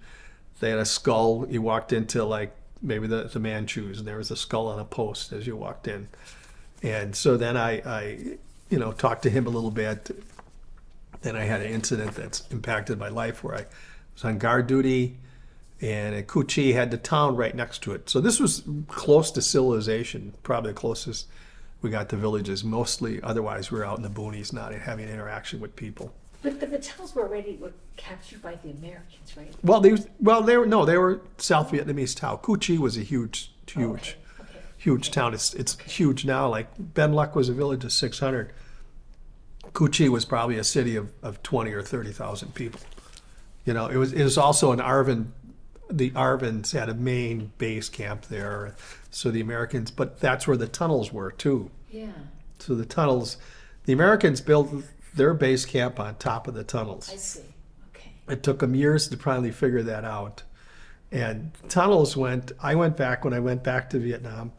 [SPEAKER 2] They had a skull. You walked into like maybe the Manchus, and there was a skull on a post as you walked in. And so then I you know, talked to him a little bit, Then I had an incident that's impacted my life where I was on guard duty, and Koeppen had the town right next to it. So this was close to civilization, probably the closest we got to villages. Mostly, otherwise, we were out in the boonies, not having interaction with people.
[SPEAKER 1] But the towns were captured by the Americans, right?
[SPEAKER 2] Well, they were South Vietnamese town. Koeppen was a huge,
[SPEAKER 1] Okay.
[SPEAKER 2] huge town. It's huge now. Like Ben Luck was a village of 600. Koeppen was probably a city of 20 or 30,000 people. You know, it was also an Arvin. The Arvins had a main base camp there, so the Americans. But that's where the tunnels were too.
[SPEAKER 1] Yeah.
[SPEAKER 2] So the tunnels, the Americans built their base camp on top of the tunnels.
[SPEAKER 1] I see. Okay.
[SPEAKER 2] It took them years to finally figure that out. And tunnels I went back, when I went back to Vietnam,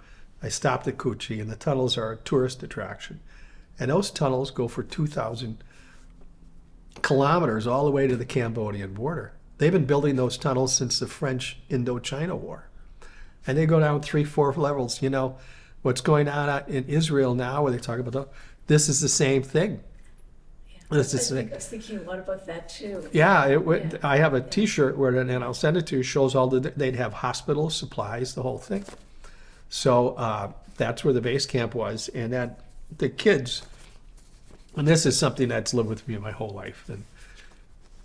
[SPEAKER 2] I stopped at Koeppen, and the tunnels are a tourist attraction. And those tunnels go for 2,000 kilometers all the way to the Cambodian border. They've been building those tunnels since the French Indochina War. And they go down 3-4 levels. You know, what's going on in Israel now, where they talk about, this is the same thing.
[SPEAKER 1] Yeah.
[SPEAKER 2] It's the same.
[SPEAKER 1] I was thinking a lot about that too.
[SPEAKER 2] Yeah,
[SPEAKER 1] Yeah.
[SPEAKER 2] I have a T-shirt where, and I'll send it to you. Shows they'd have hospital supplies, the whole thing. So that's where the base camp was, and that the kids, and this is something that's lived with me my whole life. And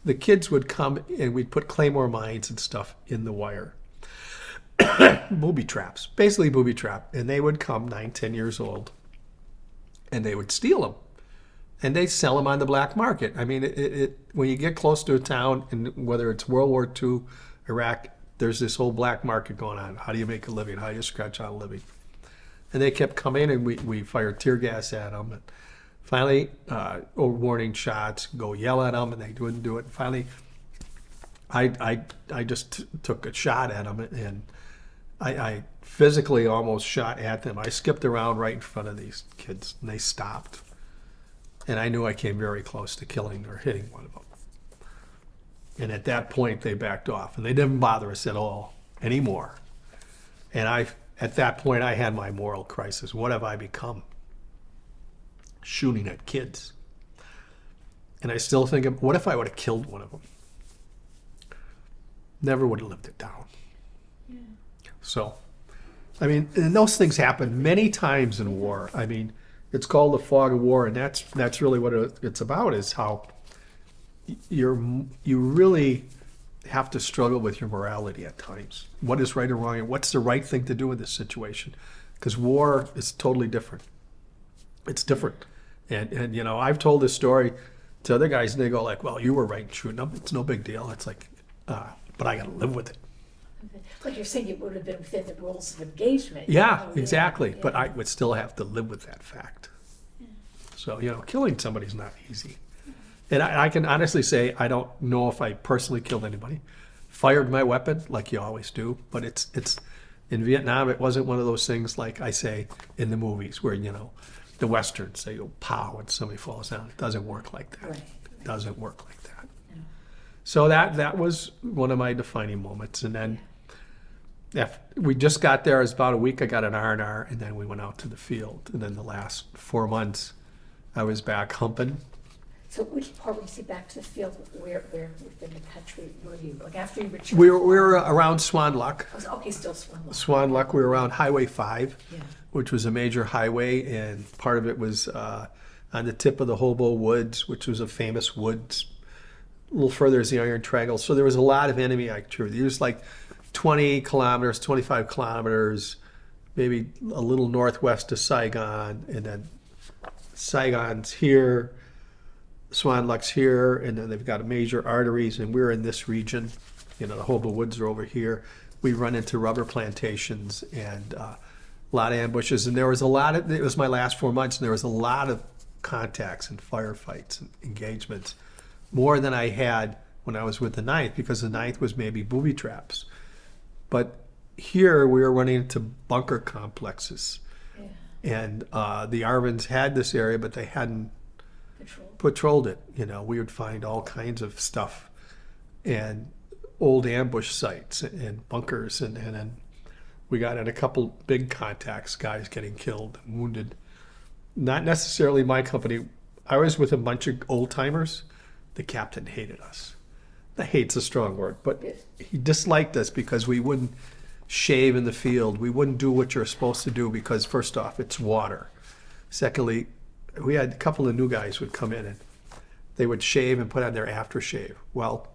[SPEAKER 2] the kids would come, and we'd put claymore mines and stuff in the wire, booby traps, basically booby trap, and they would come 9, 10 years old, and they would steal them. And they sell them on the black market. I mean, when you get close to a town, and whether it's World War II, Iraq, there's this whole black market going on. How do you make a living? How do you scratch out a living? And they kept coming, and we fired tear gas at them. And finally, warning shots, go yell at them, and they wouldn't do it. And finally, I just took a shot at them, and I physically almost shot at them. I skipped around right in front of these kids, and they stopped. And I knew I came very close to killing or hitting one of them. And at that point, they backed off, and they didn't bother us at all anymore. And at that point, I had my moral crisis. What have I become? Shooting at kids. And I still think, what if I would have killed one of them? Never would have lived it down.
[SPEAKER 1] Yeah.
[SPEAKER 2] So, I mean, and those things happen many times in war. I mean, it's called the fog of war, and that's really what it's about, is how you really have to struggle with your morality at times. What is right or wrong, and what's the right thing to do in this situation? Because war is totally different. It's different. And you know, I've told this story to other guys, and they go like, well, you were right in shooting them. It's no big deal. It's like, but I got to live with it.
[SPEAKER 1] Like you're saying, it would have been within the rules of engagement.
[SPEAKER 2] Yeah,
[SPEAKER 1] You know,
[SPEAKER 2] exactly.
[SPEAKER 1] yeah.
[SPEAKER 2] But I would still have to live with that fact. So, you know, killing somebody's not easy. And I can honestly say I don't know if I personally killed anybody. Fired my weapon like you always do, but it's in Vietnam, it wasn't one of those things like I say in the movies where, you know, the Westerns say, oh, pow, and somebody falls down. It doesn't work like that.
[SPEAKER 1] Right.
[SPEAKER 2] It doesn't work like that.
[SPEAKER 1] No.
[SPEAKER 2] So that was one of my defining moments. And then we just got there, it was about a week, I got an R&R, and then we went out to the field. And then the last 4 months, I was back humping.
[SPEAKER 1] So which part, when you say back to the field, where within the country were you? Like after you returned?
[SPEAKER 2] We were around Swan Luck.
[SPEAKER 1] Okay, still Swan Luck.
[SPEAKER 2] Swan Luck, we were around Highway 5,
[SPEAKER 1] Yeah.
[SPEAKER 2] which was a major highway, and part of it was on the tip of the Hobo Woods, which was a famous woods. A little further is the Iron Triangle. So there was a lot of enemy activity. It was like 20 kilometers, 25 kilometers, maybe a little northwest of Saigon, and then Saigon's here, Swan Luck's here, and then they've got major arteries, and we're in this region. You know, the Hobo Woods are over here. We run into rubber plantations and a lot of ambushes, and there was a lot of, it was my last 4 months, and there was a lot of contacts and firefights and engagements, more than I had when I was with the 9th, because the 9th was maybe booby traps. But here we were running into bunker complexes.
[SPEAKER 1] Yeah.
[SPEAKER 2] And the Arvins had this area, but they hadn't
[SPEAKER 1] Patrol.
[SPEAKER 2] patrolled it. You know, we would find all kinds of stuff and old ambush sites and bunkers. And then we got in a couple big contacts, guys getting killed and wounded. Not necessarily my company. I was with a bunch of old timers the captain hated us. The hate's a strong word, but he disliked us because we wouldn't shave in the field. We wouldn't do what you're supposed to do because, first off, it's water. Secondly, we had a couple of new guys would come in and they would shave and put on their aftershave. Well,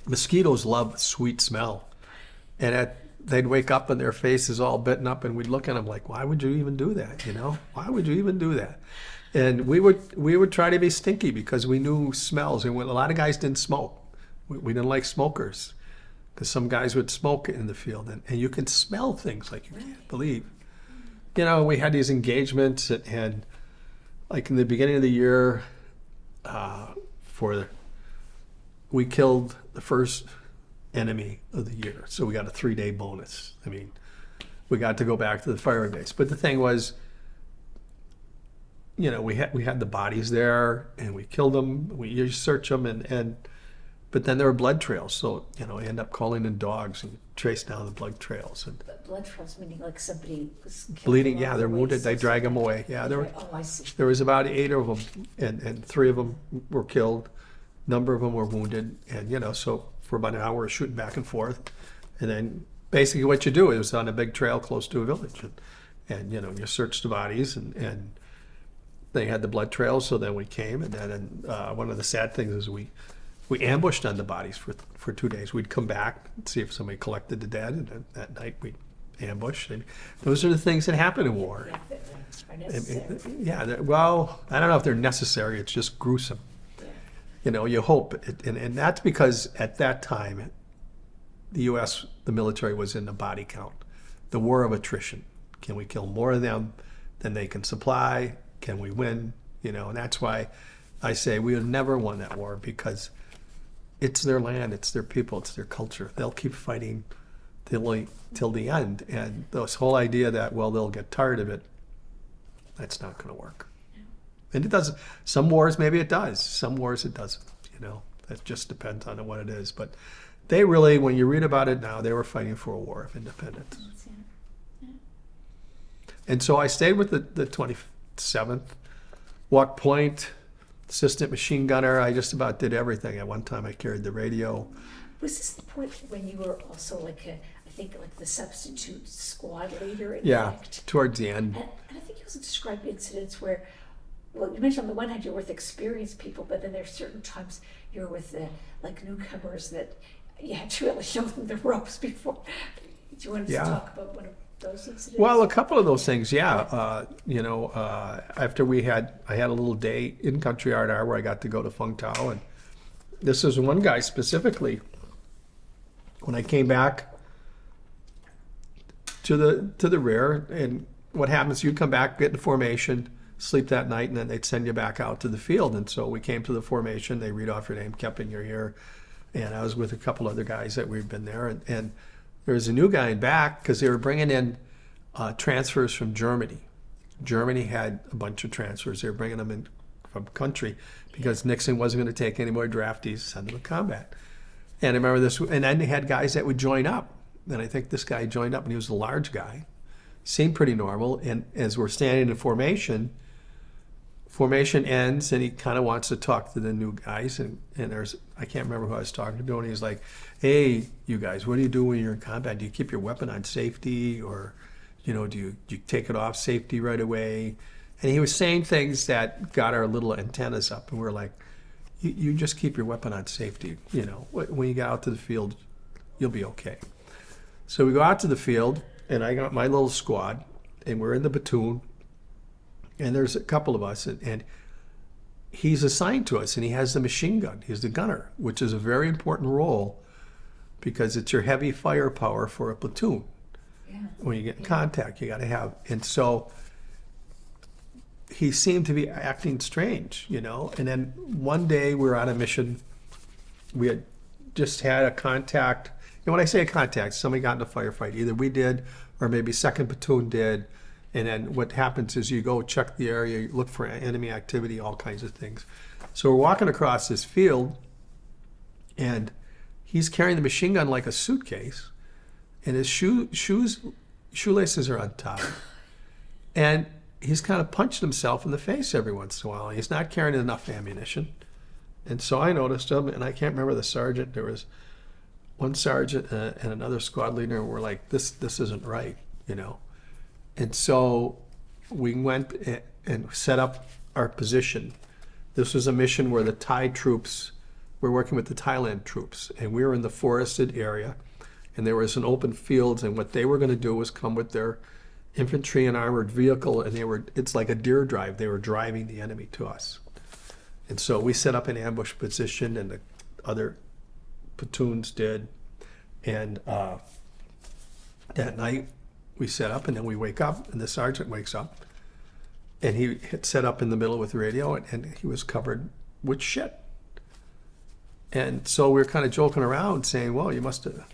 [SPEAKER 2] mosquitoes love the sweet smell. And they'd wake up and their faces all bitten up, and we'd look at them like, why would you even do that? You know, why would you even do that? And we would try to be stinky because we knew smells. And a lot of guys didn't smoke. We didn't like smokers because some guys would smoke in the field, and you can smell things like you can't believe. You know, we had these engagements, and like in the beginning of the year, we killed the first enemy of the year, so we got a 3-day bonus. I mean, we got to go back to the firing base. But the thing was, you know, we had the bodies there, and we killed them. We search them, but then there were blood trails. So, you know, I end up calling in dogs and trace down the blood trails. And
[SPEAKER 1] Blood trails meaning like somebody was killed
[SPEAKER 2] bleeding,
[SPEAKER 1] along
[SPEAKER 2] yeah,
[SPEAKER 1] the
[SPEAKER 2] they're
[SPEAKER 1] way,
[SPEAKER 2] wounded. They
[SPEAKER 1] so
[SPEAKER 2] drag them away. Yeah,
[SPEAKER 1] Oh, I see.
[SPEAKER 2] there was about 8 of them, and 3 of them were killed. Number of them were wounded, and you know, so for about an hour, we're shooting back and forth, and then basically what you do is on a big trail close to a village, and you know, you search the bodies, and they had the blood trails. So then we came, and then one of the sad things is we ambushed on the bodies for 2 days. We'd come back and see if somebody collected the dead, and then that night we'd ambush. And those are the things that happen in war.
[SPEAKER 1] Yeah, that are necessary.
[SPEAKER 2] Yeah, well, I don't know if they're necessary. It's just gruesome.
[SPEAKER 1] Yeah.
[SPEAKER 2] You know, you hope, and that's because at that time, the U.S., the military was in the body count, the war of attrition. Can we kill more of them than they can supply? Can we win? You know, and that's why I say we have never won that war, because it's their land, it's their people, it's their culture. They'll keep fighting till the end. And this whole idea that, well, they'll get tired of it, that's not going to work. And it doesn't. Some wars, maybe it does. Some wars, it doesn't. You know, that just depends on what it is. But they really, when you read about it now, they were fighting for a war of independence.
[SPEAKER 1] Yeah.
[SPEAKER 2] And so I stayed with the 27th, walked point, assistant machine gunner. I just about did everything. At one time, I carried the radio.
[SPEAKER 1] Was this the point when you were also like I think like the substitute squad leader?
[SPEAKER 2] Yeah,
[SPEAKER 1] Fact?
[SPEAKER 2] towards the end.
[SPEAKER 1] And I think you also described incidents where, well, you mentioned on the one hand you're with experienced people, but then there's certain times you're with like newcomers that you had to really show them the ropes before. Do you want to talk about one of those incidents?
[SPEAKER 2] Well, a couple of those things, yeah. You know, after I had a little day in Country Yard Hour where I got to go to Fung Tao, and this is one guy specifically. When I came back to the rear, and what happens, you'd come back, get in formation, sleep that night, and then they'd send you back out to the field. And so we came to the formation, they read off your name, Koeppen, you're here. And I was with a couple other guys that we've been there. And there was a new guy in back because they were bringing in transfers from Germany. Germany had a bunch of transfers. They were bringing them in from country because Nixon wasn't going to take any more draftees, send them to combat. And I remember this, and then they had guys that would join up. And I think this guy joined up, and he was a large guy, seemed pretty normal. And as we're standing in formation ends, and he kind of wants to talk to the new guys. And there's, I can't remember who I was talking to, and he's like, hey, you guys, what do you do when you're in combat? Do you keep your weapon on safety, or, you know, do you take it off safety right away? And he was saying things that got our little antennas up, and we're like, you just keep your weapon on safety. You know, when you get out to the field, you'll be okay. So we go out to the field, and I got my little squad, and we're in the platoon, and there's a couple of us, and he's assigned to us, and he has the machine gun. He's the gunner, which is a very important role because it's your heavy firepower for a platoon.
[SPEAKER 1] Yeah.
[SPEAKER 2] When you get in contact, you got to have. And so he seemed to be acting strange, you know. And then one day we were on a mission. We had just had a contact. And when I say a contact, somebody got in a firefight. Either we did, or maybe second platoon did. And then what happens is you go check the area, you look for enemy activity, all kinds of things. So we're walking across this field, and he's carrying the machine gun like a suitcase, and his shoelaces are untied. And he's kind of punched himself in the face every once in a while. He's not carrying enough ammunition. And so I noticed them, and I can't remember the sergeant. There was one sergeant and another squad leader, and we're like, this isn't right, you know. And so we went and set up our position. This was a mission where the Thai troops were working with the Thailand troops, and we were in the forested area, and there was an open fields, and what they were going to do was come with their infantry and armored vehicle, and it's like a deer drive. They were driving the enemy to us. And so we set up an ambush position, and the other platoons did. And that night we set up, and then we wake up, and the sergeant wakes up, and he had set up in the middle with the radio, and he was covered with shit. And so we were kind of joking around, saying, well, you must have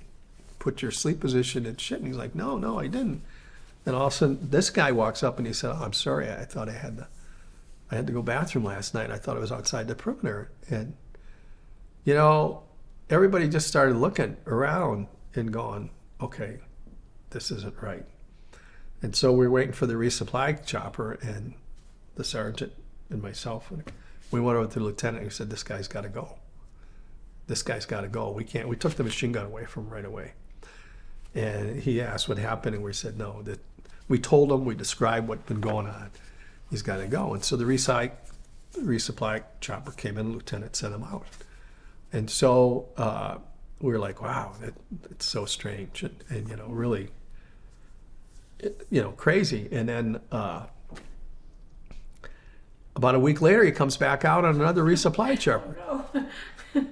[SPEAKER 2] put your sleep position in shit. And he's like, no, I didn't. And all of a sudden, this guy walks up, and he said, oh, I'm sorry, I thought I had to go bathroom last night. I thought it was outside the perimeter. And, you know, everybody just started looking around and going, okay, this isn't right. And so we were waiting for the resupply chopper, and the sergeant and myself, and we went over to the lieutenant, and he said, this guy's got to go. This guy's got to go. We took the machine gun away from him right away. And he asked what happened, and we said, no, that we told him, we described what's been going on. He's got to go. And so the resupply chopper came in, the lieutenant sent him out. And so we were like, wow, it's so strange, and you know, really, you know, crazy. And then about a week later, he comes back out on another resupply chopper.
[SPEAKER 1] Oh, no.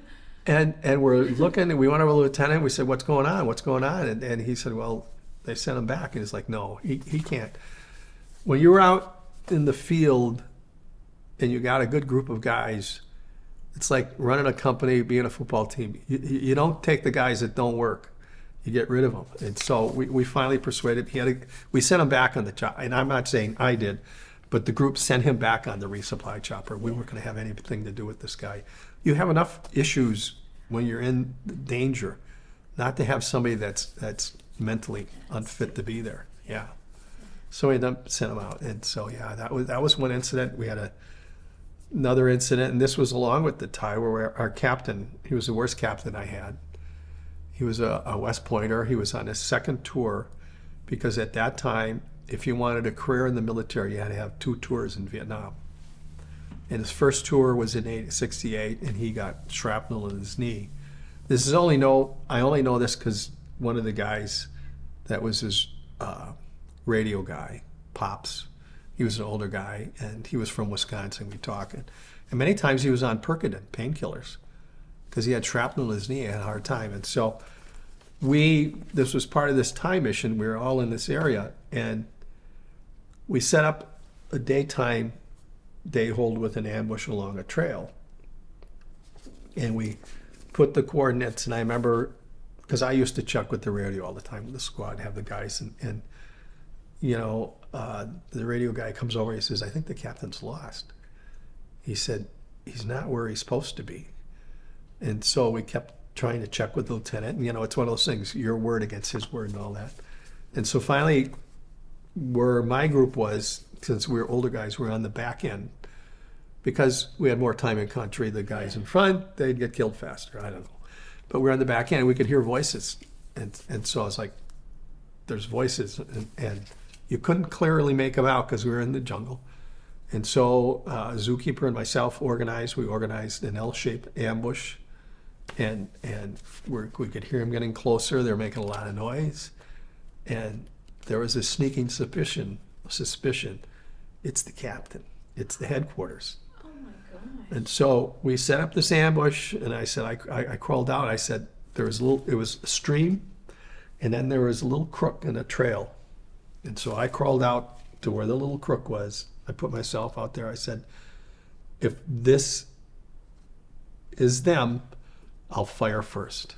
[SPEAKER 2] And we're looking, and we went over to the lieutenant. We said, what's going on? What's going on? And he said, well, they sent him back. And he's like, no, he can't. When you're out in the field and you got a good group of guys, it's like running a company, being a football team. You don't take the guys that don't work. You get rid of them. And so we finally persuaded, we sent him back on the chopper. And I'm not saying I did, but the group sent him back on the resupply chopper. We weren't going to have anything to do with this guy. You have enough issues when you're in danger not to have somebody that's mentally unfit to be there. Yeah. So we ended up sending him out. And so, yeah, that was one incident. We had another incident, and this was along with the Thai, where our captain, he was the worst captain I had. He was a West Pointer. He was on his second tour, because at that time, if you wanted a career in the military, you had to have 2 tours in Vietnam. And his first tour was in '68, and he got shrapnel in his knee. I only know this because one of the guys that was his radio guy, Pops, he was an older guy, and he was from Wisconsin. We talked, and many times he was on Percodan, painkillers, because he had shrapnel in his knee. He had a hard time. And so this was part of this Thai mission. We were all in this area, and we set up a daytime day hold with an ambush along a trail. And we put the coordinates, and I remember, because I used to check with the radio all the time with the squad, have the guys, and you know, the radio guy comes over, he says, I think the captain's lost. He said, he's not where he's supposed to be. And so we kept trying to check with the lieutenant, and you know, it's one of those things, your word against his word and all that. And so finally, where my group was, since we were older guys, we were on the back end, because we had more time in country. The guys in front, they'd get killed faster. I don't know. But we're on the back end, and we could hear voices. And so I was like, there's voices. And you couldn't clearly make them out because we were in the jungle. And so Zookeeper and myself we organized an L-shaped ambush. And we could hear them getting closer. They were making a lot of noise. And there was a sneaking suspicion. It's the captain. It's the headquarters.
[SPEAKER 1] Oh my gosh.
[SPEAKER 2] And so we set up this ambush, and I said, I crawled out. I said, it was a stream, and then there was a little crook in a trail. And so I crawled out to where the little crook was. I put myself out there. I said, if this is them, I'll fire first.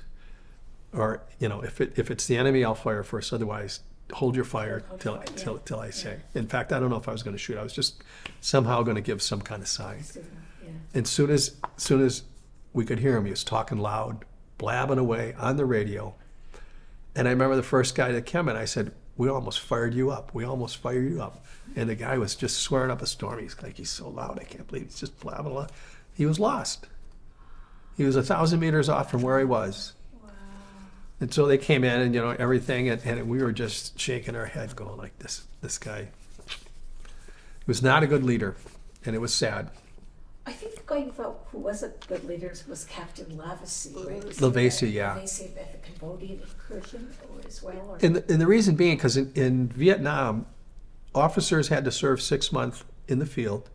[SPEAKER 2] Or, you know, if it's the enemy, I'll fire first. Otherwise, hold your fire till I say. In fact, I don't know if I was going to shoot. I was just somehow going to give some kind of sign.
[SPEAKER 1] Yeah.
[SPEAKER 2] And soon as we could hear him, he was talking loud, blabbing away on the radio. And I remember the first guy that came in, I said, we almost fired you up. And the guy was just swearing up a storm. He's like, he's so loud, I can't believe he's just blabbing loud. He was lost. He was 1,000 meters off from where he was.
[SPEAKER 1] Wow.
[SPEAKER 2] And so they came in and, everything, and we were just shaking our head going like, this guy was not a good leader, and it was sad.
[SPEAKER 1] I think the guy who was a good leader was Captain Lavasi, right?
[SPEAKER 2] Lavasi, yeah.
[SPEAKER 1] Lavasi at the Cambodian incursion as well? Or?
[SPEAKER 2] And the reason being, because in Vietnam, officers had to serve 6 months in the field,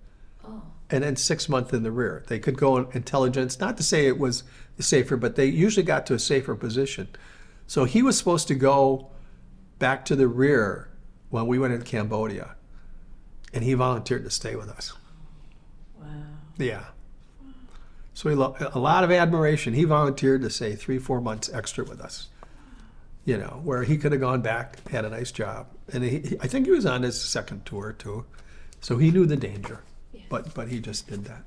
[SPEAKER 1] Oh.
[SPEAKER 2] and then 6 months in the rear. They could go in intelligence, not to say it was safer, but they usually got to a safer position. So he was supposed to go back to the rear when we went into Cambodia, and he volunteered to stay with us.
[SPEAKER 1] Wow.
[SPEAKER 2] Yeah. So a lot of admiration. He volunteered to stay 3-4 months extra with us, where he could have gone back, had a nice job. And I think he was on his second tour too. So he knew the danger,
[SPEAKER 1] Yeah.
[SPEAKER 2] but he just did that.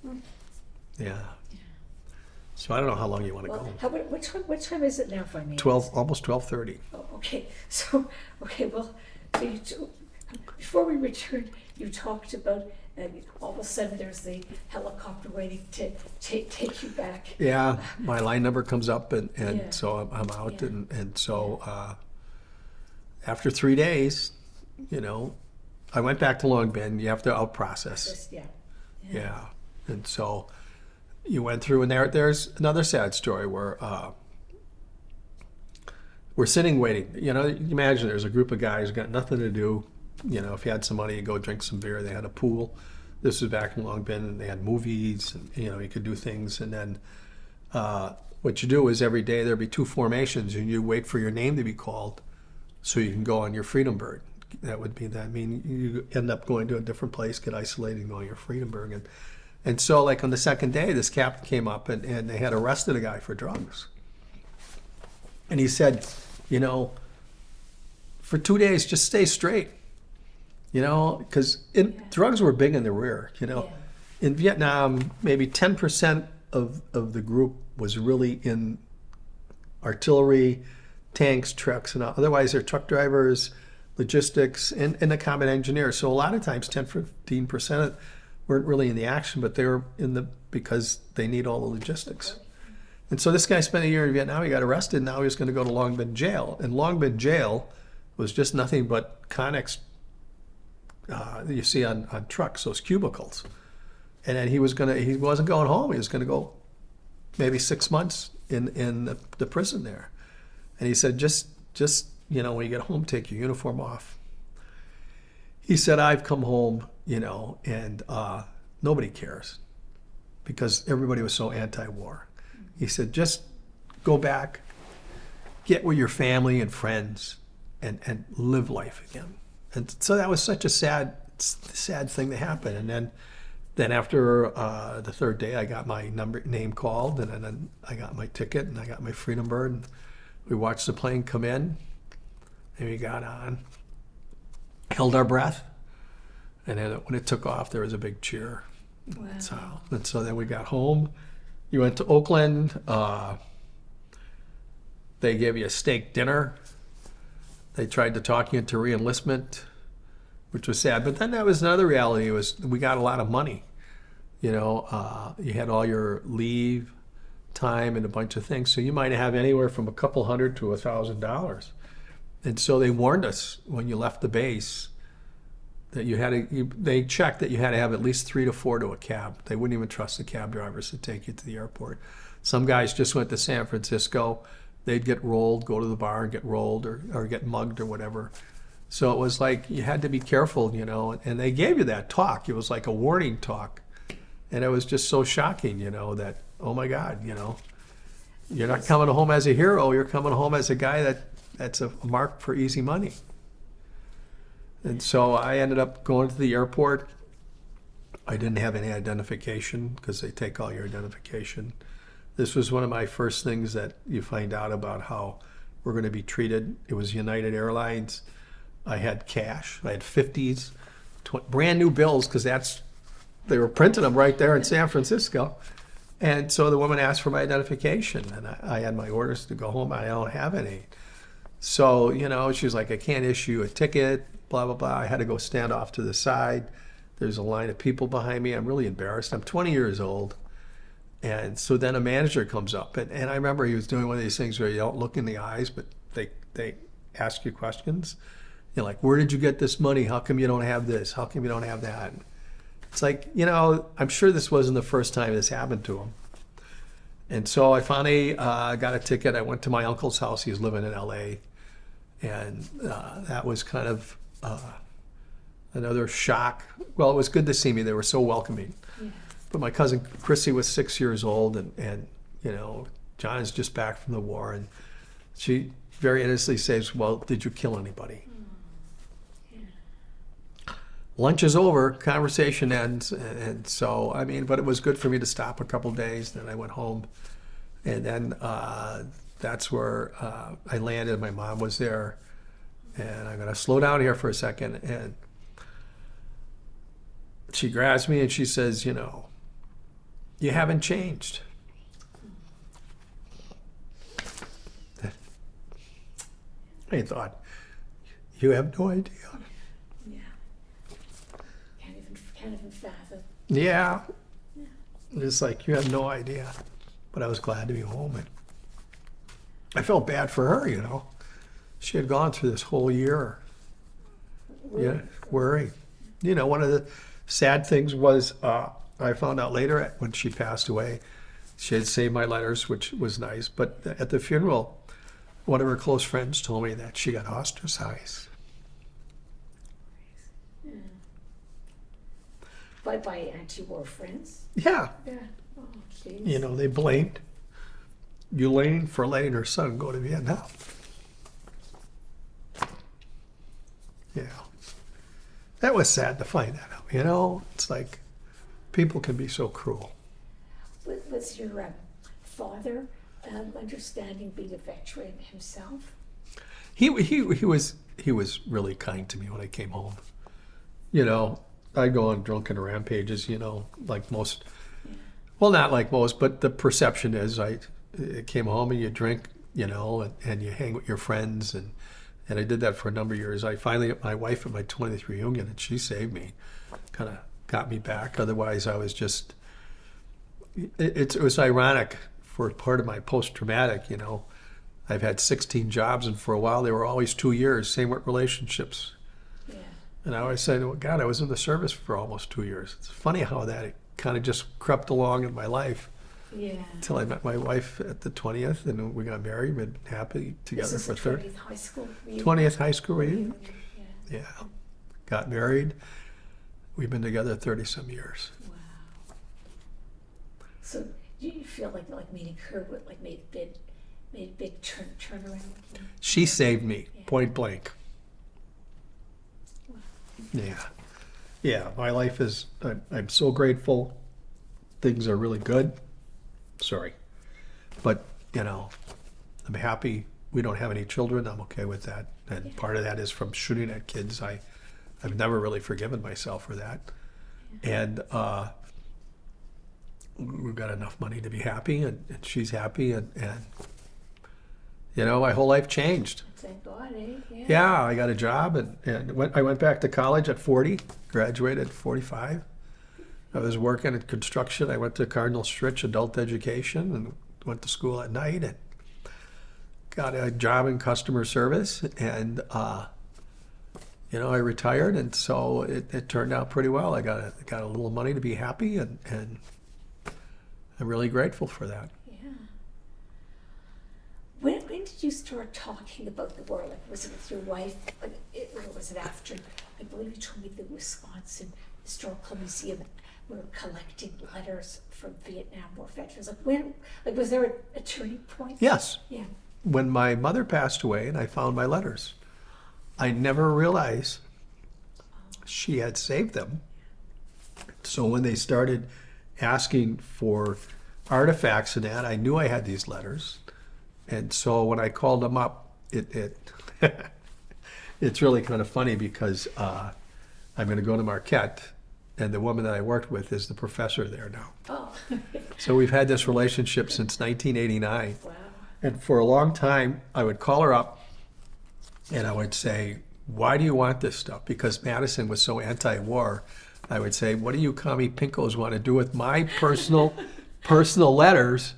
[SPEAKER 1] Hmm.
[SPEAKER 2] Yeah. So I don't know how long you want to
[SPEAKER 1] Well,
[SPEAKER 2] go.
[SPEAKER 1] what time is it now, if I may?
[SPEAKER 2] 12, almost 12:30.
[SPEAKER 1] Oh, okay. So, well, before we return, you talked about all of a sudden there's the helicopter waiting to take you back.
[SPEAKER 2] Yeah, my line number comes up, and
[SPEAKER 1] Yeah.
[SPEAKER 2] so I'm out,
[SPEAKER 1] Yeah.
[SPEAKER 2] and so after 3 days, I went back to Long Bin. You have to out-process.
[SPEAKER 1] Just, yeah.
[SPEAKER 2] Yeah, and so you went through, and there's another sad story where we're sitting waiting. You imagine there's a group of guys got nothing to do. If you had some money, you go drink some beer. They had a pool. This was back in Long Bin, and they had movies, and you could do things. And then what you do is every day there'd be 2 formations, and you wait for your name to be called, so you can go on your Freedom Bird. That would be that. I mean, you end up going to a different place, get isolated, and go on your Freedom Bird. And so, like on the second day, this captain came up, and they had arrested a guy for drugs. And he said, for 2 days, just stay straight. Because drugs were big in the rear.
[SPEAKER 1] Yeah.
[SPEAKER 2] In Vietnam, maybe 10% of the group was really in artillery, tanks, trucks, and otherwise they're truck drivers, logistics, and the combat engineers. So a lot of times, 10-15% weren't really in the action, but they were because they need all the logistics. And so this guy spent a year in Vietnam. He got arrested. Now he was going to go to Long Bin Jail, and Long Bin Jail was just nothing but Connex. You see on trucks, those cubicles. And then he wasn't going home. He was going to go maybe 6 months in the prison there. And he said, just when you get home, take your uniform off. He said, I've come home, and nobody cares because everybody was so anti-war. He said, just go back, get with your family and friends, and live life again. And so that was such a sad thing to happen. And then after the third day, I got my name called, and then I got my ticket, and I got my Freedom Bird. And we watched the plane come in, and we got on, held our breath, and then when it took off, there was a big cheer.
[SPEAKER 1] Wow.
[SPEAKER 2] And so then we got home. You went to Oakland. They gave you a steak dinner. They tried to talk you into re-enlistment, which was sad. But then that was another reality. We got a lot of money. You had all your leave time and a bunch of things. So you might have anywhere from a couple $100 to $1,000. And so they warned us when you left the base that they checked that you had to have at least 3 to 4 to a cab. They wouldn't even trust the cab drivers to take you to the airport. Some guys just went to San Francisco. They'd get rolled, go to the bar and get rolled or get mugged or whatever. So it was like you had to be careful, and they gave you that talk. It was like a warning talk. And it was just so shocking, that, oh my God, you're not coming home as a hero. You're coming home as a guy that's a mark for easy money. And so I ended up going to the airport. I didn't have any identification because they take all your identification. This was one of my first things that you find out about how we're going to be treated. It was United Airlines. I had cash. I had 50s, brand new bills because they were printing them right there in San Francisco. And so the woman asked for my identification, and I had my orders to go home. I don't have any. So, she was like, I can't issue a ticket, blah, blah, blah. I had to go stand off to the side. There's a line of people behind me. I'm really embarrassed. I'm 20 years old. And so then a manager comes up, and I remember he was doing one of these things where you don't look in the eyes, but they ask you questions. You know, like, where did you get this money? How come you don't have this? How come you don't have that? It's like, I'm sure this wasn't the first time this happened to him. And so I finally got a ticket. I went to my uncle's house. He was living in LA. And that was kind of another shock. Well, it was good to see me. They were so welcoming.
[SPEAKER 1] Yeah.
[SPEAKER 2] But my cousin Chrissy was 6 years old, and John is just back from the war, and she very innocently says, well, did you kill anybody?
[SPEAKER 1] Yeah.
[SPEAKER 2] Lunch is over, conversation ends, and so, but it was good for me to stop a couple days, then I went home, and then that's where I landed. My mom was there, and I'm going to slow down here for a second, and she grabs me and she says, you haven't changed. I thought, you have no idea.
[SPEAKER 1] Yeah. Can't even fathom.
[SPEAKER 2] Yeah.
[SPEAKER 1] Yeah.
[SPEAKER 2] It's like, you have no idea. But I was glad to be home. And I felt bad for her, She had gone through this whole year. Yeah, worry. One of the sad things was I found out later when she passed away, she had saved my letters, which was nice. But at the funeral, one of her close friends told me that she got ostracized.
[SPEAKER 1] Yeah. By anti-war friends?
[SPEAKER 2] Yeah.
[SPEAKER 1] Yeah. Oh, jeez.
[SPEAKER 2] They blamed Elaine for letting her son go to Vietnam. Yeah. That was sad to find that out, It's like, people can be so cruel.
[SPEAKER 1] Was your father understanding, being a veteran himself?
[SPEAKER 2] He was really kind to me when I came home. I'd go on drunken rampages, like most.
[SPEAKER 1] Yeah.
[SPEAKER 2] Well, not like most, but the perception is I came home and you drink, and you hang with your friends, and I did that for a number of years. I finally met my wife at my 20th reunion, and she saved me, kind of got me back. Otherwise, I was just. It was ironic for part of my post-traumatic, I've had 16 jobs, and for a while they were always 2 years. Same with relationships.
[SPEAKER 1] Yeah.
[SPEAKER 2] And I always said, well, God, I was in the service for almost 2 years. It's funny how that kind of just crept along in my life.
[SPEAKER 1] Yeah.
[SPEAKER 2] Until I met my wife at the 20th, and we got married. We've been happy together
[SPEAKER 1] This is
[SPEAKER 2] for
[SPEAKER 1] the
[SPEAKER 2] 30.
[SPEAKER 1] 20th high school reunion?
[SPEAKER 2] 20th high school reunion.
[SPEAKER 1] Yeah.
[SPEAKER 2] Yeah. Got married. We've been together 30-some years.
[SPEAKER 1] Wow. So do you feel like meeting her would made a big turnaround?
[SPEAKER 2] She saved me,
[SPEAKER 1] Yeah.
[SPEAKER 2] point blank.
[SPEAKER 1] Wow.
[SPEAKER 2] Yeah. Yeah, my life is, I'm so grateful. Things are really good. Sorry. But, I'm happy we don't have any children. I'm okay with that. And
[SPEAKER 1] Yeah.
[SPEAKER 2] part of that is from shooting at kids. I've never really forgiven myself for that.
[SPEAKER 1] Yeah.
[SPEAKER 2] And we've got enough money to be happy, and she's happy, and my whole life changed.
[SPEAKER 1] Thank God, eh? Yeah.
[SPEAKER 2] Yeah, I got a job, and I went back to college at 40, graduated at 45. I was working in construction. I went to Cardinal Stritch Adult Education and went to school at night, and got a job in customer service, and I retired, and so it turned out pretty well. I got a little money to be happy, and I'm really grateful for that.
[SPEAKER 1] Yeah. When did you start talking about the war? Was it with your wife? Or was it after? I believe you told me the Wisconsin Historical Museum were collecting letters from Vietnam War veterans. Was there a turning point?
[SPEAKER 2] Yes.
[SPEAKER 1] Yeah.
[SPEAKER 2] When my mother passed away and I found my letters, I never realized she had saved them. So when they started asking for artifacts and that, I knew I had these letters. And so when I called them up, it's really kind of funny because I'm going to go to Marquette, and the woman that I worked with is the professor there now.
[SPEAKER 1] Oh.
[SPEAKER 2] So we've had this relationship since 1989.
[SPEAKER 1] Wow.
[SPEAKER 2] And for a long time, I would call her up and I would say, why do you want this stuff? Because Madison was so anti-war. I would say, what do you commie pinkos want to do with my personal personal letters,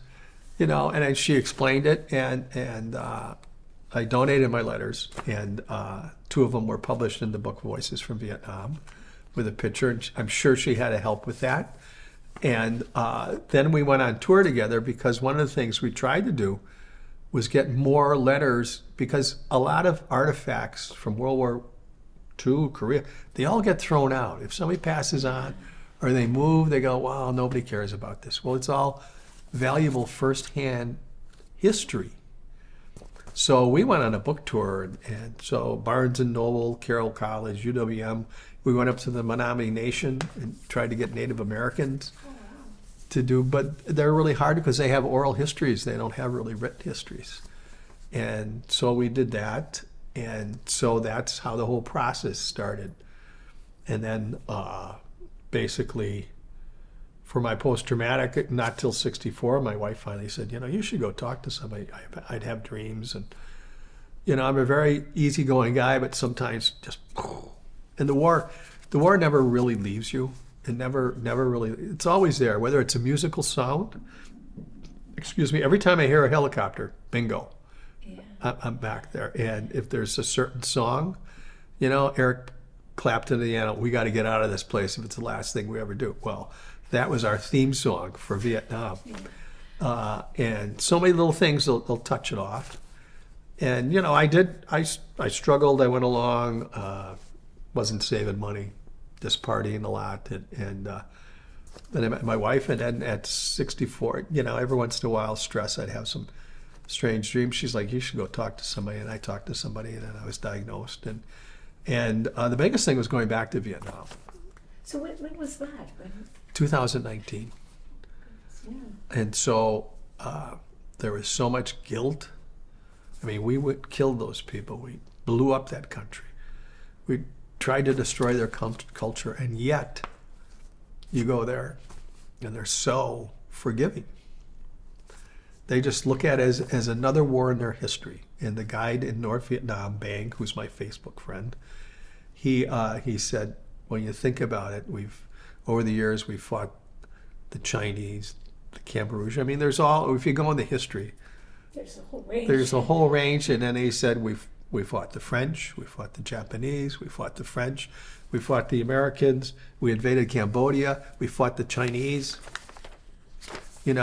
[SPEAKER 2] and then she explained it, and I donated my letters, and 2 of them were published in the book Voices from Vietnam with a picture, and I'm sure she had to help with that. And then we went on tour together, because one of the things we tried to do was get more letters, because a lot of artifacts from World War II, Korea, they all get thrown out. If somebody passes on or they move, they go, wow, nobody cares about this. Well, it's all valuable firsthand history. So we went on a book tour, and so Barnes and Noble, Carroll College, UWM, we went up to the Menominee Nation and tried to get Native Americans to do, but they're really hard because they have oral histories. They don't have really written histories. And so we did that. And so that's how the whole process started. And then basically for my post-traumatic, not till 64, my wife finally said, you should go talk to somebody. I'd have dreams. And, I'm a very easygoing guy, but sometimes just, and the war never really leaves you. It never really, it's always there, whether it's a musical sound. Excuse me, every time I hear a helicopter, bingo, yeah. I'm back there. And if there's a certain song, Eric Clapton, we got to get out of this place if it's the last thing we ever do. Well, that was our theme song for Vietnam. Yeah. And so many little things, they'll touch it off. And, I struggled, I went along, wasn't saving money, just partying a lot, and then I met my wife, and then at 64, every once in a while, stress, I'd have some strange dreams. She's like, you should go talk to somebody, and I talked to somebody, and then I was diagnosed, and the biggest thing was going back to Vietnam.
[SPEAKER 1] So when was that?
[SPEAKER 2] 2019. Yeah. And so there was so much guilt. I mean, we would kill those people. We blew up that country. We tried to destroy their culture, and yet you go there and they're so forgiving. They just look at it as another war in their history. And the guide in North Vietnam, Bang, who's my Facebook friend, he said, when you think about it, over the years we fought the Chinese, the Khmer Rouge. I mean, if you go into history, there's a whole range. And then he said, we fought the French, we fought the Japanese, we fought the French, we fought the Americans, we invaded Cambodia, we fought the Chinese. They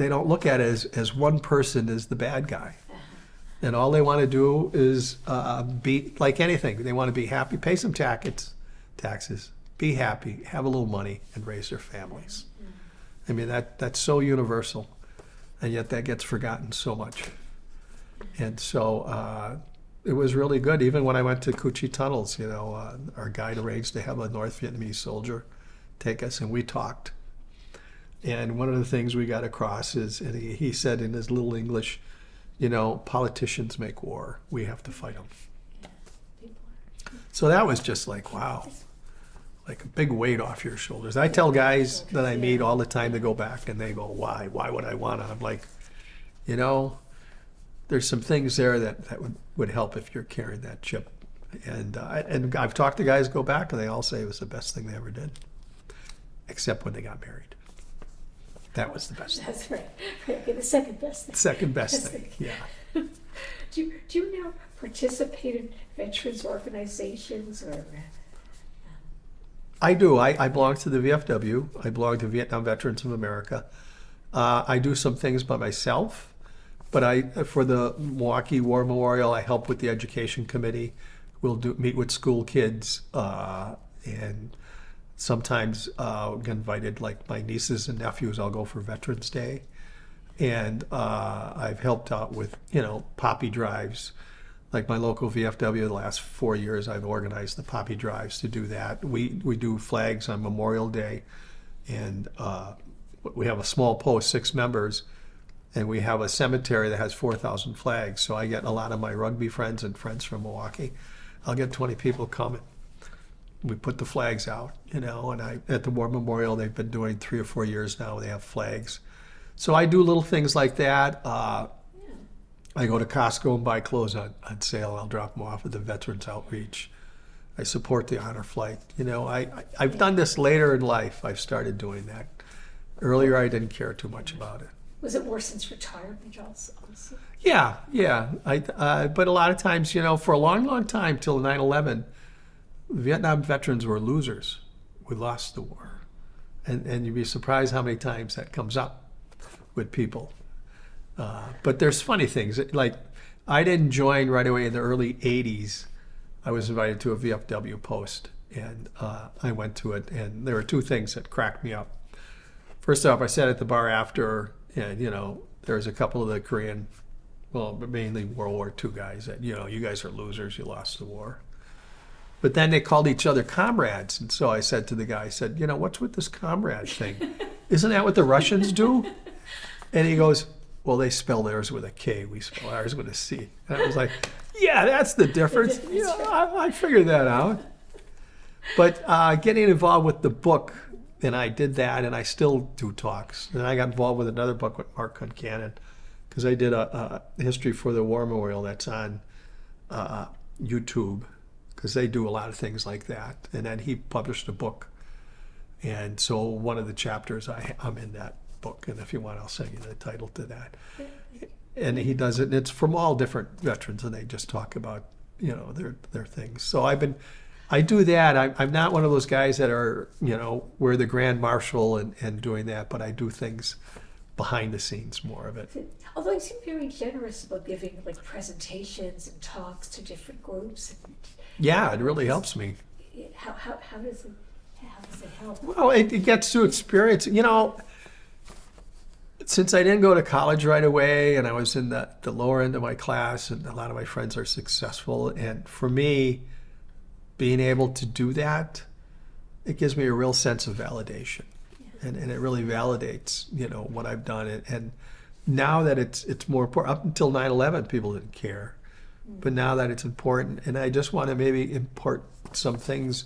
[SPEAKER 2] don't look at it as one person is the bad guy. And all they want to do is be like anything. They want to be happy, pay some taxes, be happy, have a little money, and raise their families. I mean, that's so universal, and yet that gets forgotten so much. And so it was really good. Even when I went to Cu Chi Tunnels, our guide arranged to have a North Vietnamese soldier take us, and we talked. And one of the things we got across is, and he said in his little English, politicians make war. We have to fight them. So that was just like, wow, like a big weight off your shoulders. I tell guys that I meet all the time to go back, and they go, why? Why would I want to? I'm like, there's some things there that would help if you're carrying that chip. And I've talked to guys go back, and they all say it was the best thing they ever did, except when they got married. That was the best thing.
[SPEAKER 1] That's right. Okay, the second best thing.
[SPEAKER 2] Second best thing, yeah.
[SPEAKER 1] Do you now participate in veterans organizations or?
[SPEAKER 2] I do. I belong to the VFW. I belong to Vietnam Veterans of America. I do some things by myself, but for the Milwaukee War Memorial, I help with the education committee. We'll meet with school kids, and sometimes get invited, like my nieces and nephews, I'll go for Veterans Day. And I've helped out with, poppy drives. Like my local VFW, the last 4 years, I've organized the poppy drives to do that. We do flags on Memorial Day, and we have a small post, 6 members, and we have a cemetery that has 4,000 flags. So I get a lot of my rugby friends and friends from Milwaukee. I'll get 20 people coming. We put the flags out, and at the War Memorial, they've been doing 3 or 4 years now. They have flags. So I do little things like that. I go to Costco and buy clothes on sale. I'll drop them off at the Veterans Outreach. I support the honor flight. I've done this later in life. I've started doing that. Earlier, I didn't care too much about it.
[SPEAKER 1] Was it more since retirement also?
[SPEAKER 2] Yeah, yeah. But a lot of times, for a long, long time, till 9/11, Vietnam veterans were losers. We lost the war. And you'd be surprised how many times that comes up with people. But there's funny things. Like, I didn't join right away in the early 80s. I was invited to a VFW post, and I went to it. And there were two things that cracked me up. First off, I sat at the bar after, and, there was a couple of the Korean, well, mainly World War II guys that, you guys are losers, you lost the war. But then they called each other comrades. And so I said to the guy, I said, what's with this comrade thing? Isn't that what the Russians do? And he goes, well, they spell theirs with a K. We spell ours with a C. And I was like, yeah, that's the difference. I figured that out. But getting involved with the book, and I did that, and I still do talks. And I got involved with another book with Mark Concannon, because I did a history for the War Memorial that's on YouTube, because they do a lot of things like that. And then he published a book. And so one of the chapters, I'm in that book. And if you want, I'll send you the title to that. And he does it, and it's from all different veterans, and they just talk about, their things. So I do that. I'm not one of those guys that are, we're the Grand Marshal and doing that, but I do things behind the scenes, more of it.
[SPEAKER 1] Although you seem very generous about giving like presentations and talks to different groups.
[SPEAKER 2] Yeah, it really helps me.
[SPEAKER 1] How does it help?
[SPEAKER 2] Well, it gets to experience. Since I didn't go to college right away, and I was in the lower end of my class, and a lot of my friends are successful, and for me, being able to do that, it gives me a real sense of validation. And it really validates, what I've done. And now that it's more important, up until 9/11, people didn't care. But now that it's important, and I just want to maybe impart some things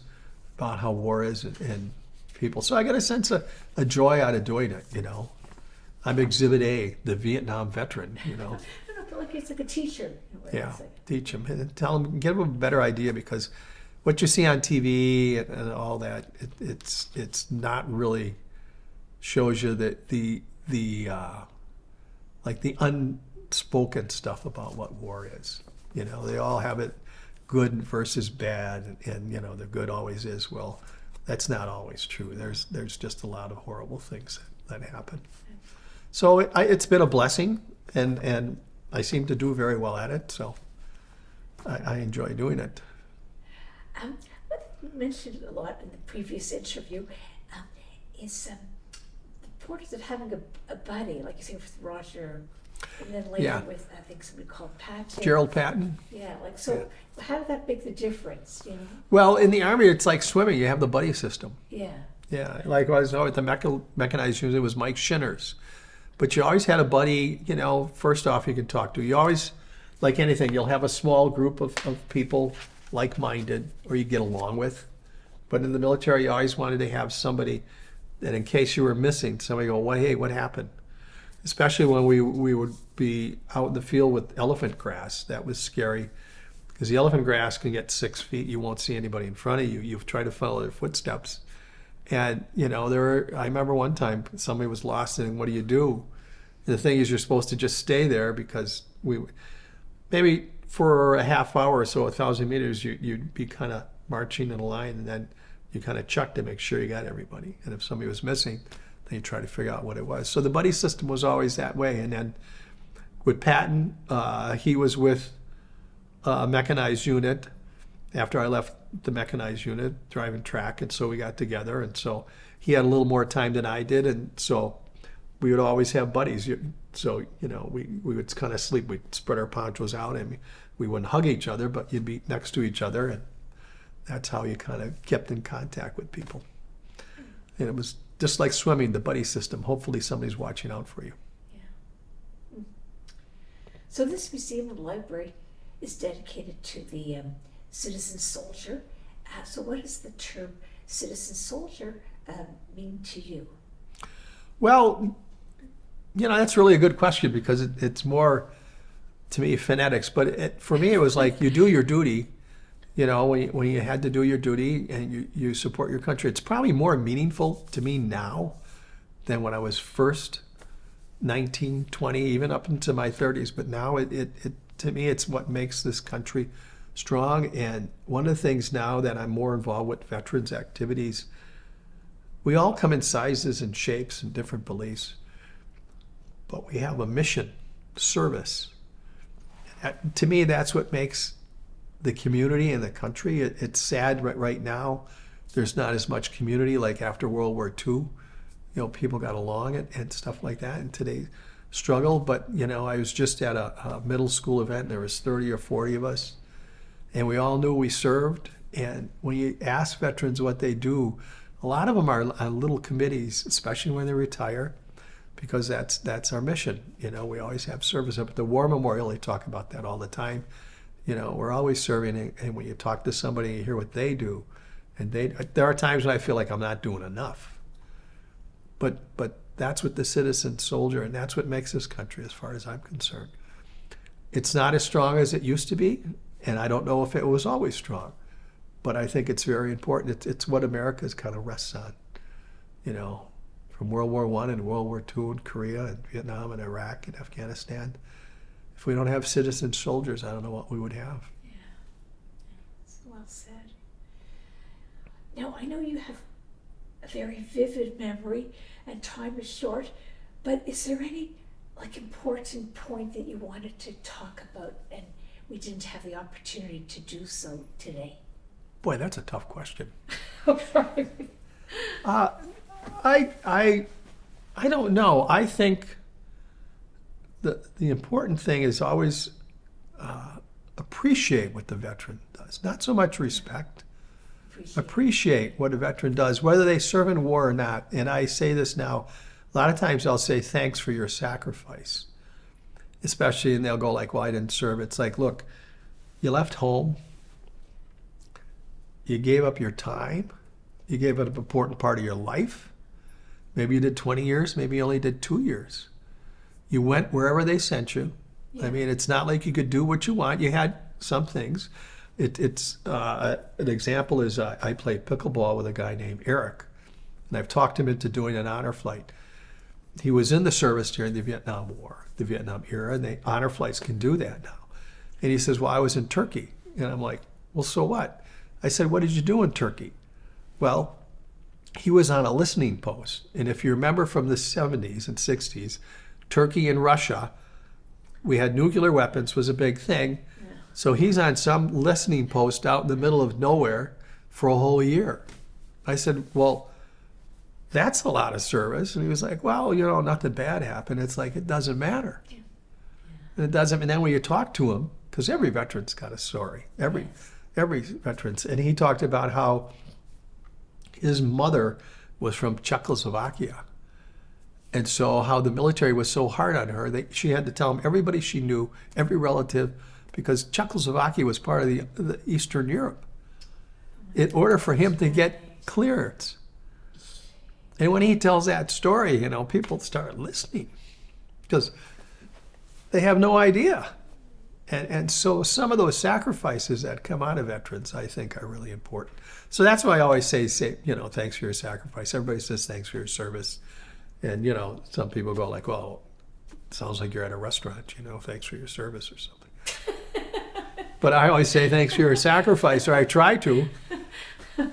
[SPEAKER 2] about how war is and people. So I get a sense of a joy out of doing it, I'm Exhibit A, the Vietnam veteran,
[SPEAKER 1] I don't know, but like it's like a teacher.
[SPEAKER 2] Yeah, teach them and tell them, give them a better idea, because what you see on TV and all that, it's not really shows you that the unspoken stuff about what war is. They all have it good versus bad, and the good always is. Well, that's not always true. There's just a lot of horrible things that happen. So it's been a blessing, and I seem to do very well at it. So I enjoy doing it.
[SPEAKER 1] What you mentioned a lot in the previous interview is the importance of having a buddy, like you say with Roger, and then later with I think somebody called Patton.
[SPEAKER 2] Gerald Patton.
[SPEAKER 1] Yeah, how did that make the difference?
[SPEAKER 2] Well, in the Army, it's like swimming. You have the buddy system.
[SPEAKER 1] Yeah.
[SPEAKER 2] Yeah, like I was at the mechanized unit, it was Mike Shinners. But you always had a buddy, first off, you can talk to. You always, like anything, you'll have a small group of people like-minded or you get along with. But in the military, you always wanted to have somebody that in case you were missing, somebody go, well, hey, what happened? Especially when we would be out in the field with elephant grass. That was scary, because the elephant grass can get 6 feet. You won't see anybody in front of you. You've tried to follow their footsteps. And, I remember one time somebody was lost, and what do you do? And the thing is, you're supposed to just stay there, because maybe for a half hour or so, 1,000 meters, you'd be kind of marching in a line, and then you kind of check to make sure you got everybody. And if somebody was missing, then you try to figure out what it was. So the buddy system was always that way. And then with Patton, he was with a mechanized unit after I left the mechanized unit, driving track, and so we got together. And so he had a little more time than I did, and so we would always have buddies. So, we would kind of sleep. We'd spread our ponchos out, and we wouldn't hug each other, but you'd be next to each other, and that's how you kind of kept in contact with people. And it was just like swimming, the buddy system. Hopefully somebody's watching out for you.
[SPEAKER 1] Yeah. So this museum and library is dedicated to the citizen soldier. So what does the term citizen soldier mean to you?
[SPEAKER 2] Well, that's really a good question, because it's more, to me, phonetics. But for me, it was like you do your duty, when you had to do your duty and you support your country. It's probably more meaningful to me now than when I was first 19, 20, even up into my 30s. But now to me, it's what makes this country strong. And one of the things now that I'm more involved with veterans activities, we all come in sizes and shapes and different beliefs, but we have a mission, service. To me, that's what makes the community and the country. It's sad right now. There's not as much community like after World War II. People got along and stuff like that in today's struggle. But, I was just at a middle school event. There was 30 or 40 of us, and we all knew we served. And when you ask veterans what they do, a lot of them are on little committees, especially when they retire, because that's our mission. We always have service up at the War Memorial. They talk about that all the time. We're always serving, and when you talk to somebody, you hear what they do, and there are times when I feel like I'm not doing enough. But that's what the citizen soldier, and that's what makes this country, as far as I'm concerned. It's not as strong as it used to be, and I don't know if it was always strong, but I think it's very important. It's what America's kind of rests on, from World War I and World War II and Korea and Vietnam and Iraq and Afghanistan. If we don't have citizen soldiers, I don't know what we would have.
[SPEAKER 1] Yeah, that's well said. Now, I know you have a very vivid memory and time is short, but is there any important point that you wanted to talk about and we didn't have the opportunity to do so today?
[SPEAKER 2] Boy, that's a tough question.
[SPEAKER 1] Okay.
[SPEAKER 2] I don't know. I think the important thing is always appreciate what the veteran does. Not so much respect. Appreciate what a veteran does, whether they serve in war or not. And I say this now, a lot of times I'll say thanks for your sacrifice. Especially, and they'll go like, well, I didn't serve. It's like, look, you left home. You gave up your time. You gave up an important part of your life. Maybe you did 20 years. Maybe you only did 2 years. You went wherever they sent you. Yeah. I mean, it's not like you could do what you want. You had some things. It's an example is I played pickleball with a guy named Eric, and I've talked him into doing an honor flight. He was in the service during the Vietnam War, the Vietnam era, and the honor flights can do that now. And he says, well, I was in Turkey. And I'm like, well, so what? I said, what did you do in Turkey? Well, he was on a listening post. And if you remember from the 70s and 60s, Turkey and Russia, we had nuclear weapons, was a big thing. Yeah. So he's on some listening post out in the middle of nowhere for a whole year. I said, well, that's a lot of service. And he was like, well, nothing bad happened. It's like, it doesn't matter. Yeah. And it doesn't. And then when you talk to him, because every veteran's got a story, every veteran's, and he talked about how his mother was from Czechoslovakia. And so how the military was so hard on her, she had to tell him everybody she knew, every relative, because Czechoslovakia was part of the Eastern Europe, in order for him to get clearance. And when he tells that story, people start listening because they have no idea. And so some of those sacrifices that come out of veterans, I think, are really important. So that's why I always say, thanks for your sacrifice. Everybody says thanks for your service. And, some people go like, well, it sounds like you're at a restaurant, thanks for your service or something. But I always say thanks for your sacrifice, or I try to.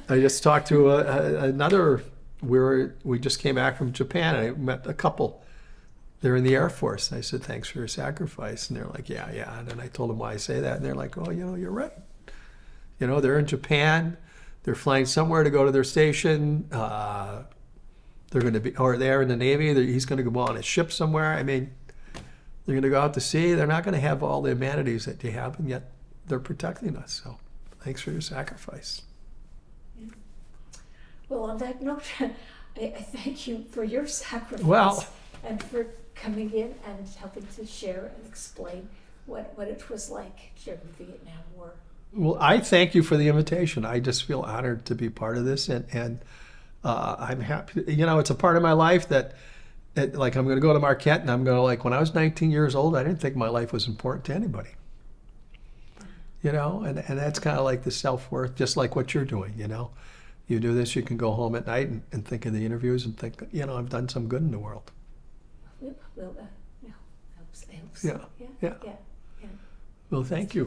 [SPEAKER 2] I just talked to another, we just came back from Japan, and I met a couple. They're in the Air Force. And I said, thanks for your sacrifice. And they're like, yeah. And then I told them why I say that. And they're like, oh, you're right. They're in Japan. They're flying somewhere to go to their station. They're going to be, or they're in the Navy. He's going to go on a ship somewhere. I mean, they're going to go out to sea. They're not going to have all the amenities that they have, and yet they're protecting us. So thanks for your sacrifice.
[SPEAKER 1] Yeah. Well, on that note, I thank you for your sacrifice.
[SPEAKER 2] Well,
[SPEAKER 1] and for coming in and helping to share and explain what it was like during the Vietnam War.
[SPEAKER 2] Well, I thank you for the invitation. I just feel honored to be part of this, and I'm happy. It's a part of my life that like I'm going to go to Marquette, and I'm going to, like, when I was 19 years old, I didn't think my life was important to anybody. And that's kind of like the self-worth, just like what you're doing, you do this, you can go home at night and think of the interviews and think, I've done some good in the world.
[SPEAKER 1] Well, yeah, I hope so.
[SPEAKER 2] Yeah.
[SPEAKER 1] Yeah,
[SPEAKER 2] Yeah.
[SPEAKER 1] yeah, yeah.
[SPEAKER 2] Well, thank you.